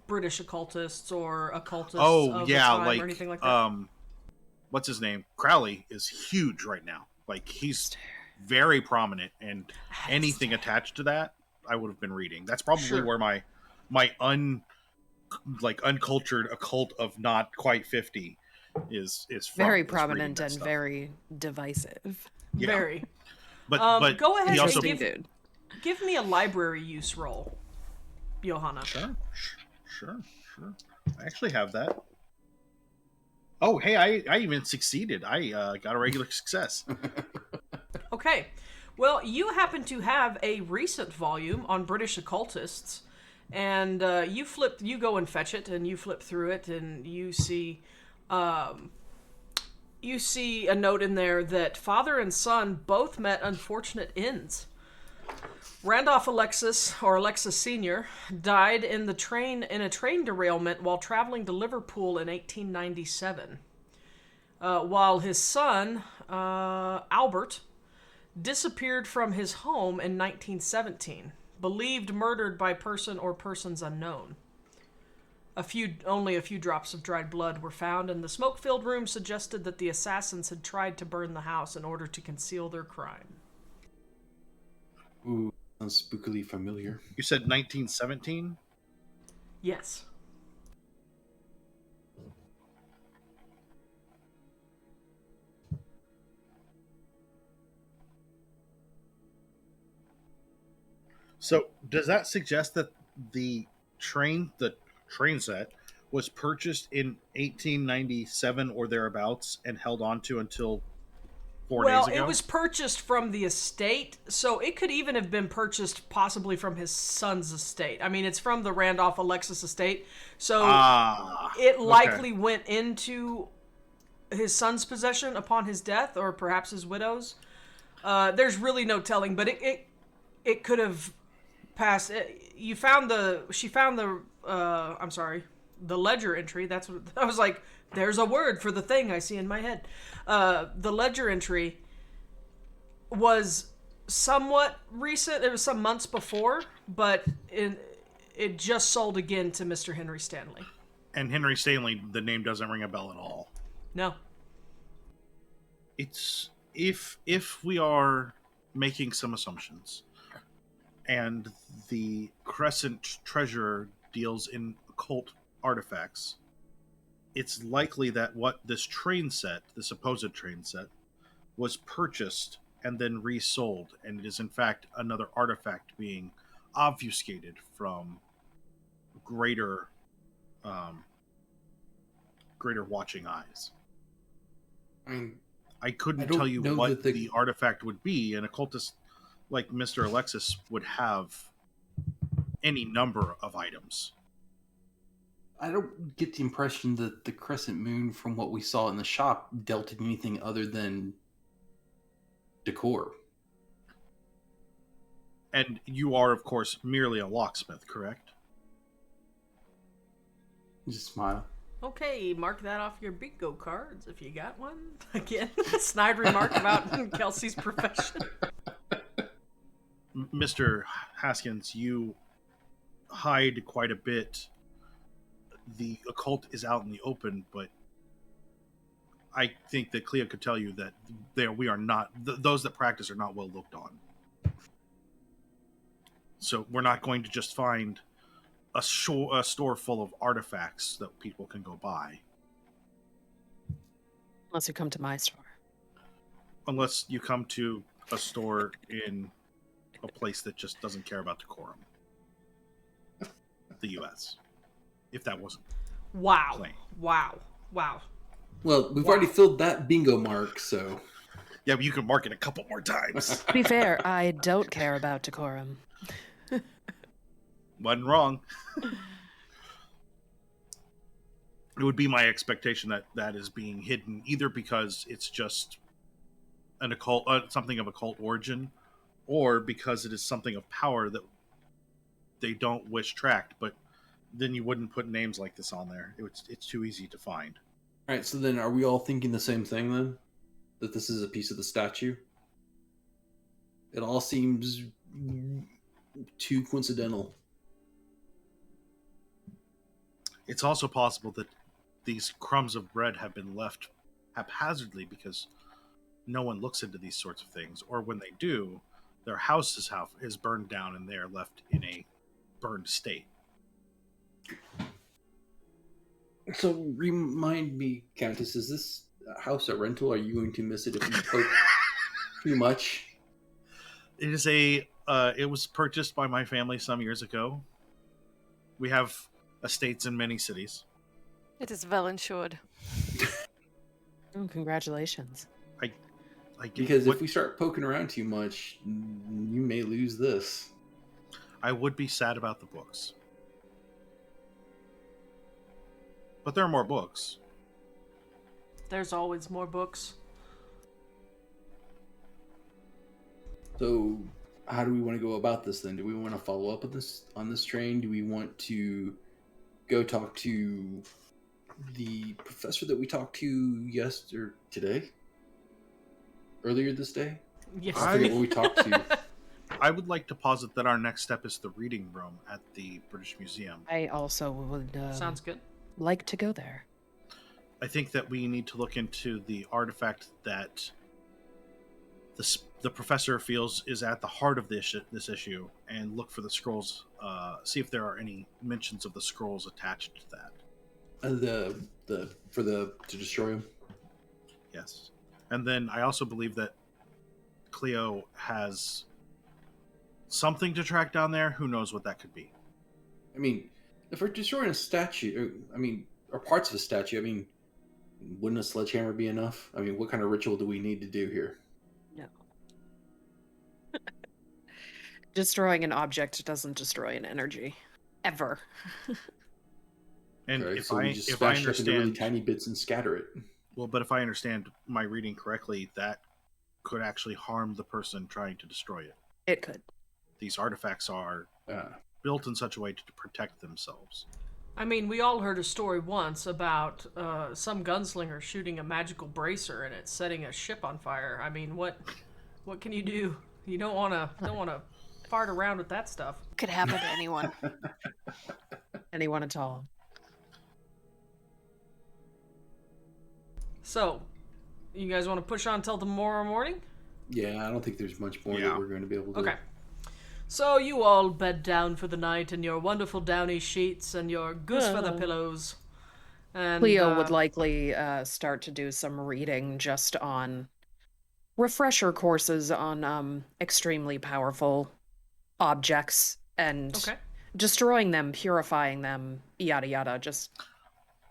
British occultists or occultists of the time or anything like that? What's his name? Crowley is huge right now. Like, he's very prominent, and anything attached to that, I would have been reading. That's probably where my uncultured occult of not quite 50 is from. Very prominent and very divisive. Yeah. Very. But go ahead he also and give me a library use roll, Johanna. Sure. I actually have that. Oh, hey, I even succeeded. I got a regular success. Okay. Well, you happen to have a recent volume on British occultists, and you go and fetch it, and you flip through it, and you see a note in there that father and son both met unfortunate ends. Randolph Alexis Sr. died in a train derailment while traveling to Liverpool in 1897, while his son, Albert, disappeared from his home in 1917, believed murdered by person or persons unknown. Only a few drops of dried blood were found, and the smoke-filled room suggested that the assassins had tried to burn the house in order to conceal their crime. Ooh, sounds spookily familiar. You said 1917? Yes. So, does that suggest that the train set was purchased in 1897 or thereabouts and held on to until 4 days ago? Well, it was purchased from the estate, so it could even have been purchased possibly from his son's estate. I mean, it's from the Randolph Alexis estate, so it likely went into his son's possession upon his death, or perhaps his widow's. There's really no telling, but it could have passed. She found the ledger entry. That's what I was like. There's a word for the thing I see in my head. The ledger entry was somewhat recent. It was some months before, but it just sold again to Mr. Henry Stanley. And Henry Stanley, the name doesn't ring a bell at all. No. It's if we are making some assumptions, and the Crescent Treasurer deals in occult artifacts, it's likely that what this supposed train set, was purchased and then resold, and it is in fact another artifact being obfuscated from greater watching eyes. I couldn't tell you what the artifact would be. An occultist like Mr. Alexis would have any number of items. I don't get the impression that the crescent moon, from what we saw in the shop, dealt in anything other than decor. And you are, of course, merely a locksmith, correct? Just smile. Okay, mark that off your bingo cards if you got one. Again, snide remark about Kelsey's profession. Mr. Haskins, you hide quite a bit. The occult is out in the open, but I think that Cleo could tell you that we are not, those that practice are not well looked on. So we're not going to just find a store full of artifacts that people can go buy. Unless you come to my store. Unless you come to a store in a place that just doesn't care about decorum. The U.S. If that wasn't plain. Wow. Well, we've already filled that bingo mark, so... Yeah, but you can mark it a couple more times. To be fair, I don't care about decorum. Wasn't wrong. It would be my expectation that is being hidden, either because it's just an occult, something of occult origin, or because it is something of power that they don't wish tracked. But then you wouldn't put names like this on there. It's too easy to find. All right, so then are we all thinking the same thing then? That this is a piece of the statue? It all seems too coincidental. It's also possible that these crumbs of bread have been left haphazardly because no one looks into these sorts of things, or when they do, their house is burned down and they are left in a burned state. So remind me, Countess, is this house a rental? Are you going to miss it if you poke too much? It is it was purchased by my family some years ago. We have estates in many cities. It is well insured. Oh, congratulations. Because if we start poking around too much, you may lose this. I would be sad about the books. But there are more books. There's always more books. So, how do we want to go about this then? Do we want to follow up on this train? Do we want to go talk to the professor that we talked to today? Earlier this day? Yes. I forget what we talked to. I would like to posit that our next step is the reading room at the British Museum. I also would Sounds good. like to go there. I think that we need to look into the artifact that the professor feels is at the heart of this issue, and look for the scrolls. See if there are any mentions of the scrolls attached to that. To destroy them. Yes, and then I also believe that Cleo has something to track down there. Who knows what that could be? I mean, if we're destroying a statue, or parts of a statue, wouldn't a sledgehammer be enough? What kind of ritual do we need to do here? No. Destroying an object doesn't destroy an energy. Ever. And right, if so we just if I smash it up into really understand, tiny bits and scatter it. well, but if I understand my reading correctly, that could actually harm the person trying to destroy it. It could. These artifacts are built in such a way to protect themselves. We all heard a story once about some gunslinger shooting a magical bracer and it setting a ship on fire. What can you do? You don't want to fart around with that stuff. Could happen to anyone. Anyone at all. So, you guys want to push on till tomorrow morning? Yeah, I don't think there's much more Yeah. that we're going to be able to do. Okay. So you all bed down for the night in your wonderful downy sheets and your goose feather pillows. And Cleo would likely start to do some reading just on refresher courses on extremely powerful objects and destroying them, purifying them, yada yada, just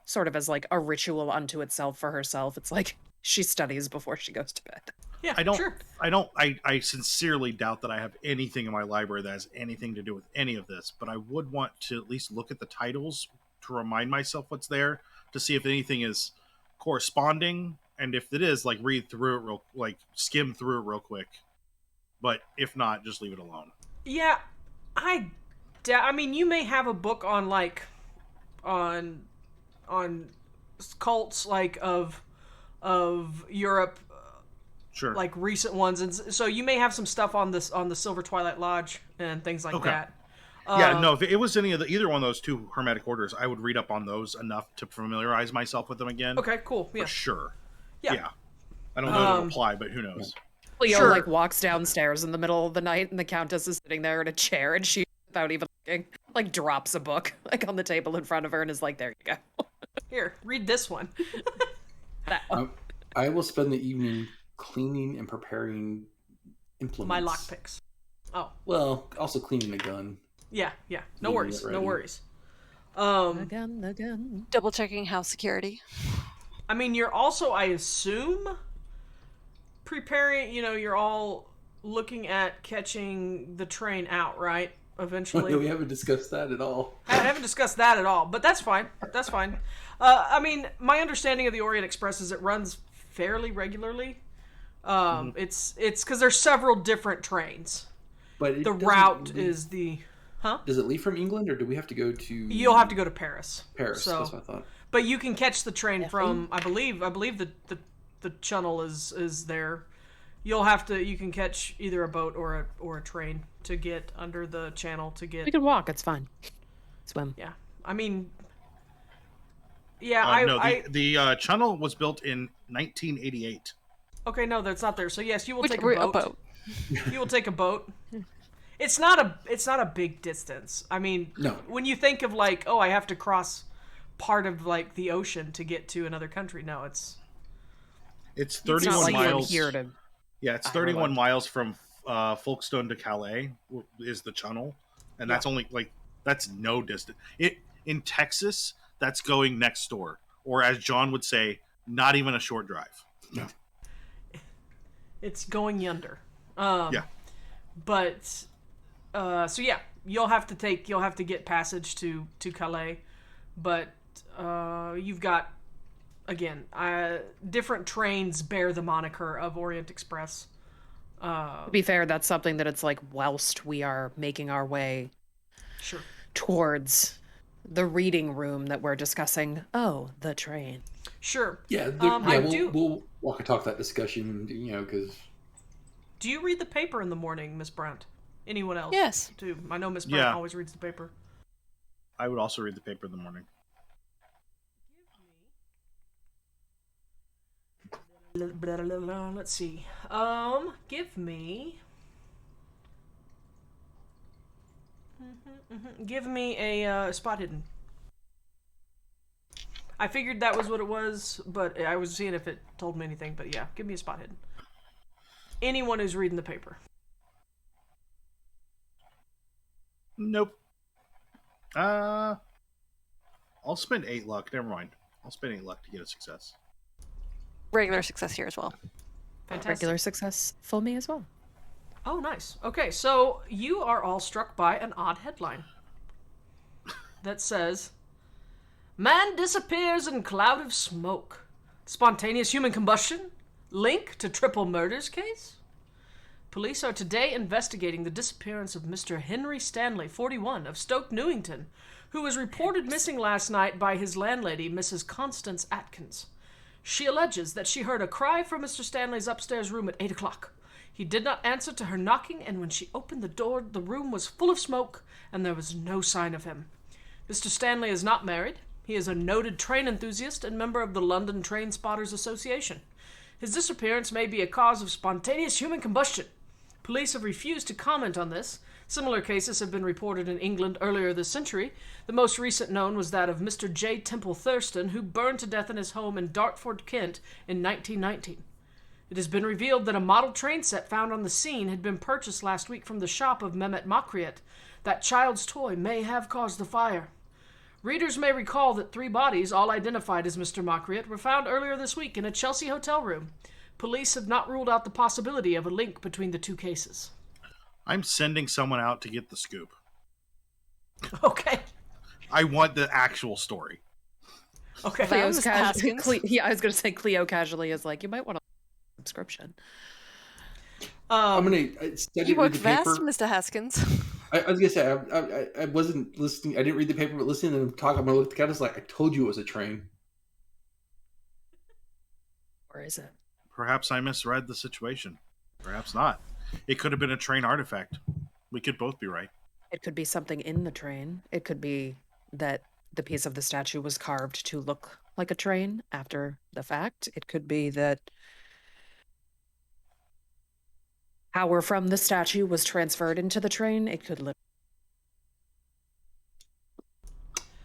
sort of as like a ritual unto itself for herself. It's like she studies before she goes to bed. Yeah, I sincerely doubt that I have anything in my library that has anything to do with any of this, but I would want to at least look at the titles to remind myself what's there, to see if anything is corresponding, and if it is, like, read through it skim through it real quick. But if not, just leave it alone. Yeah, I mean, you may have a book on on cults of Europe. Sure. Like recent ones, and so you may have some stuff on the Silver Twilight Lodge and things like that. No, if it was either one of those two Hermetic Orders, I would read up on those enough to familiarize myself with them again. Okay, cool. Yeah, for sure. Yeah. I don't know if it'll apply, but who knows? Leo walks downstairs in the middle of the night, and the Countess is sitting there in a chair, and she, without even looking, drops a book on the table in front of her, and is like, "There you go. Here, read this one." I will spend the evening cleaning and preparing implements. My lockpicks. Oh. Well, also cleaning a gun. Yeah. No worries. No worries. The gun. Double checking house security. I mean, you're also, I assume, preparing, you're all looking at catching the train out, right? Eventually. No, we haven't discussed that at all. I haven't discussed that at all, but that's fine. That's fine. I mean, my understanding of the Orient Express is it runs fairly regularly. It's because there's several different trains. But the route is the... Huh? Does it leave from England, or do we have to go to... You'll have to go to Paris. Paris, that's what I thought. But you can catch the train from, I believe the channel is there. You can catch either a boat or a train to get under the channel to get... We can walk, it's fine. Swim. Yeah. I mean... Yeah, the channel was built in 1988. Okay, no, that's not there. So yes, you will take a boat. You will take a boat. It's not a big distance. I mean, no. When you think of I have to cross part of the ocean to get to another country. No, it's 31 miles. It's 31 miles miles from Folkestone to Calais is the channel, and that's only that's no distance. In Texas, that's going next door, or as John would say, not even a short drive. No. It's going yonder. But so yeah, you'll have to get passage to Calais, but you've got, again, different trains bear the moniker of Orient Express. To be fair, that's something that it's whilst we are making our way towards the reading room that we're discussing. Oh, the train. Sure. Yeah, we'll walk and talk that discussion, because... Do you read the paper in the morning, Miss Brent? Anyone else? Yes. Too. I know Miss Brent always reads the paper. I would also read the paper in the morning. Let's see. Give me... Give me a spot hidden. I figured that was what it was, but I was seeing if it told me anything. But yeah, give me a spot hidden. Anyone who's reading the paper. Nope. I'll spend 8 luck. Never mind. I'll spend 8 luck to get a success. Regular success here as well. Fantastic. Regular success for me as well. Oh, nice. Okay, so you are all struck by an odd headline that says, "Man disappears in cloud of smoke. Spontaneous human combustion? Link to triple murders case? Police are today investigating the disappearance of Mr. Henry Stanley, 41, of Stoke Newington, who was reported missing last night by his landlady, Mrs. Constance Atkins. She alleges that she heard a cry from Mr. Stanley's upstairs room at 8 o'clock. He did not answer to her knocking, and when she opened the door, the room was full of smoke, and there was no sign of him. Mr. Stanley is not married. He is a noted train enthusiast and member of the London Train Spotters Association. His disappearance may be a cause of spontaneous human combustion. Police have refused to comment on this, Similar cases have been reported in England earlier this century. The most recent known was that of Mr. J. Temple Thurston, who burned to death in his home in Dartford, Kent in 1919. It has been revealed that a model train set found on the scene had been purchased last week from the shop of Mehmet Quiett. That child's toy may have caused the fire. Readers may recall that 3 bodies, all identified as Mr. Quiett, were found earlier this week in a Chelsea hotel room. Police have not ruled out the possibility of a link between the 2 cases. I'm sending someone out to get the scoop. Okay. I want the actual story. Okay. Cleo's Mr. Haskins. yeah, I was going to say Cleo casually is like, you might want a subscription. I'm gonna. You work fast, Mr. Haskins. I was gonna say I wasn't listening. I didn't read the paper, but listening to them talk, I'm gonna look at the cat. I was like, I told you it was a train. Or is it? Perhaps I misread the situation. Perhaps not. It could have been a train artifact. We could both be right. It could be something in the train. It could be that the piece of the statue was carved to look like a train after the fact. It could be that power from the statue was transferred into the train. It could live.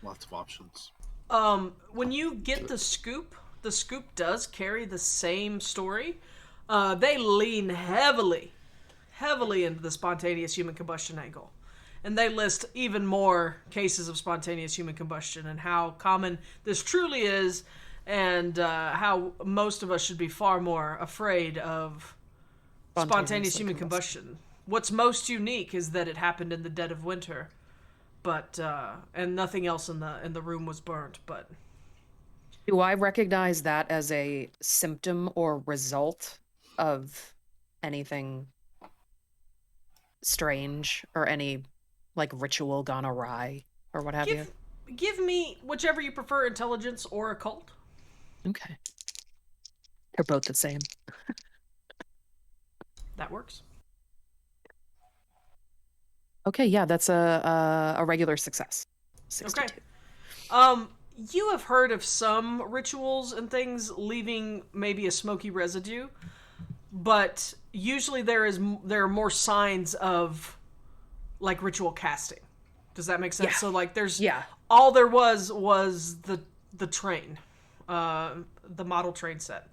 Lots of options. When you get the scoop does carry the same story. They lean heavily into the spontaneous human combustion angle. And they list even more cases of spontaneous human combustion and how common this truly is, and how most of us should be far more afraid of spontaneous human combustion. What's most unique is that it happened in the dead of winter, but and nothing else in the room was burnt. But Do I recognize that as a symptom or result of anything strange or any like ritual gone awry or what have you? Give me whichever you prefer, intelligence or occult. Okay. They're both the same. That works. Okay, yeah, that's a regular success. 62. Okay. You have heard of some rituals and things leaving maybe a smoky residue, but usually there are more signs of like ritual casting. Does that make sense? Yeah. So like there's Yeah. all there was the train, the model train set.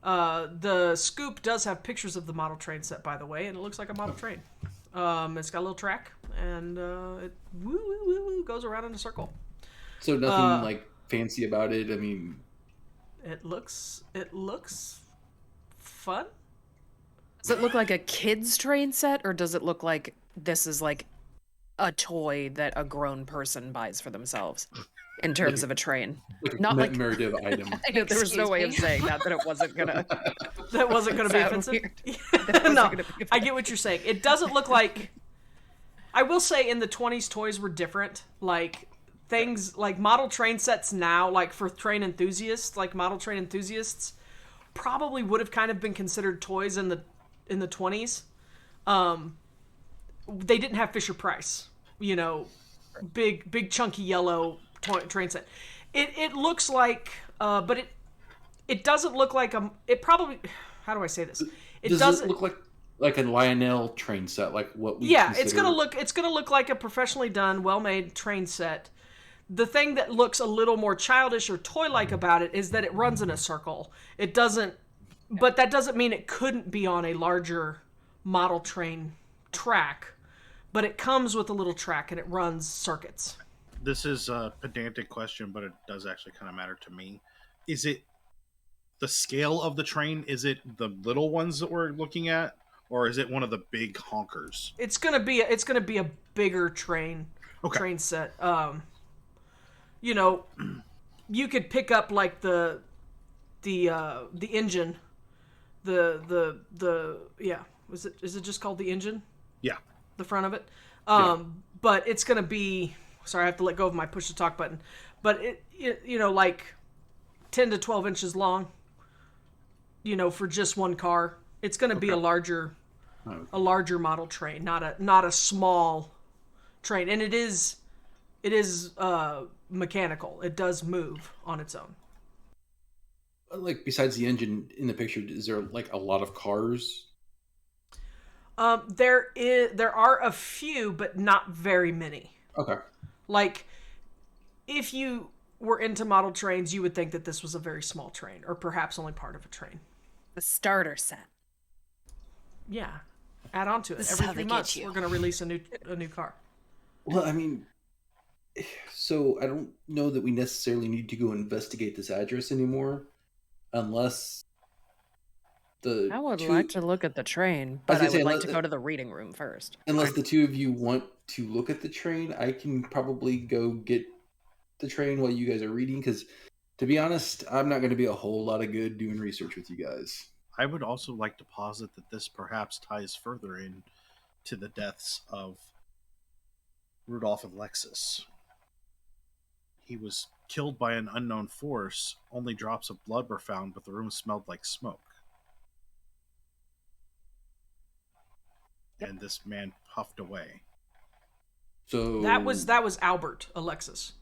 The scoop does have pictures of the model train set, by the way, and it looks like a model train. It's got a little track, and it goes around in a circle. So nothing like fancy about it. I mean, it looks fun. Does it look like a kid's train set, or does it look like this is like a toy that a grown person buys for themselves in terms of a train? like a Not like commemorative item. I know there was no Excuse way me. of saying that it wasn't gonna. That wasn't going to be Sound offensive. weird. No, gonna be I get what you're saying. It doesn't look like. I will say in the 20s, toys were different. Like things like model train sets now, like for train enthusiasts, like model train enthusiasts, probably would have kind of been considered toys in the 20s. They didn't have Fisher Price, big chunky yellow train set. It looks like, but it doesn't look like it probably. How do I say this? Does it look like a Lionel train set, like what we Yeah, consider... it's gonna look like a professionally done, well-made train set. The thing that looks a little more childish or toy-like about it is that it runs in a circle. It doesn't, but that doesn't mean it couldn't be on a larger model train track. But it comes with a little track and it runs circuits. This is a pedantic question, but it does actually kind of matter to me. Is it the scale of the train? Is it the little ones that we're looking at, or is it one of the big honkers? It's gonna be a bigger train set. You could pick up like the engine, is it just called the engine? Yeah. The front of it. Yeah. But it's gonna be. Sorry, I have to let go of my push to talk button. But it like 10 to 12 inches long. For just one car, it's gonna be a larger model train, not a small train, and it is mechanical. It does move on its own. Like besides the engine in the picture, is there like a lot of cars? There are a few, but not very many. Okay. Like, if you were into model trains, you would think that this was a very small train, or perhaps only part of a train. The starter set. Yeah, add on to it. This is Every how 3 they months, get you. we're going to release a new car. Well, I mean, so I don't know that we necessarily need to go investigate this address anymore, unless I would like to look at the train, I was but gonna I say, would like to go to the reading room first. Unless the two of you want to look at the train, I can probably go get the train while you guys are reading, because to be honest, I'm not going to be a whole lot of good doing research with you guys. I would also like to posit that this perhaps ties further in to the deaths of Rudolph and Alexis. He was killed by an unknown force. Only drops of blood were found, but the room smelled like smoke. And this man puffed away. So That was Albert, Alexis.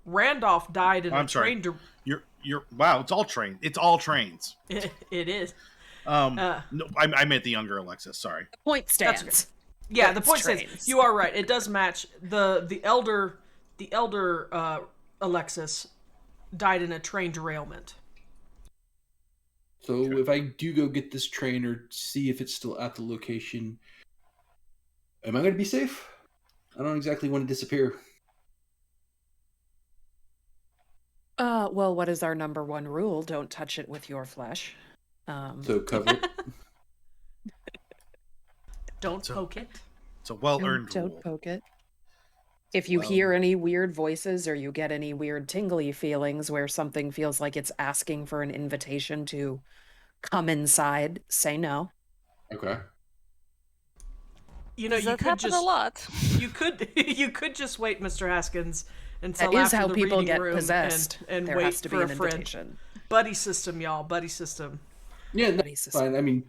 Randolph died in a train. You're wow. It's all train. It's all trains. It is. No, I meant the younger Alexis. Sorry. Point stands. Yeah, the point trains. stands. You are right. It does match. The elder Alexis died in a train derailment. So if I do go get this train or see if it's still at the location, am I going to be safe? I don't exactly want to disappear. Well, what is our number one rule? Don't touch it with your flesh. So cover it. Don't poke it. It's a well-earned rule. Don't poke it. If you hear any weird voices or you get any weird tingly feelings where something feels like it's asking for an invitation to come inside, say no. Okay. You know, Does that happen a lot? You could just wait, Mr. Haskins, until That is after how the people reading get room possessed. and There wait has to be for an a friend. invitation. Buddy system, y'all. Buddy system. Yeah, no, Buddy system. fine. I mean,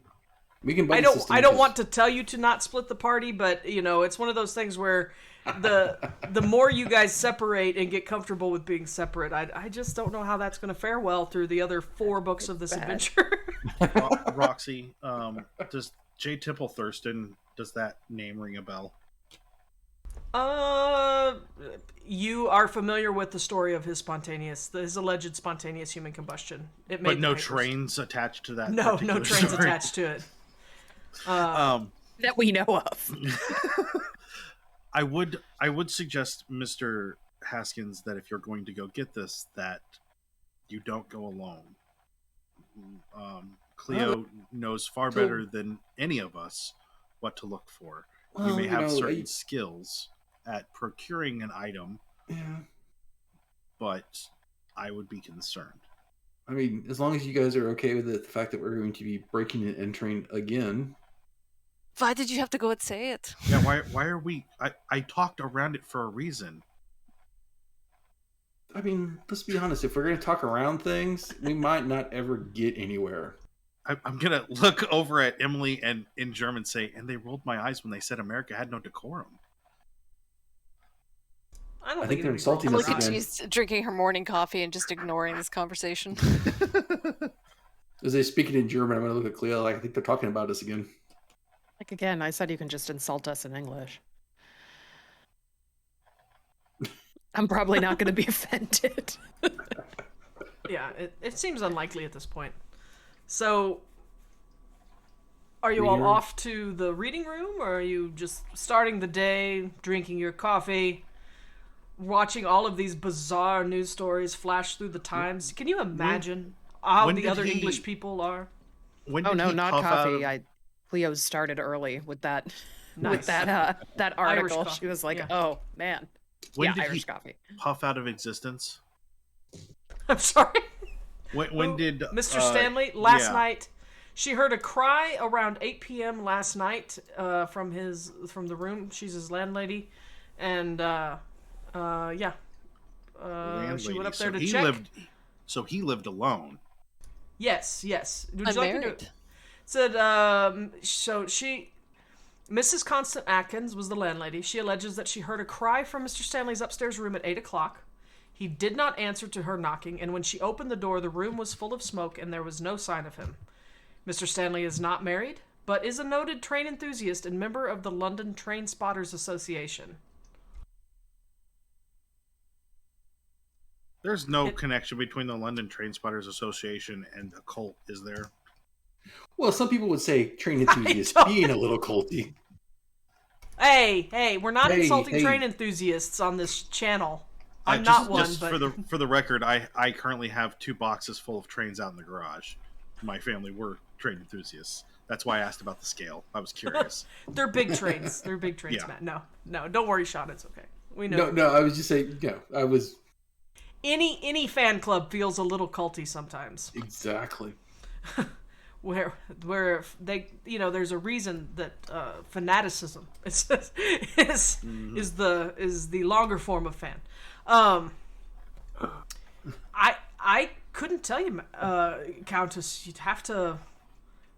we can buddy I don't system this. want to tell you to not split the party, but you know, it's one of those things where the more you guys separate and get comfortable with being separate, I just don't know how that's going to fare well through the other 4 books of this adventure. Roxy, does J. Temple Thurston, does that name ring a bell? You are familiar with the story of his alleged spontaneous human combustion. It made But no the papers. trains attached to that. No particular trains story? attached to it. That we know of. I would suggest, Mr. Haskins, that if you're going to go get this, that you don't go alone. Cleo knows far better than any of us what to look for. Well, you may have certain skills at procuring an item, but I would be concerned. I mean, as long as you guys are okay with the fact that we're going to be breaking and entering again. Why did you have to go and say it? Yeah, why are we... I talked around it for a reason. I mean, let's be honest. If we're going to talk around things, we might not ever get anywhere. I'm going to look over at Emily and in German say, and they rolled my eyes when they said America had no decorum. I think they're insulting us Look at again. she's drinking her morning coffee and just ignoring this conversation. As they speaking in German, I'm going to look at Cleo like I think they're talking about us again. Like again, I said you can just insult us in English. I'm probably not going to be offended. Yeah, it seems unlikely at this point. So, are you all off to the reading room, or are you just starting the day, drinking your coffee, watching all of these bizarre news stories flash through the Times? Can you imagine how the other English people are? When Oh did no, he not puff out coffee. of- Cleo's started early with that. Nice. With that article. coffee, She was like, yeah. "Oh man, When yeah, did Irish he coffee." puff out of existence? I'm sorry. When did Mr. Stanley last yeah. night? She heard a cry around 8 p.m. last night from the room. She's his landlady, and she went up there to check. He lived alone. Yes. Would I'm you like me married. to? Said so she. Mrs. Constant Atkins was the landlady. She alleges that she heard a cry from Mr. Stanley's upstairs room at 8 o'clock. He did not answer to her knocking, and when she opened the door, the room was full of smoke, and there was no sign of him. Mr. Stanley is not married. but is a noted train enthusiast and member of the London Train Spotters Association. There's no connection between the London Train Spotters Association and a cult, is there? Well, some people would say train enthusiasts being a little culty. Hey, we're not insulting train enthusiasts on this channel. I'm not one, just but for the record, I currently have 2 boxes full of trains out in the garage. My family were train enthusiasts. That's why I asked about the scale. I was curious. They're big trains. They're big trains, Yeah. Matt. No, don't worry, Shawn. It's okay. We know. No, I was just saying, I was... Any fan club feels a little culty sometimes. Exactly. Where they, there's a reason that fanaticism is the longer form of fan. I couldn't tell you, Countess. You'd have to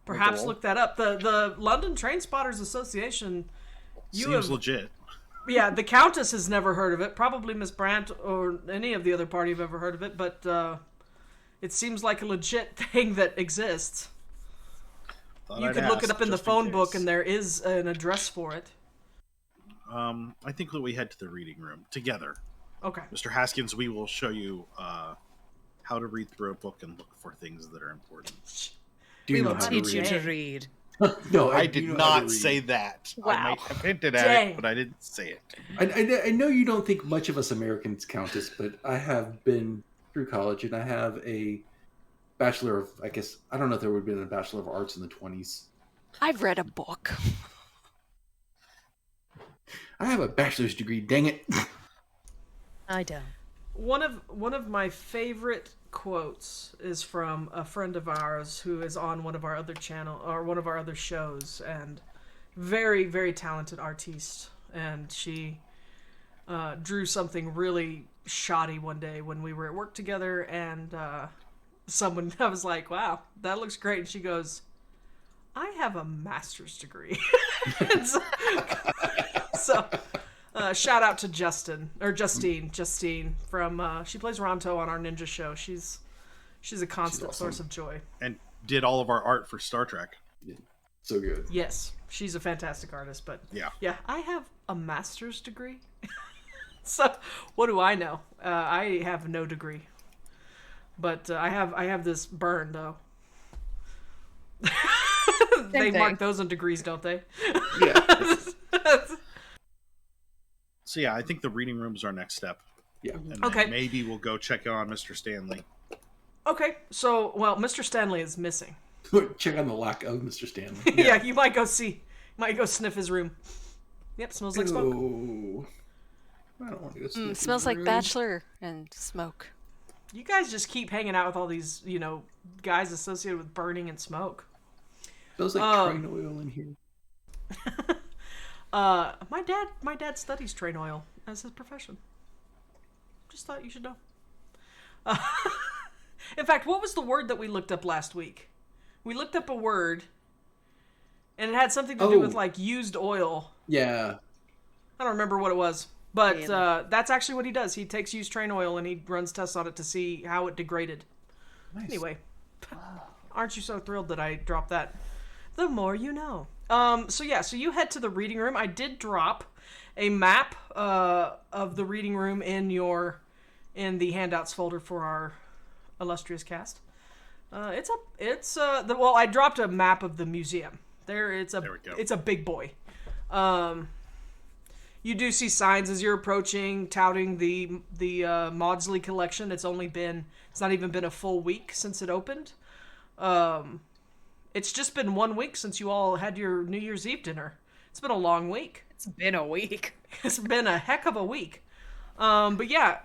perhaps look that up. The London Train Spotters Association. Seems legit. Yeah, the Countess has never heard of it. Probably Miss Brandt or any of the other party have ever heard of it, but it seems like a legit thing that exists. You could look it up in the phone book, and there is an address for it. I think that we head to the reading room together. Okay. Mr. Haskins, we will show you how to read through a book and look for things that are important. We will teach you to read. No, I did not say that. Wow. I might have hinted at it, but I didn't say it. I know you don't think much of us Americans, Countess, but I have been through college, and I have a Bachelor of, I guess, I don't know if there would have been a Bachelor of Arts in the 20s. I've read a book. I have a bachelor's degree, dang it. I don't. One of my favorite quotes is from a friend of ours who is on one of our other channel or one of our other shows, and very, very talented artiste. And she drew something really shoddy one day when we were at work together, and I was like, "Wow, that looks great." And she goes, "I have a master's degree." so shout out to Justine from she plays Ronto on our Ninja show. She's a constant source of joy. And did all of our art for Star Trek. Yeah, so good. Yes, she's a fantastic artist, but yeah, I have a master's degree. So what do I know? I have no degree, but I have this burn though. They mark those in degrees, don't they? Yeah. So yeah, I think the reading room is our next step. Yeah. And Okay. then maybe we'll go check on Mr. Stanley. Okay, so Mr. Stanley is missing. Check on the lack of Mr. Stanley. Yeah, you might go sniff his room. Yep, smells like smoke. Oh, I don't want to go sniff his Smells like room. bachelor and smoke. You guys just keep hanging out with all these, guys associated with burning and smoke. Smells like train oil in here. My dad studies train oil as his profession. Just thought you should know. In fact, what was the word that we looked up last week? We looked up a word, and it had something to do with like used oil. Yeah. I don't remember what it was, but that's actually what he does. He takes used train oil and he runs tests on it to see how it degraded. Nice. Anyway, aren't you so thrilled that I dropped that? The more you know. So you head to the reading room. I did drop a map of the reading room in the handouts folder for our illustrious cast. I dropped a map of the museum. There we go. It's a big boy. You do see signs as you're approaching touting the Maudsley collection. It's not even been a full week since it opened. It's just been 1 week since you all had your New Year's Eve dinner. It's been a long week. It's been a week. It's been a heck of a week. But yeah,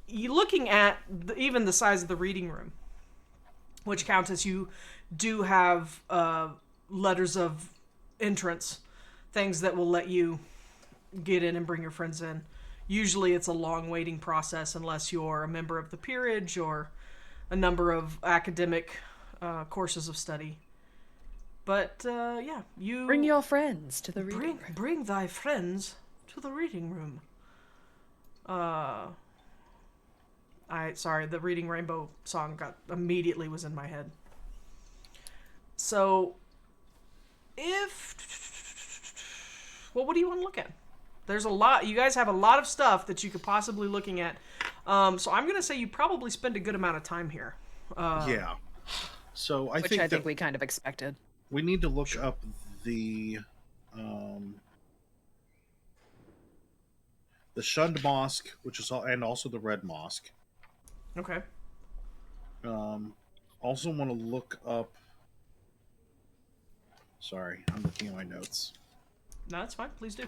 you looking at even the size of the reading room, which counts as you do have letters of entrance, things that will let you get in and bring your friends in. Usually it's a long waiting process unless you're a member of the peerage or a number of academic courses of study. But you Bring your friends to the reading room. Bring thy friends to the reading room. The Reading Rainbow song immediately was in my head. So Well, what do you want to look at? There's a lot. You guys have a lot of stuff that you could possibly looking at. So I'm going to say you probably spend a good amount of time here. Yeah. So I Which think I think we kind of expected. we need to look up the Shunned Mosque, which is and also the Red Mosque. Okay. Also want to look up. Sorry, I'm looking at my notes. No, that's fine. Please do.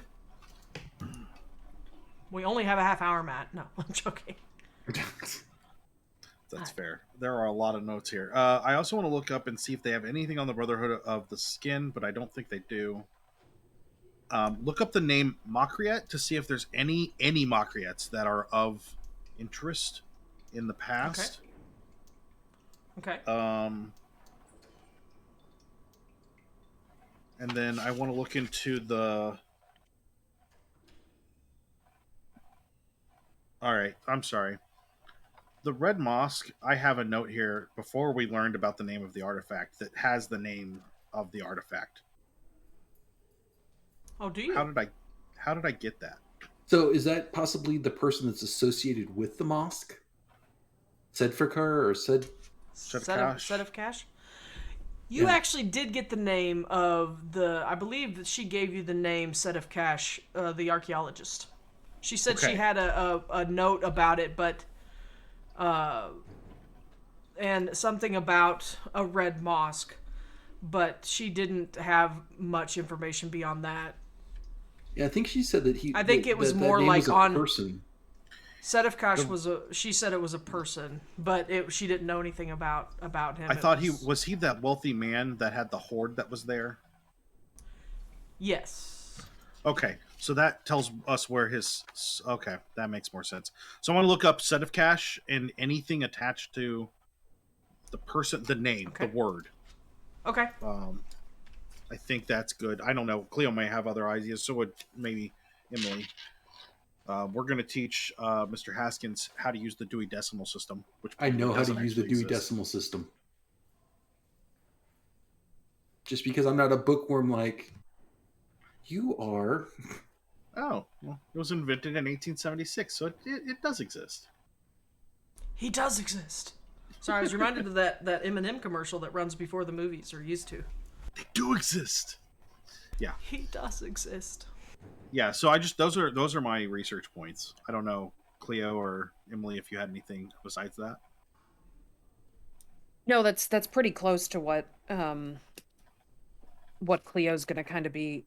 We only have a half hour, Matt. No, I'm joking. That's fair. There are a lot of notes here. I also want to look up and see if they have anything on the Brotherhood of the Skin, but I don't think they do. Look up the name Quiett to see if there's any Quiets that are of interest in the past. Okay. And then I want to look into the... All right, I'm sorry. The Red Mosque, I have a note here before we learned about the name of the artifact that has the name of the artifact. Oh, do you? How did I get that? So is that possibly the person that's associated with the mosque? Sedfikar or Set of Cash? You actually did get the name of the... I believe that she gave you the name Set of Cash, the archaeologist. She said she had a note about it, but... and something about a red mosque, but she didn't have much information beyond that. Yeah, I think she said that he... I think it was that more name like was a on... person. Sedefkash was a... She said it was a person, but she didn't know anything about him. I thought he was that wealthy man that had the horde that was there? Yes. Okay, so that tells us where his... Okay, that makes more sense. So I want to look up Sedefkash and anything attached to the person, the name, the word. Okay. I think that's good. I don't know. Cleo may have other ideas, so would maybe Emily. We're going to teach Mr. Haskins how to use the Dewey Decimal System. Which I know how to use the Dewey exist. Decimal System. Just because I'm not a bookworm like you are. Oh, well, it was invented in 1876, so it does exist. He does exist. Sorry, I was reminded of that M&M commercial that runs before the movies, or used to. They do exist. Yeah. He does exist. Yeah, so those are my research points. I don't know, Cleo or Emily, if you had anything besides that. No, that's pretty close to what Cleo's going to kind of be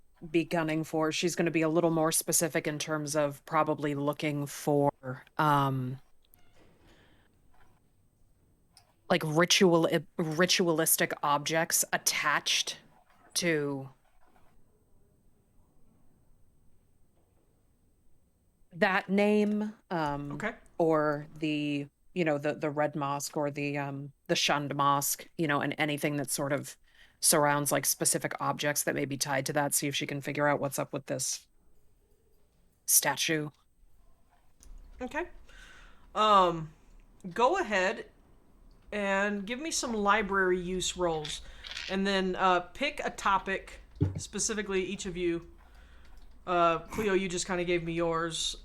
gunning for. She's going to be a little more specific in terms of probably looking for like ritualistic objects attached to that name, or the the Red Mosque or the Shunned Mosque, and anything that sort of surrounds like specific objects that may be tied to that. See if she can figure out what's up with this statue. Okay. Go ahead and give me some library use rolls, and then pick a topic specifically. Each of you. Cleo, you just kind of gave me yours.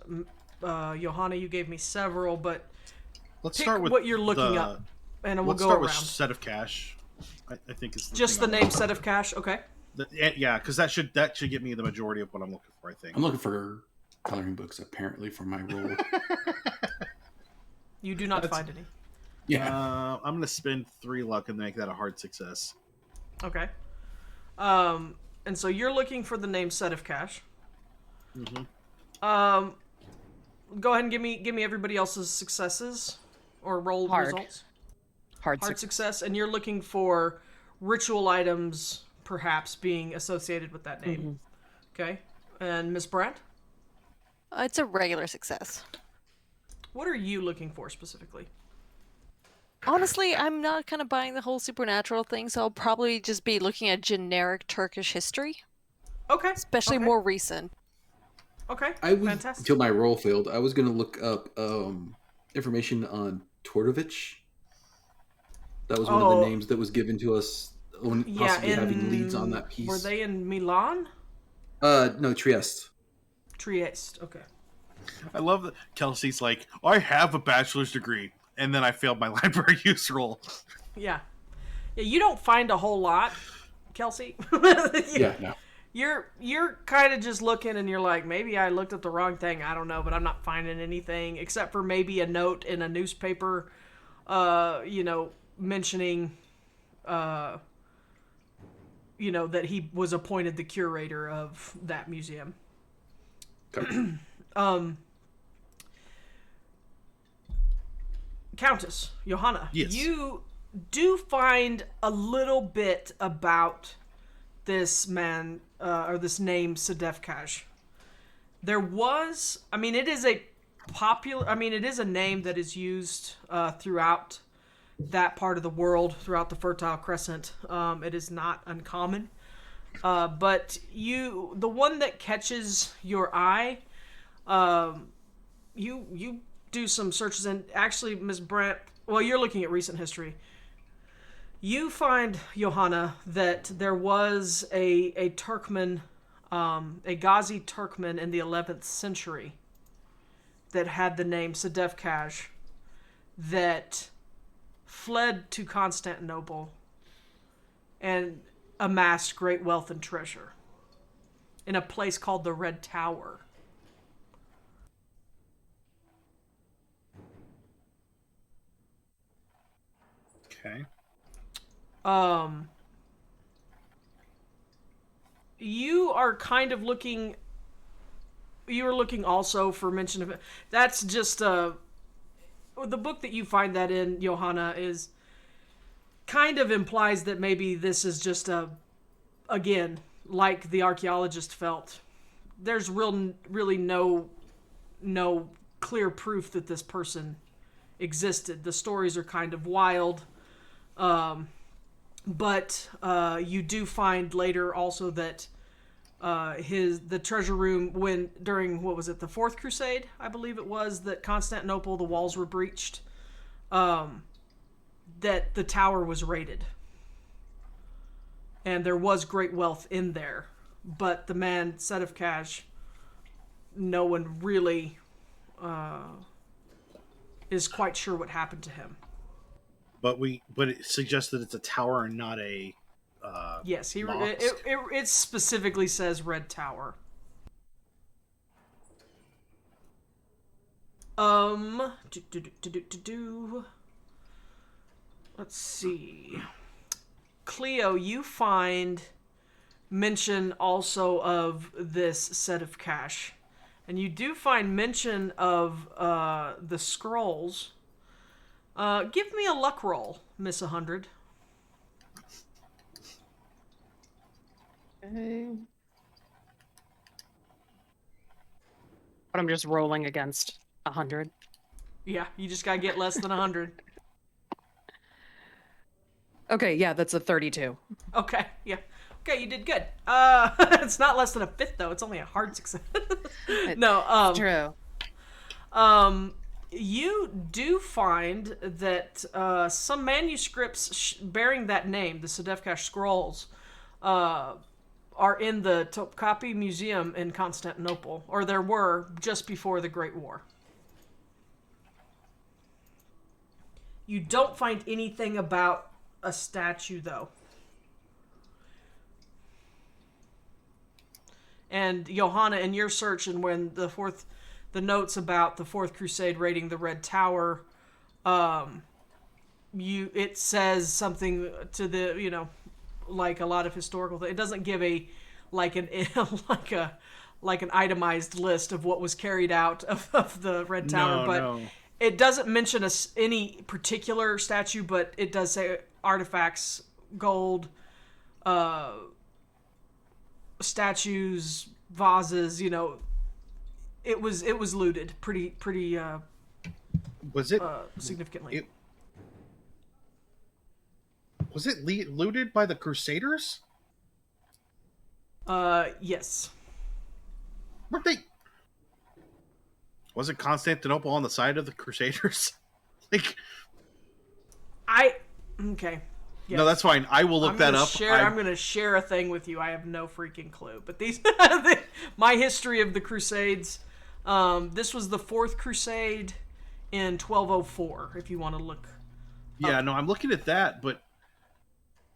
Johanna, you gave me several, but let's pick start with what you're looking up, and we'll go around. With Set of Cash. I think is just the name Set of Cash. Okay. Yeah, because that should get me the majority of what I'm looking for. I think I'm looking for coloring books apparently for my role. You do not find any. Yeah. I'm gonna spend 3 luck and make that a hard success. Okay. And so you're looking for the name Set of Cash. Mm-hmm. Go ahead and give me everybody else's successes or roll results. Hard success, and you're looking for ritual items perhaps being associated with that name. Mm-hmm. Okay. And Miss Brandt? It's a regular success. What are you looking for specifically? Honestly, I'm not kind of buying the whole supernatural thing, so I'll probably just be looking at generic Turkish history. Okay. Especially more recent. Okay, fantastic. Until my roll failed, I was going to look up information on Tordovich. That was one of the names that was given to us possibly having leads on that piece. Were they in Milan? No, Trieste. Trieste. Okay. I love that Kelsey's like, I have a bachelor's degree, and then I failed my library use roll. Yeah. Yeah, you don't find a whole lot, Kelsey. Yeah, no. You're kind of just looking and you're like, maybe I looked at the wrong thing. I don't know, but I'm not finding anything except for maybe a note in a newspaper, mentioning, that he was appointed the curator of that museum. Okay. Countess Johanna, yes. You do find a little bit about this man, or this name Sedefkaj. There was, it is a it is a name that is used throughout that part of the world, throughout the Fertile Crescent. It is not uncommon. But the one that catches your eye, you do some searches, and actually, Ms. Brandt, well, you're looking at recent history. You find, Johanna, that there was a Turkmen, a Ghazi Turkmen in the 11th century that had the name Sedefkaj, that fled to Constantinople and amassed great wealth and treasure in a place called the Red Tower. Okay. You are kind of looking. You are looking also for mention of it. That's just the book that you find that in, Johanna, is kind of implies that maybe this is just again, like the archaeologist felt. There's really no clear proof that this person existed. The stories are kind of wild. But you do find later also that the treasure room, during what was it, the Fourth Crusade, I believe it was, that Constantinople, the walls were breached, that the tower was raided, and there was great wealth in there. But the man Sedefkaj, no one really is quite sure what happened to him. But it suggests that it's a tower and not a. Yes, it specifically says Red Tower. Let's see. Cleo, you find mention also of this set of cash, and you do find mention of the scrolls. Give me a luck roll, Miss 100. Okay. But I'm just rolling against 100. Yeah, you just gotta get less than 100. Okay, yeah, that's a 32. Okay, yeah. Okay, you did good. It's not less than a fifth, though. It's only a hard success. No, True. You do find that some manuscripts bearing that name, the Sedefkaj scrolls, are in the Topkapi Museum in Constantinople, or there were just before the Great War. You don't find anything about a statue, though. And Johanna, in your search, and when the notes about the Fourth Crusade raiding the Red Tower, it says something to the, like a lot of historical. It doesn't give an itemized list of what was carried out of the Red Tower, but it doesn't mention any particular statue, but it does say artifacts, gold, statues, vases. It was looted pretty was it significantly. Was it looted by the Crusaders? Yes. Weren't they? Wasn't Constantinople on the side of the Crusaders? Okay. Yes. No, that's fine. I will look that up. I'm going to share a thing with you. I have no freaking clue. But these, my history of the Crusades. This was the Fourth Crusade in 1204. If you want to look. Yeah, no, I'm looking at that, but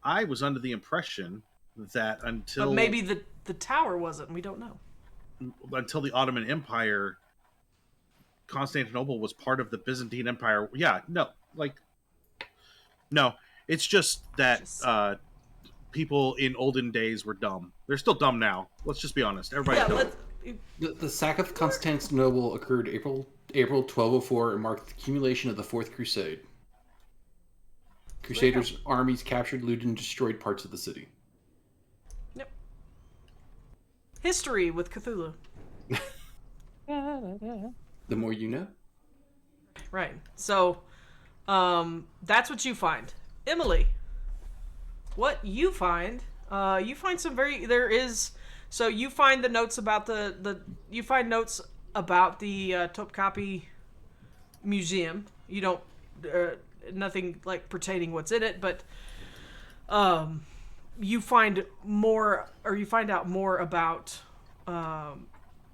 I was under the impression that until but maybe the tower wasn't. We don't know. Until the Ottoman Empire, Constantinople was part of the Byzantine Empire. Yeah, no, it's just that people in olden days were dumb. They're still dumb now. Let's just be honest. Everybody's dumb. The sack of Constantinople occurred April 1204 and marked the accumulation of the Fourth Crusade. Crusaders' armies captured, looted, and destroyed parts of the city. Yep. History with Cthulhu. The more you know. Right. So, that's what you find. Emily, what you find some so you find the notes about you find notes about the Topkapi Museum. You don't, nothing like pertaining what's in it, but you find out more about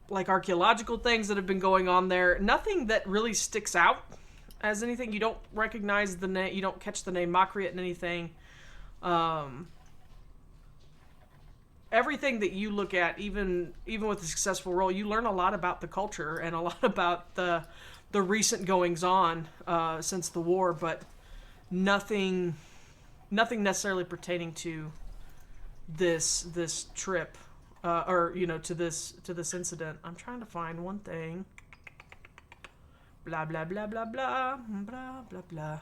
like archaeological things that have been going on there. Nothing that really sticks out as anything. You don't recognize the name. You don't catch the name Makriot in anything. Everything that you look at, even with a successful roll, you learn a lot about the culture and a lot about the recent goings on since the war, but nothing necessarily pertaining to this trip or to this incident. I'm trying to find one thing. Blah blah blah blah blah blah blah blah.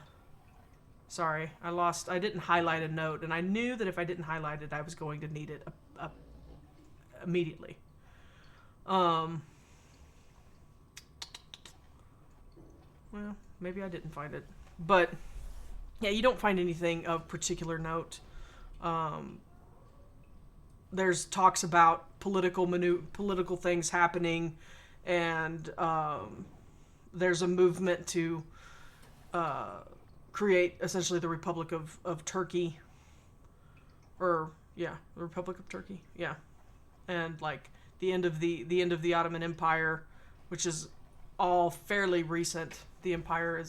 Sorry, I didn't highlight a note, and I knew that if I didn't highlight it, I was going to need it immediately. Well, maybe I didn't find it. But, yeah, you don't find anything of particular note. There's talks about political things happening, and there's a movement to create essentially the Republic of Turkey. The Republic of Turkey. Yeah. And like the end of the Ottoman Empire, which is all fairly recent. The empire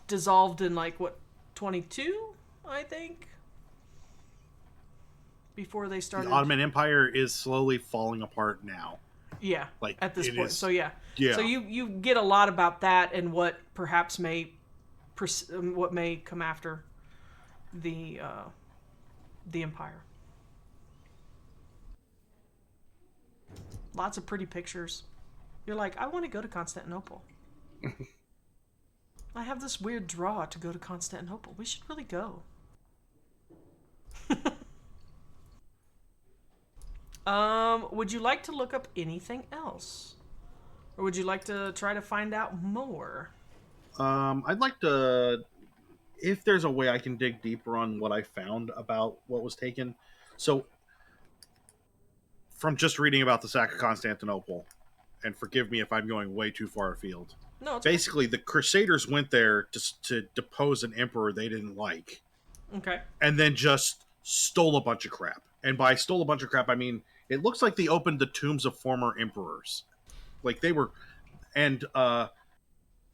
dissolved in 22, I think, before they started. The Ottoman Empire is slowly falling apart now. Yeah, at this point. Is, so yeah. Yeah. So you get a lot about that and what perhaps may come after the empire. Lots of pretty pictures. You're like, I want to go to Constantinople. I have this weird draw to go to Constantinople. We should really go. Would you like to look up anything else? Or would you like to try to find out more? I'd like to, if there's a way I can dig deeper on what I found about what was taken. So, from just reading about the sack of Constantinople, and forgive me if I'm going way too far afield. No, it's basically, the Crusaders went there to depose an emperor they didn't like. Okay. And then just stole a bunch of crap. And by stole a bunch of crap, I mean, it looks like they opened the tombs of former emperors. Like they were, and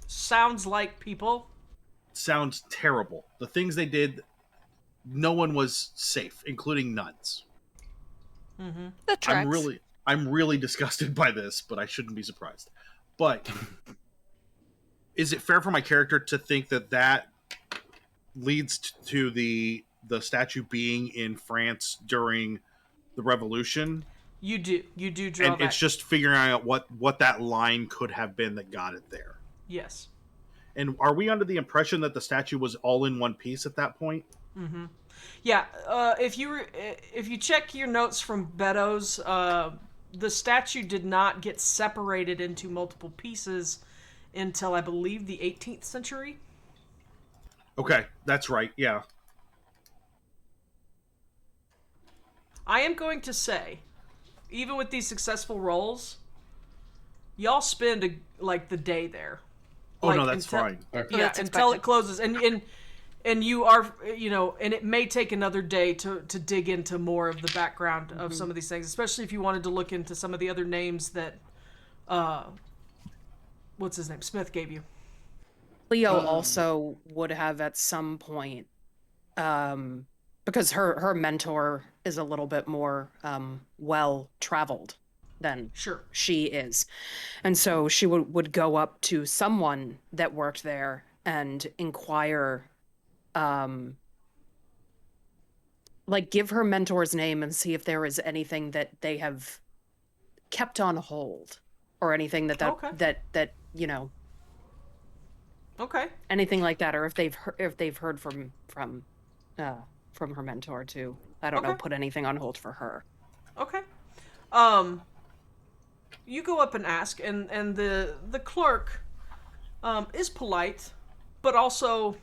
sounds like people. Sounds terrible. The things they did, no one was safe, including nuns. Mm-hmm. That tracks. I'm really disgusted by this, but I shouldn't be surprised. But is it fair for my character to think that leads to the statue being in France during the Revolution? You do draw and that. It's just figuring out what that line could have been that got it there. Yes. And are we under the impression that the statue was all in one piece at that point? Mm-hmm. Yeah. If you check your notes from Beddoes, the statue did not get separated into multiple pieces until I believe the 18th century. Okay, that's right. Yeah. I am going to say, even with these successful rolls, y'all spend the day there. Oh no, that's fine. Yeah, until it closes, and you are, and it may take another day to dig into more of the background of some of these things, especially if you wanted to look into some of the other names that, what's his name, Smith gave you. Leo also would have at some point, because her mentor is a little bit more well-traveled than she is. And so she would go up to someone that worked there and inquire, give her mentor's name and see if there is anything that they have kept on hold or anything that Okay. anything like that, or if they've heard from her mentor to, I don't know, put anything on hold for her. Okay. You go up and ask, and the clerk is polite, but also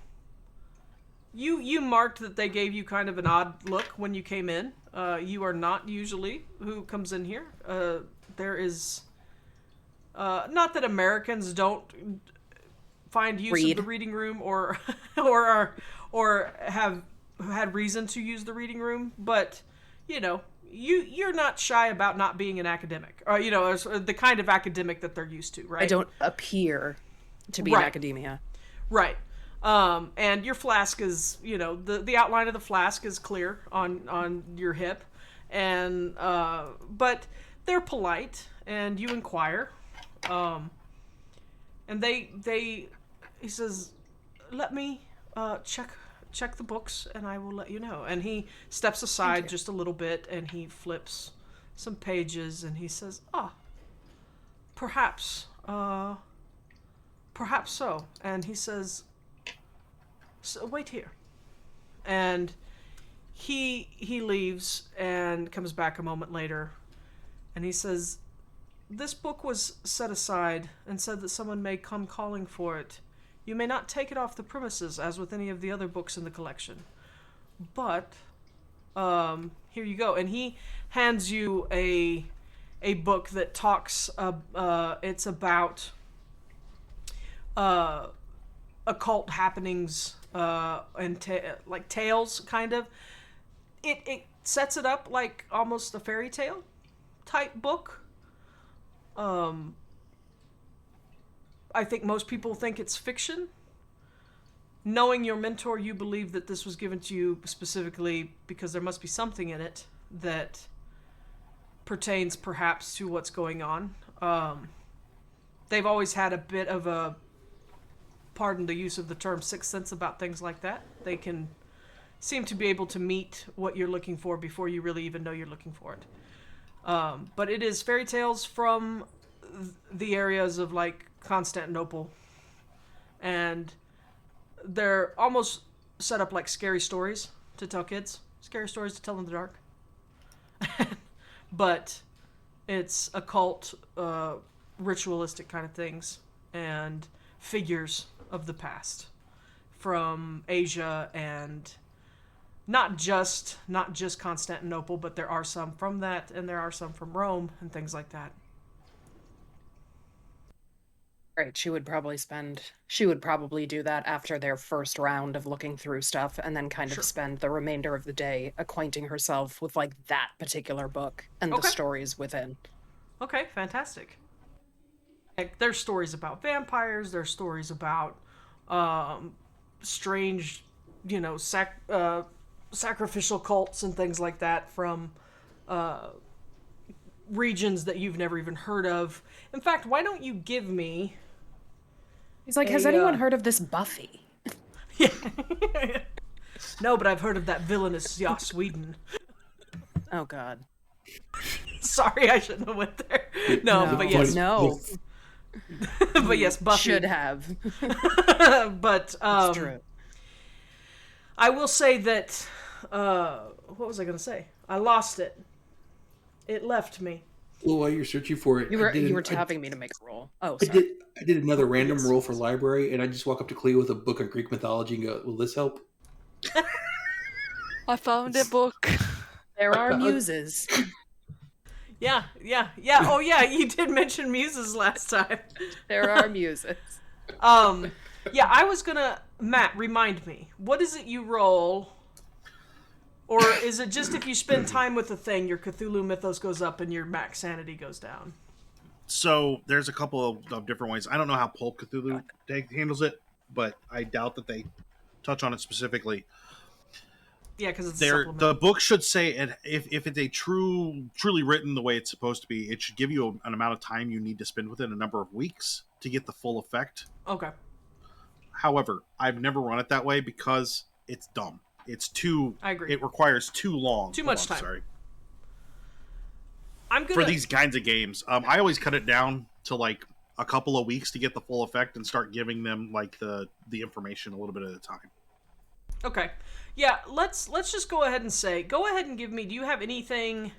you marked that they gave you kind of an odd look when you came in. You are not usually who comes in here. There is not that Americans don't find use of the reading room or have had reason to use the reading room, but you're not shy about not being an academic, or the kind of academic that they're used to, right? I don't appear to be in academia, right? And your flask is, the outline of the flask is clear on your hip, and but they're polite, and you inquire, and he says, "Let me check the books, and I will let you know." And he steps aside just a little bit, and he flips some pages, and he says, perhaps so." And he says, "So wait here." And he leaves and comes back a moment later, and he says, "This book was set aside and said that someone may come calling for it. You may not take it off the premises, as with any of the other books in the collection. But, here you go." And he hands you a book that talks, it's about occult happenings, and tales, kind of. It sets it up like almost a fairy tale type book. I think most people think it's fiction. Knowing your mentor, you believe that this was given to you specifically because there must be something in it that pertains perhaps to what's going on. They've always had a bit of a, pardon the use of the term, sixth sense about things like that. They can seem to be able to meet what you're looking for before you really even know you're looking for it. But it is fairy tales from the areas of Constantinople, and they're almost set up like scary stories to tell kids, scary stories to tell in the dark. But it's occult, ritualistic kind of things and figures of the past from Asia, and not just Constantinople, but there are some from that, and there are some from Rome and things like that. Right, she would probably do that after their first round of looking through stuff, and then kind of spend the remainder of the day acquainting herself with that particular book and the stories within. Okay, fantastic. There's stories about vampires, there's stories about strange, sacrificial cults and things like that from regions that you've never even heard of. In fact, why don't you give me... He's like, has anyone heard of this Buffy? Yeah. No, but I've heard of that villainous Joss Whedon. Oh, God. Sorry, I shouldn't have went there. No, but yes. No. But yes, Buffy. Should have. But, it's true. I will say that, what was I going to say? I lost it. It left me. Well, while you're searching for it, you were tapping me to make a roll. Oh, sorry. I did another random roll for library, and I just walk up to Cleo with a book on Greek mythology and go, "Will this help?" I found a book. There are muses. Yeah. Oh, yeah, you did mention muses last time. There are muses. Yeah, I was gonna... Matt, remind me. What is it you roll? Or is it just if you spend time with the thing, your Cthulhu mythos goes up and your max sanity goes down? So there's a couple of different ways. I don't know how Pulp Cthulhu handles it, but I doubt that they touch on it specifically. Yeah, because it's a supplement. The book should say, if it's a truly written the way it's supposed to be, it should give you an amount of time you need to spend with it, a number of weeks to get the full effect. Okay. However, I've never run it that way because it's dumb. It's too... I agree. It requires too long. Too much time. Sorry. I'm gonna... For these kinds of games, I always cut it down to like a couple of weeks to get the full effect and start giving them like the information a little bit at a time. Okay. Yeah, let's just go ahead and say... Go ahead and give me... Do you have anything...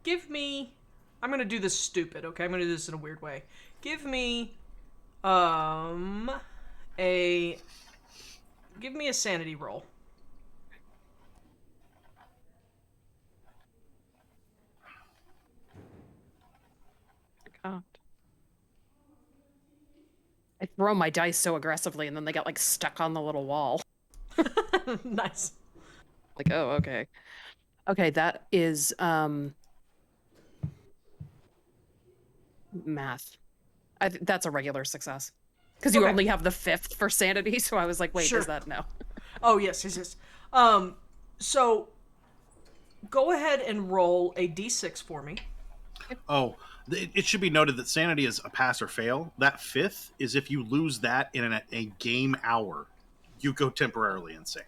Give me... I'm going to do this stupid, okay? I'm going to do this in a weird way. Give me... Give me a sanity roll. God. I throw my dice so aggressively, and then they get like stuck on the little wall. Nice. Like, oh, okay. Okay, that is math. That's a regular success. Because you only have the 5th for sanity, so I was like, wait, is that no? Oh, yes. So, go ahead and roll a d6 for me. Oh, it should be noted that sanity is a pass or fail. That 5th is if you lose that in a game hour, you go temporarily insane.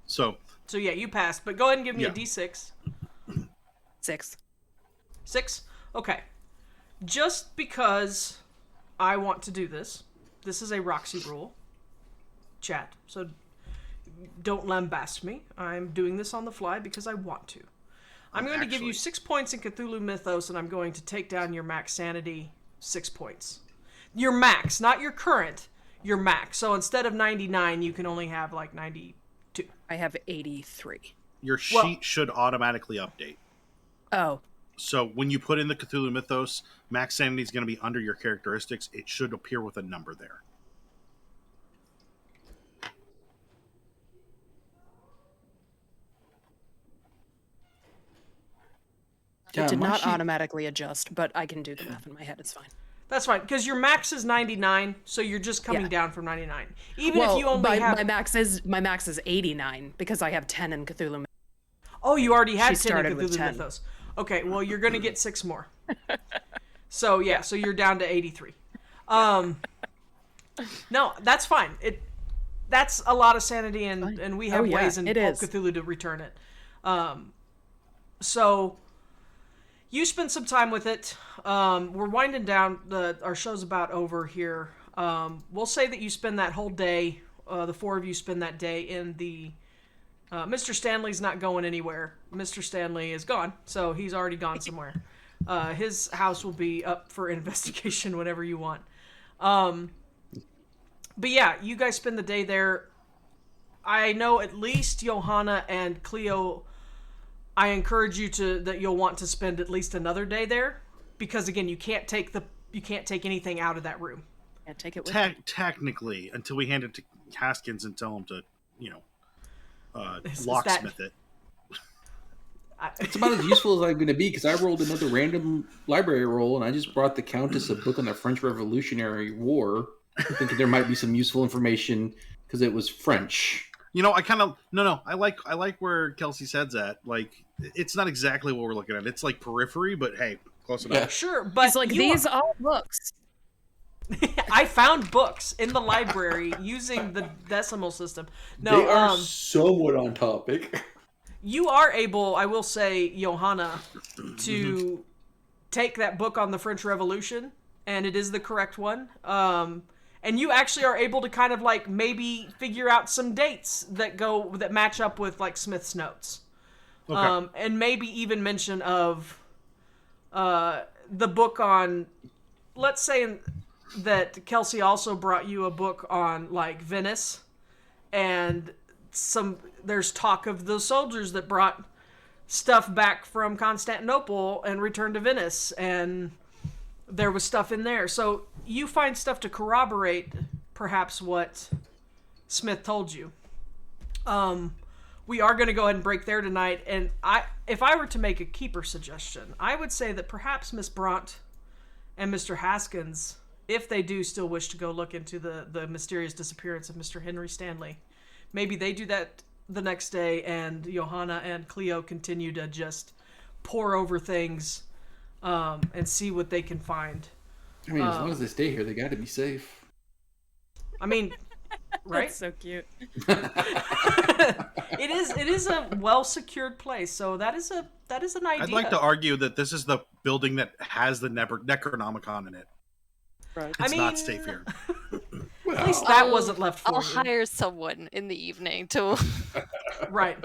So yeah, you passed, but go ahead and give me a d6. 6. 6? Okay. Just because I want to do this is a Roxy rule. Chat. So don't lambast me. I'm doing this on the fly because I want to. I'm going to give you 6 points in Cthulhu Mythos, and I'm going to take down your max sanity 6 points. Your max, not your current. Your max. So instead of 99, you can only have like 92. I have 83. Your sheet should automatically update. Oh. So when you put in the Cthulhu Mythos, max sanity is going to be under your characteristics. It should appear with a number there. It did not automatically adjust, but I can do the math in my head. It's fine. That's fine, because your max is 99, so you're just coming down from 99. Even if you only have... My max is 89, because I have 10 in Cthulhu Mythos. Oh, you already had 10 in Cthulhu Mythos. Okay, well, you're going to get 6 more. So, yeah, so you're down to 83. No, that's fine. That's a lot of sanity, and we have ways in Cthulhu to return it. So... You spend some time with it. We're winding down. Our show's about over here. We'll say that you spend that whole day, the 4 of you spend that day in the... Mr. Stanley's not going anywhere. Mr. Stanley is gone, so he's already gone somewhere. His house will be up for investigation whenever you want. But yeah, you guys spend the day there. I know at least Johanna and Cleo... I encourage you that you'll want to spend at least another day there, because again, you can't take anything out of that room. Can't take it with technically, until we hand it to Haskins and tell him to, locksmith it. It's about as useful as I'm going to be, because I rolled another random library roll, and I just brought the Countess a book on the French Revolutionary War, thinking there might be some useful information because it was French. I kind of I like where Kelsey's head's at. Like, it's not exactly what we're looking at. It's like periphery, but hey, close enough. Yeah. Sure, but it's like these are books. I found books in the library using the decimal system. No, they are somewhat on topic. You are able, I will say, Johanna, to take that book on the French Revolution, and it is the correct one. And you actually are able to kind of like maybe figure out some dates that match up with like Smith's notes. Okay. And maybe even mention of the book on, let's say that Kelsey also brought you a book on like Venice, and there's talk of the soldiers that brought stuff back from Constantinople and returned to Venice, and there was stuff in there. So you find stuff to corroborate perhaps what Smith told you. We are going to go ahead and break there tonight, and if I were to make a keeper suggestion, I would say that perhaps Miss Bront and Mr. Haskins, if they do still wish to go look into the mysterious disappearance of Mr. Henry Stanley, maybe they do that the next day, and Johanna and Cleo continue to just pour over things and see what they can find. I mean, as long as they stay here, they got to be safe. I mean, right? That's so cute. It is a well secured place, so that is an idea. I'd like to argue that this is the building that has the Necronomicon in it. Right. It's not safe here. At least that wasn't left for I'll you. hire someone in the evening to. Right.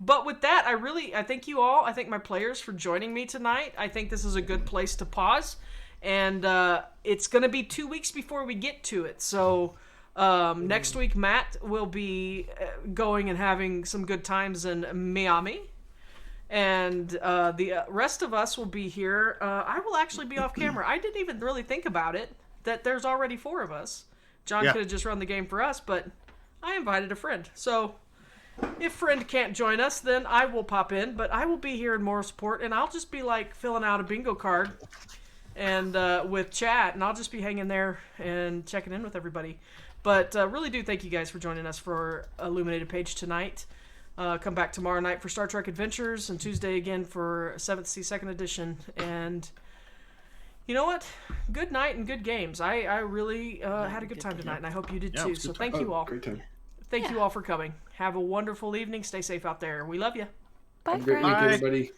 But with that, I thank you all. I thank my players for joining me tonight. I think this is a good place to pause. And it's going to be 2 weeks before we get to it. So next week, Matt will be going and having some good times in Miami. And the rest of us will be here. I will actually be off camera. I didn't even really think about it, that there's already 4 of us. John could have just run the game for us, but I invited a friend. So if friend can't join us, then I will pop in. But I will be here in moral support, and I'll just be like filling out a bingo card and with chat, and I'll just be hanging there and checking in with everybody. But really do thank you guys for joining us for Illuminated Page tonight. Come back tomorrow night for Star Trek Adventures, and Tuesday again for 7th Sea 2nd Edition. And you know what? Good night and good games. I really had a good time tonight, and I hope you did too. So thank you all. Great time. Thank you all for coming. Have a wonderful evening. Stay safe out there. We love you. Bye, Have a great friends. week, everybody.